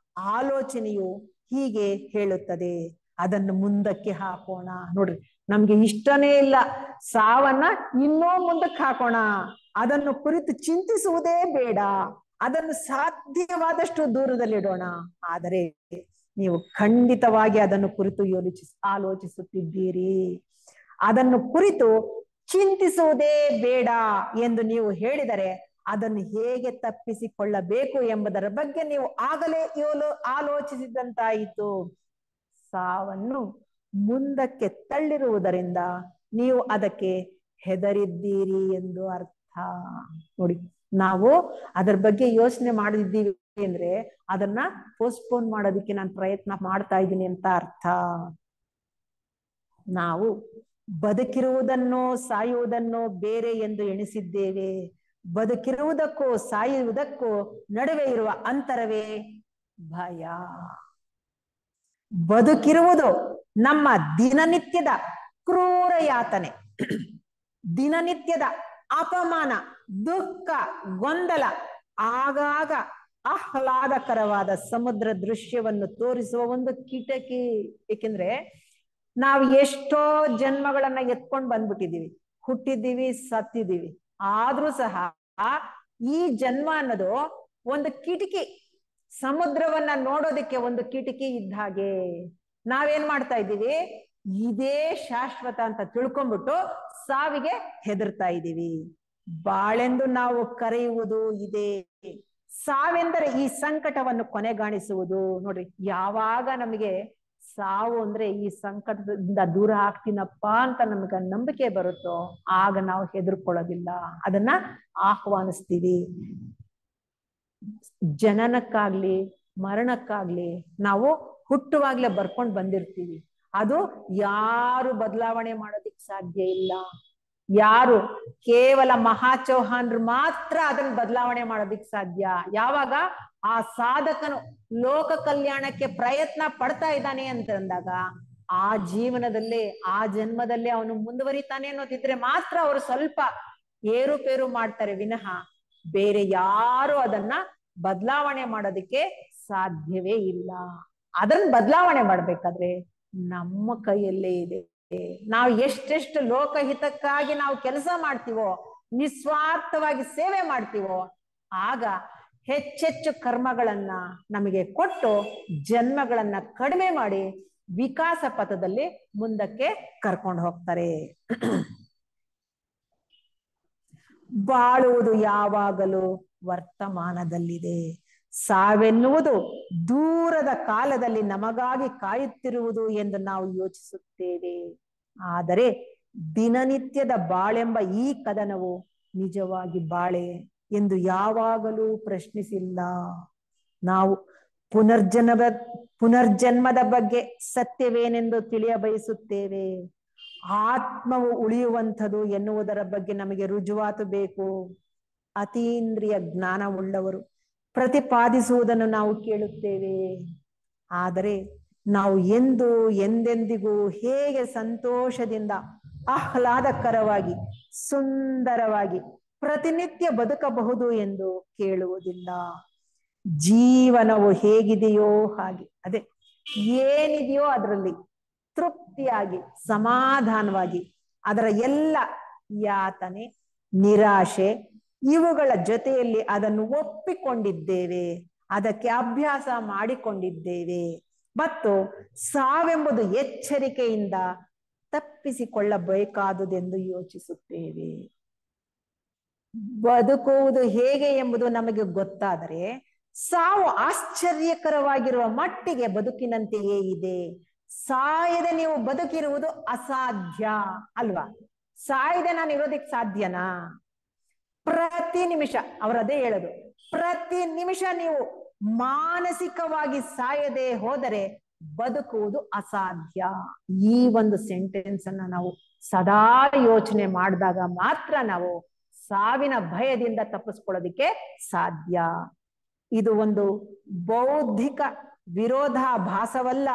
ಆಲೋಚನೆಯು ಹೀಗೆ ಹೇಳುತ್ತದೆ, ಅದನ್ನು ಮುಂದಕ್ಕೆ ಹಾಕೋಣ. ನೋಡ್ರಿ, ನಮ್ಗೆ ಇಷ್ಟನೇ ಇಲ್ಲ ಸಾವನ್ನ ಇನ್ನೂ ಮುಂದಕ್ಕೆ ಹಾಕೋಣ, ಅದನ್ನು ಕುರಿತು ಚಿಂತಿಸುವುದೇ ಬೇಡ, ಅದನ್ನು ಸಾಧ್ಯವಾದಷ್ಟು ದೂರದಲ್ಲಿಡೋಣ. ಆದರೆ ನೀವು ಖಂಡಿತವಾಗಿ ಅದನ್ನು ಕುರಿತು ಆಲೋಚಿಸುತ್ತಿದ್ದೀರಿ. ಅದನ್ನು ಕುರಿತು ಚಿಂತಿಸುವುದೇ ಬೇಡ ಎಂದು ನೀವು ಹೇಳಿದರೆ ಅದನ್ನು ಹೇಗೆ ತಪ್ಪಿಸಿಕೊಳ್ಳಬೇಕು ಎಂಬುದರ ಬಗ್ಗೆ ನೀವು ಆಗಲೇ ಆಲೋಚಿಸಿದಂತಾಯಿತು. ಸಾವನ್ನು ಮುಂದಕ್ಕೆ ತಳ್ಳಿರುವುದರಿಂದ ನೀವು ಅದಕ್ಕೆ ಹೆದರಿದ್ದೀರಿ ಎಂದು ಅರ್ಥ. ನೋಡಿ, ನಾವು ಅದರ ಬಗ್ಗೆ ಯೋಚನೆ ಮಾಡಿದ್ದೀವಿ ಅಂದ್ರೆ ಅದನ್ನ ಪೋಸ್ಟ್ಪೋನ್ ಮಾಡೋದಕ್ಕೆ ನಾನು ಪ್ರಯತ್ನ ಮಾಡ್ತಾ ಇದ್ದೀನಿ ಅಂತ ಅರ್ಥ. ನಾವು ಬದುಕಿರುವುದನ್ನು ಸಾಯುವುದನ್ನು ಬೇರೆ ಎಂದು ಎಣಿಸಿದ್ದೇವೆ. ಬದುಕಿರುವುದಕ್ಕೂ ಸಾಯುವುದಕ್ಕೂ ನಡುವೆ ಇರುವ ಅಂತರವೇ ಭಯ. ಬದುಕಿರುವುದು ನಮ್ಮ ದಿನನಿತ್ಯದ ಕ್ರೂರ ಯಾತನೆ, ದಿನನಿತ್ಯದ ಅಪಮಾನ, ದುಃಖ, ಗೊಂದಲ, ಆಗಾಗ ಆಹ್ಲಾದಕರವಾದ ಸಮುದ್ರ ದೃಶ್ಯವನ್ನು ತೋರಿಸುವ ಒಂದು ಕಿಟಕಿ. ಏಕೆಂದ್ರೆ ನಾವು ಎಷ್ಟೋ ಜನ್ಮಗಳನ್ನ ಎತ್ಕೊಂಡು ಬಂದ್ಬಿಟ್ಟಿದೀವಿ, ಹುಟ್ಟಿದ್ದೀವಿ, ಸತ್ತಿದ್ದೀವಿ. ಆದ್ರೂ ಸಹ ಈ ಜನ್ಮ ಅನ್ನೋದು ಒಂದು ಕಿಟಕಿ, ಸಮುದ್ರವನ್ನ ನೋಡೋದಕ್ಕೆ ಒಂದು ಕಿಟಕಿ ಇದ್ದ ಹಾಗೆ. ನಾವೇನ್ ಮಾಡ್ತಾ ಇದ್ದೀವಿ, ಇದೇ ಶಾಶ್ವತ ಅಂತ ತಿಳ್ಕೊಂಡ್ಬಿಟ್ಟು ಸಾವಿಗೆ ಹೆದರ್ತಾ ಇದ್ದೀವಿ. ಬಾಳೆಂದು ನಾವು ಕರೆಯುವುದು ಇದೇ. ಸಾವೆಂದರೆ ಈ ಸಂಕಟವನ್ನು ಕೊನೆಗಾಣಿಸುವುದು. ನೋಡ್ರಿ, ಯಾವಾಗ ನಮಗೆ ಸಾವು ಅಂದ್ರೆ ಈ ಸಂಕಟದಿಂದ ದೂರ ಆಗ್ತೀನಪ್ಪ ಅಂತ ನಮ್ಗೆ ನಂಬಿಕೆ ಬರುತ್ತೋ ಆಗ ನಾವು ಹೆದರ್ಕೊಳ್ಳೋದಿಲ್ಲ, ಅದನ್ನ ಆಹ್ವಾನಿಸ್ತೀವಿ. ಜನನಕ್ಕಾಗ್ಲಿ ಮರಣಕ್ಕಾಗ್ಲಿ ನಾವು ಹುಟ್ಟುವಾಗ್ಲೇ ಬರ್ಕೊಂಡು ಬಂದಿರ್ತೀವಿ. ಅದು ಯಾರು ಬದಲಾವಣೆ ಮಾಡೋದಿಕ್ ಸಾಧ್ಯ ಇಲ್ಲ. ಯಾರು ಕೇವಲ ಮಹಾ ಚೌಹಾನ್ರು ಮಾತ್ರ ಅದನ್ನ ಬದಲಾವಣೆ ಮಾಡೋದಿಕ್ ಸಾಧ್ಯ. ಯಾವಾಗ ಆ ಸಾಧಕನು ಲೋಕ ಕಲ್ಯಾಣಕ್ಕೆ ಪ್ರಯತ್ನ ಪಡ್ತಾ ಇದ್ದಾನೆ ಅಂತಂದಾಗ ಆ ಜೀವನದಲ್ಲೇ ಆ ಜನ್ಮದಲ್ಲೇ ಅವನು ಮುಂದುವರಿತಾನೆ ಅನ್ನೋದಿದ್ರೆ ಮಾತ್ರ ಅವರು ಸ್ವಲ್ಪ ಏರುಪೇರು ಮಾಡ್ತಾರೆ ವಿನಃ ಬೇರೆ ಯಾರು ಅದನ್ನ ಬದಲಾವಣೆ ಮಾಡೋದಕ್ಕೆ ಸಾಧ್ಯವೇ ಇಲ್ಲ. ಅದನ್ನ ಬದಲಾವಣೆ ಮಾಡ್ಬೇಕಾದ್ರೆ ನಮ್ಮ ಕೈಯಲ್ಲೇ ಇದೆ. ನಾವು ಎಷ್ಟೆಷ್ಟು ಲೋಕಹಿತಕ್ಕಾಗಿ ನಾವು ಕೆಲಸ ಮಾಡ್ತೀವೋ, ನಿಸ್ವಾರ್ಥವಾಗಿ ಸೇವೆ ಮಾಡ್ತೀವೋ, ಆಗ ಹೆಚ್ಚೆಚ್ಚು ಕರ್ಮಗಳನ್ನ ನಮಗೆ ಕೊಟ್ಟು ಜನ್ಮಗಳನ್ನ ಕಡಿಮೆ ಮಾಡಿ ವಿಕಾಸ ಪಥದಲ್ಲಿ ಮುಂದಕ್ಕೆ ಕರ್ಕೊಂಡು ಹೋಗ್ತಾರೆ. ಬಾಳುವುದು ಯಾವಾಗಲೂ ವರ್ತಮಾನದಲ್ಲಿದೆ. ಸಾವೆನ್ನುವುದು ದೂರದ ಕಾಲದಲ್ಲಿ ನಮಗಾಗಿ ಕಾಯುತ್ತಿರುವುದು ಎಂದು ನಾವು ಯೋಚಿಸುತ್ತೇವೆ. ಆದರೆ ದಿನನಿತ್ಯದ ಬಾಳೆಂಬ ಈ ಕದನವು ನಿಜವಾಗಿ ಬಾಳೆ ಎಂದು ಯಾವಾಗಲೂ ಪ್ರಶ್ನಿಸಿಲ್ಲ. ನಾವು ಪುನರ್ಜನ್ಮದ ಬಗ್ಗೆ ಸತ್ಯವೇನೆಂದು ತಿಳಿಯ ಬಯಸುತ್ತೇವೆ. ಆತ್ಮವು ಉಳಿಯುವಂಥದ್ದು ಎನ್ನುವುದರ ಬಗ್ಗೆ ನಮಗೆ ರುಜುವಾತು ಬೇಕು. ಅತೀಂದ್ರಿಯ ಜ್ಞಾನವುಳ್ಳವರು ಪ್ರತಿಪಾದಿಸುವುದನ್ನು ನಾವು ಕೇಳುತ್ತೇವೆ. ಆದರೆ ನಾವು ಎಂದೆಂದಿಗೂ ಹೇಗೆ ಸಂತೋಷದಿಂದ ಆಹ್ಲಾದಕರವಾಗಿ ಸುಂದರವಾಗಿ ಪ್ರತಿನಿತ್ಯ ಬದುಕಬಹುದು ಎಂದು ಕೇಳುವುದಿಲ್ಲ. ಜೀವನವು ಹೇಗಿದೆಯೋ ಹಾಗೆ, ಅದೇ ಏನಿದೆಯೋ ಅದರಲ್ಲಿ ತೃಪ್ತಿಯಾಗಿ ಸಮಾಧಾನವಾಗಿ ಅದರ ಎಲ್ಲ ಯಾತನೆ ನಿರಾಶೆ ಇವುಗಳ ಜೊತೆಯಲ್ಲಿ ಅದನ್ನು ಒಪ್ಪಿಕೊಂಡಿದ್ದೇವೆ, ಅದಕ್ಕೆ ಅಭ್ಯಾಸ ಮಾಡಿಕೊಂಡಿದ್ದೇವೆ ಮತ್ತು ಸಾವೆಂಬುದು ಎಚ್ಚರಿಕೆಯಿಂದ ತಪ್ಪಿಸಿಕೊಳ್ಳಬೇಕಾದುದೆಂದು ಯೋಚಿಸುತ್ತೇವೆ. ಬದುಕುವುದು ಹೇಗೆ ಎಂಬುದು ನಮಗೆ ಗೊತ್ತಾದರೆ ಸಾವು ಆಶ್ಚರ್ಯಕರವಾಗಿರುವ ಮಟ್ಟಿಗೆ ಬದುಕಿನಂತೆಯೇ ಇದೆ. ಸಾಯದೆ ನೀವು ಬದುಕಿರುವುದು ಅಸಾಧ್ಯ ಅಲ್ವಾ? ಸಾಯದೆ ನಾನು ಇರೋದಿಕ್ ಸಾಧ್ಯನಾ? ಪ್ರತಿ ನಿಮಿಷ ಅವರದೇ ಹೇಳೋದು, ಪ್ರತಿ ನಿಮಿಷ ನೀವು ಮಾನಸಿಕವಾಗಿ ಸಾಯದೆ ಹೋದರೆ ಬದುಕುವುದು ಅಸಾಧ್ಯ. ಈ ಒಂದು ಸೆಂಟೆನ್ಸ್ ಅನ್ನ ನಾವು ಸದಾ ಯೋಚನೆ ಮಾಡಿದಾಗ ಮಾತ್ರ ನಾವು ಸಾವಿನ ಭಯದಿಂದ ತಪ್ಪಿಸ್ಕೊಳ್ಳೋದಿಕ್ಕೆ ಸಾಧ್ಯ. ಇದು ಒಂದು ಬೌದ್ಧಿಕ ವಿರೋಧಾಭಾಸವಲ್ಲ.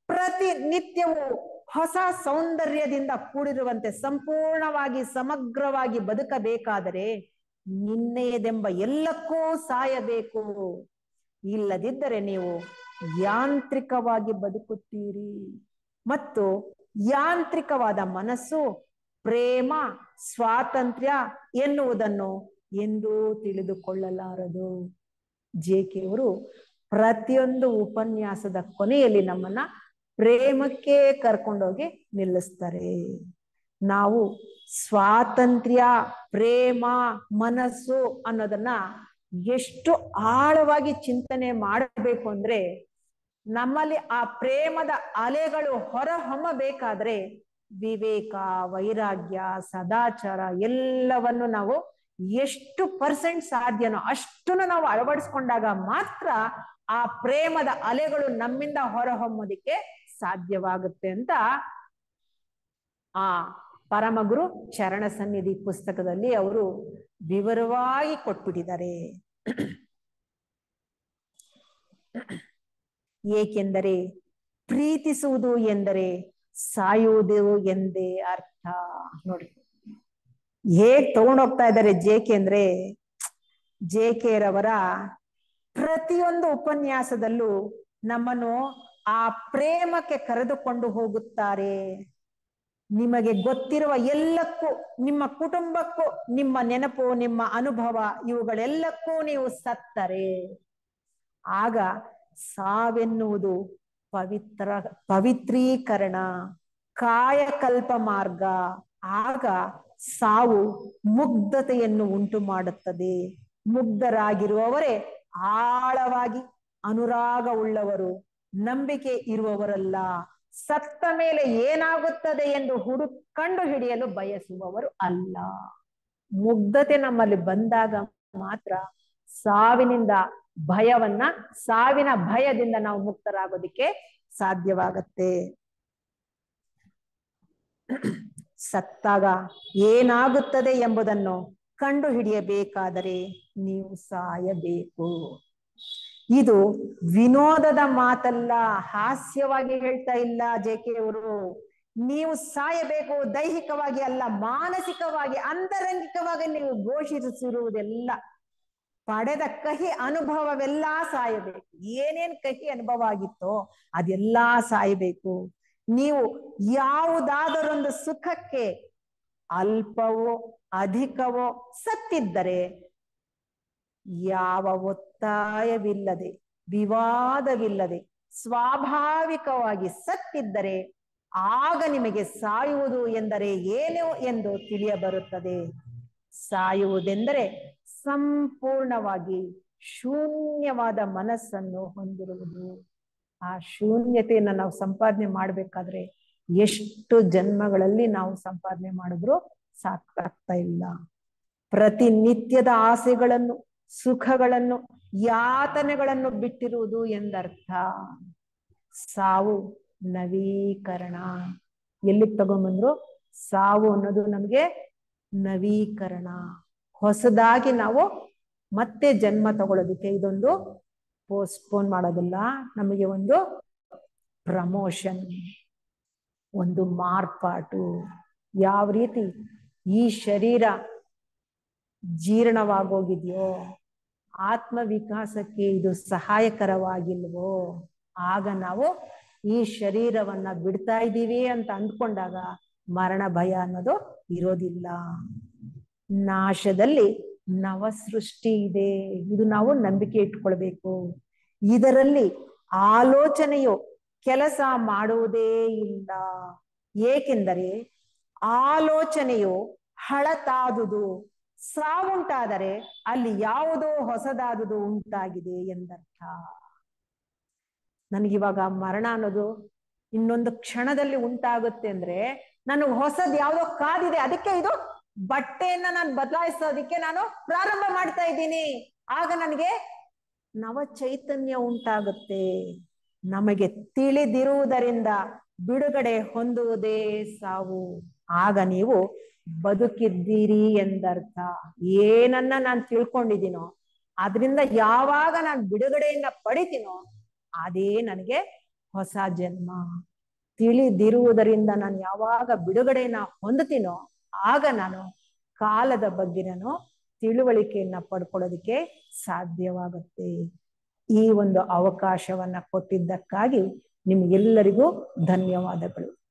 ಪ್ರತಿನಿತ್ಯವೂ ಹೊಸ ಸೌಂದರ್ಯದಿಂದ ಕೂಡಿರುವಂತೆ ಸಂಪೂರ್ಣವಾಗಿ ಸಮಗ್ರವಾಗಿ ಬದುಕಬೇಕಾದರೆ ನಿನ್ನೆಯದೆಂಬ ಎಲ್ಲಕ್ಕೂ ಸಾಯಬೇಕು. ಇಲ್ಲದಿದ್ದರೆ ನೀವು ಯಾಂತ್ರಿಕವಾಗಿ ಬದುಕುತ್ತೀರಿ. ಮತ್ತು ಯಾಂತ್ರಿಕವಾದ ಮನಸ್ಸು ಪ್ರೇಮ, ಸ್ವಾತಂತ್ರ್ಯ ಎನ್ನುವುದನ್ನು ಎಂದೂ ತಿಳಿದುಕೊಳ್ಳಲಾರದು. ಜೆ.ಕೆ. ಅವರು ಪ್ರತಿಯೊಂದು ಉಪನ್ಯಾಸದ ಕೊನೆಯಲ್ಲಿ ನಮ್ಮನ್ನ ಪ್ರೇಮಕ್ಕೆ ಕರ್ಕೊಂಡೋಗಿ ನಿಲ್ಲಿಸ್ತಾರೆ. ನಾವು ಸ್ವಾತಂತ್ರ್ಯ, ಪ್ರೇಮ, ಮನಸ್ಸು ಅನ್ನೋದನ್ನ ಎಷ್ಟು ಆಳವಾಗಿ ಚಿಂತನೆ ಮಾಡಬೇಕು ಅಂದ್ರೆ, ನಮ್ಮಲ್ಲಿ ಆ ಪ್ರೇಮದ ಅಲೆಗಳು ಹೊರಹೊಮ್ಮಬೇಕಾದ್ರೆ ವಿವೇಕ, ವೈರಾಗ್ಯ, ಸದಾಚಾರ ಎಲ್ಲವನ್ನು ನಾವು ಎಷ್ಟು % ಸಾಧ್ಯನೋ ಅಷ್ಟನ್ನು ನಾವು ಅಳವಡಿಸ್ಕೊಂಡಾಗ ಮಾತ್ರ ಆ ಪ್ರೇಮದ ಅಲೆಗಳು ನಮ್ಮಿಂದ ಹೊರಹೊಮ್ಮೋದಿಕ್ಕೆ ಸಾಧ್ಯವಾಗುತ್ತೆ ಅಂತ ಆ ಪರಮಗುರು ಚರಣ ಸನ್ನಿಧಿ ಪುಸ್ತಕದಲ್ಲಿ ಅವರು ವಿವರವಾಗಿ ಕೊಟ್ಬಿಟ್ಟಿದ್ದಾರೆ. ಏಕೆಂದರೆ ಪ್ರೀತಿಸುವುದು ಎಂದರೆ ಸಾಯುವುದು ಎಂದೇ ಅರ್ಥ. ನೋಡಿ ಹೇಗ್ ತಗೊಂಡೋಗ್ತಾ ಇದ್ದಾರೆ ಜೆ.ಕೆ. ಅಂದ್ರೆ, ಜೆ.ಕೆ. ರವರ ಪ್ರತಿಯೊಂದು ಉಪನ್ಯಾಸದಲ್ಲೂ ನಮ್ಮನ್ನು ಆ ಪ್ರೇಮಕ್ಕೆ ಕರೆದುಕೊಂಡು ಹೋಗುತ್ತಾರೆ. ನಿಮಗೆ ಗೊತ್ತಿರುವ ಎಲ್ಲಕ್ಕೂ, ನಿಮ್ಮ ಕುಟುಂಬಕ್ಕೂ, ನಿಮ್ಮ ನೆನಪು, ನಿಮ್ಮ ಅನುಭವ ಇವುಗಳೆಲ್ಲಕ್ಕೂ ನೀವು ಸತ್ತರೆ ಆಗ ಸಾವೆನ್ನುವುದು ಪವಿತ್ರೀಕರಣ, ಕಾಯಕಲ್ಪ ಮಾರ್ಗ. ಆಗ ಸಾವು ಮುಗ್ಧತೆಯನ್ನು ಉಂಟು ಮಾಡುತ್ತದೆ. ಮುಗ್ಧರಾಗಿರುವವರೇ ಆಳವಾಗಿ ಅನುರಾಗ ಉಳ್ಳವರು, ನಂಬಿಕೆ ಇರುವವರಲ್ಲ. ಸತ್ತ ಮೇಲೆ ಏನಾಗುತ್ತದೆ ಎಂದು ಕಂಡು ಹಿಡಿಯಲು ಬಯಸುವವರು ಅಲ್ಲ. ಮುಗ್ಧತೆ ನಮ್ಮಲ್ಲಿ ಬಂದಾಗ ಮಾತ್ರ ಸಾವಿನ ಭಯದಿಂದ ನಾವು ಮುಕ್ತರಾಗೋದಿಕ್ಕೆ ಸಾಧ್ಯವಾಗತ್ತೆ. ಸತ್ತಾಗ ಏನಾಗುತ್ತದೆ ಎಂಬುದನ್ನು ಕಂಡು ಹಿಡಿಯಬೇಕಾದರೆ ನೀವು ಸಾಯಬೇಕು. ಇದು ವಿನೋದದ ಮಾತಲ್ಲ, ಹಾಸ್ಯವಾಗಿ ಹೇಳ್ತಾ ಇಲ್ಲ ಜೆ.ಕೆ. ಅವರು. ನೀವು ಸಾಯಬೇಕು, ದೈಹಿಕವಾಗಿ ಅಲ್ಲ, ಮಾನಸಿಕವಾಗಿ, ಅಂತರಂಗಿಕವಾಗಿ ನೀವು ಘೋಷಿಸಿರುವುದೆಲ್ಲ, ಪಡೆದ ಕಹಿ ಅನುಭವವೆಲ್ಲ ಸಾಯಬೇಕು. ಏನೇನ್ ಕಹಿ ಅನುಭವ ಆಗಿತ್ತೋ ಅದೆಲ್ಲಾ ಸಾಯಬೇಕು. ನೀವು ಯಾವುದಾದರೊಂದು ಸುಖಕ್ಕೆ ಅಲ್ಪವೋ ಅಧಿಕವೋ ಸತ್ತಿದ್ದರೆ, ಯಾವ ಒತ್ತಾಯವಿಲ್ಲದೆ, ವಿವಾದವಿಲ್ಲದೆ ಸ್ವಾಭಾವಿಕವಾಗಿ ಸತ್ತಿದ್ದರೆ ಆಗ ನಿಮಗೆ ಸಾಯುವುದು ಎಂದರೆ ಏನು ಎಂದು ತಿಳಿಯಬರುತ್ತದೆ. ಸಾಯುವುದೆಂದರೆ ಸಂಪೂರ್ಣವಾಗಿ ಶೂನ್ಯವಾದ ಮನಸ್ಸನ್ನು ಹೊಂದಿರುವುದು. ಆ ಶೂನ್ಯತೆಯನ್ನು ನಾವು ಸಂಪಾದನೆ ಮಾಡಬೇಕಾದ್ರೆ ಎಷ್ಟು ಜನ್ಮಗಳಲ್ಲಿ ನಾವು ಸಂಪಾದನೆ ಮಾಡಿದ್ರು ಸಾಕಾಗ್ತಾ ಇಲ್ಲ. ಪ್ರತಿನಿತ್ಯದ ಆಸೆಗಳನ್ನು, ಸುಖಗಳನ್ನು, ಯಾತನೆಗಳನ್ನು ಬಿಟ್ಟಿರುವುದು ಎಂದರ್ಥ. ಸಾವು ನವೀಕರಣ. ಎಲ್ಲಿಗೆ ತಗೊಂಡ್ಬಂದ್ರು? ಸಾವು ಅನ್ನೋದು ನಮ್ಗೆ ನವೀಕರಣ. ಹೊಸದಾಗಿ ನಾವು ಮತ್ತೆ ಜನ್ಮ ತಗೊಳ್ಳೋದಕ್ಕೆ ಇದೊಂದು ಪೋಸ್ಟ್ಪೋನ್ ಮಾಡೋದಿಲ್ಲ, ನಮಗೆ ಒಂದು ಪ್ರಮೋಷನ್, ಒಂದು ಮಾರ್ಪಾಟು. ಯಾವ ರೀತಿ ಈ ಶರೀರ ಜೀರ್ಣವಾಗೋಗಿದೆಯೋ, ಆತ್ಮವಿಕಾಸಕ್ಕೆ ಇದು ಸಹಾಯಕರವಾಗಿಲ್ವೋ, ಆಗ ನಾವು ಈ ಶರೀರವನ್ನ ಬಿಡ್ತಾ ಇದ್ದೀವಿ ಅಂತ ಅಂದ್ಕೊಂಡಾಗ ಮರಣ ಭಯ ಅನ್ನೋದು ಇರೋದಿಲ್ಲ. ನಾಶದಲ್ಲಿ ನವ ಸೃಷ್ಟಿ ಇದೆ, ಇದು ನಾವು ನಂಬಿಕೆ ಇಟ್ಕೊಳ್ಬೇಕು. ಇದರಲ್ಲಿ ಆಲೋಚನೆಯು ಕೆಲಸ ಮಾಡುವುದೇ ಇಲ್ಲ. ಏಕೆಂದರೆ ಆಲೋಚನೆಯು ಹಳತಾದುದು, ಸಾವುಂಟಾದರೆ ಅಲ್ಲಿ ಯಾವುದೋ ಹೊಸದಾದುದು ಉಂಟಾಗಿದೆ ಎಂದರ್ಥ. ನನಗಿವಾಗ ಮರಣ ಅನ್ನೋದು ಇನ್ನೊಂದು ಕ್ಷಣದಲ್ಲಿ ಉಂಟಾಗುತ್ತೆ ಅಂದ್ರೆ ನನಗೆ ಹೊಸದ್ ಯಾವ್ದೋ ಕಾದಿದೆ, ಅದಕ್ಕೆ ಇದು ಬಟ್ಟೆಯನ್ನ ನಾನು ಬದಲಾಯಿಸೋದಿಕ್ಕೆ ನಾನು ಪ್ರಾರಂಭ ಮಾಡ್ತಾ ಇದ್ದೀನಿ. ಆಗ ನನಗೆ ನವ ಚೈತನ್ಯ ಉಂಟಾಗುತ್ತೆ. ನಮಗೆ ತಿಳಿದಿರುವುದರಿಂದ ಬಿಡುಗಡೆ ಹೊಂದುವುದೇ ಸಾವು. ಆಗ ನೀವು ಬದುಕಿದ್ದೀರಿ ಎಂದರ್ಥ. ಏನನ್ನ ನಾನು ತಿಳ್ಕೊಂಡಿದ್ದೀನೋ ಅದರಿಂದ ಯಾವಾಗ ನಾನು ಬಿಡುಗಡೆಯನ್ನ ಪಡಿತೀನೋ ಅದೇ ನನಗೆ ಹೊಸ ಜನ್ಮ. ತಿಳಿದಿರುವುದರಿಂದ ನಾನು ಯಾವಾಗ ಬಿಡುಗಡೆಯನ್ನ ಹೊಂದುತ್ತೀನೋ ಆಗ ನಾನು ಕಾಲದ ಬಗ್ಗೆ ನಾನು ತಿಳುವಳಿಕೆಯನ್ನ ಪಡ್ಕೊಳ್ಳೋದಕ್ಕೆ ಸಾಧ್ಯವಾಗುತ್ತೆ. ಈ ಒಂದು ಅವಕಾಶವನ್ನ ಕೊಟ್ಟಿದ್ದಕ್ಕಾಗಿ ನಿಮ್ಗೆಲ್ಲರಿಗೂ ಧನ್ಯವಾದಗಳು.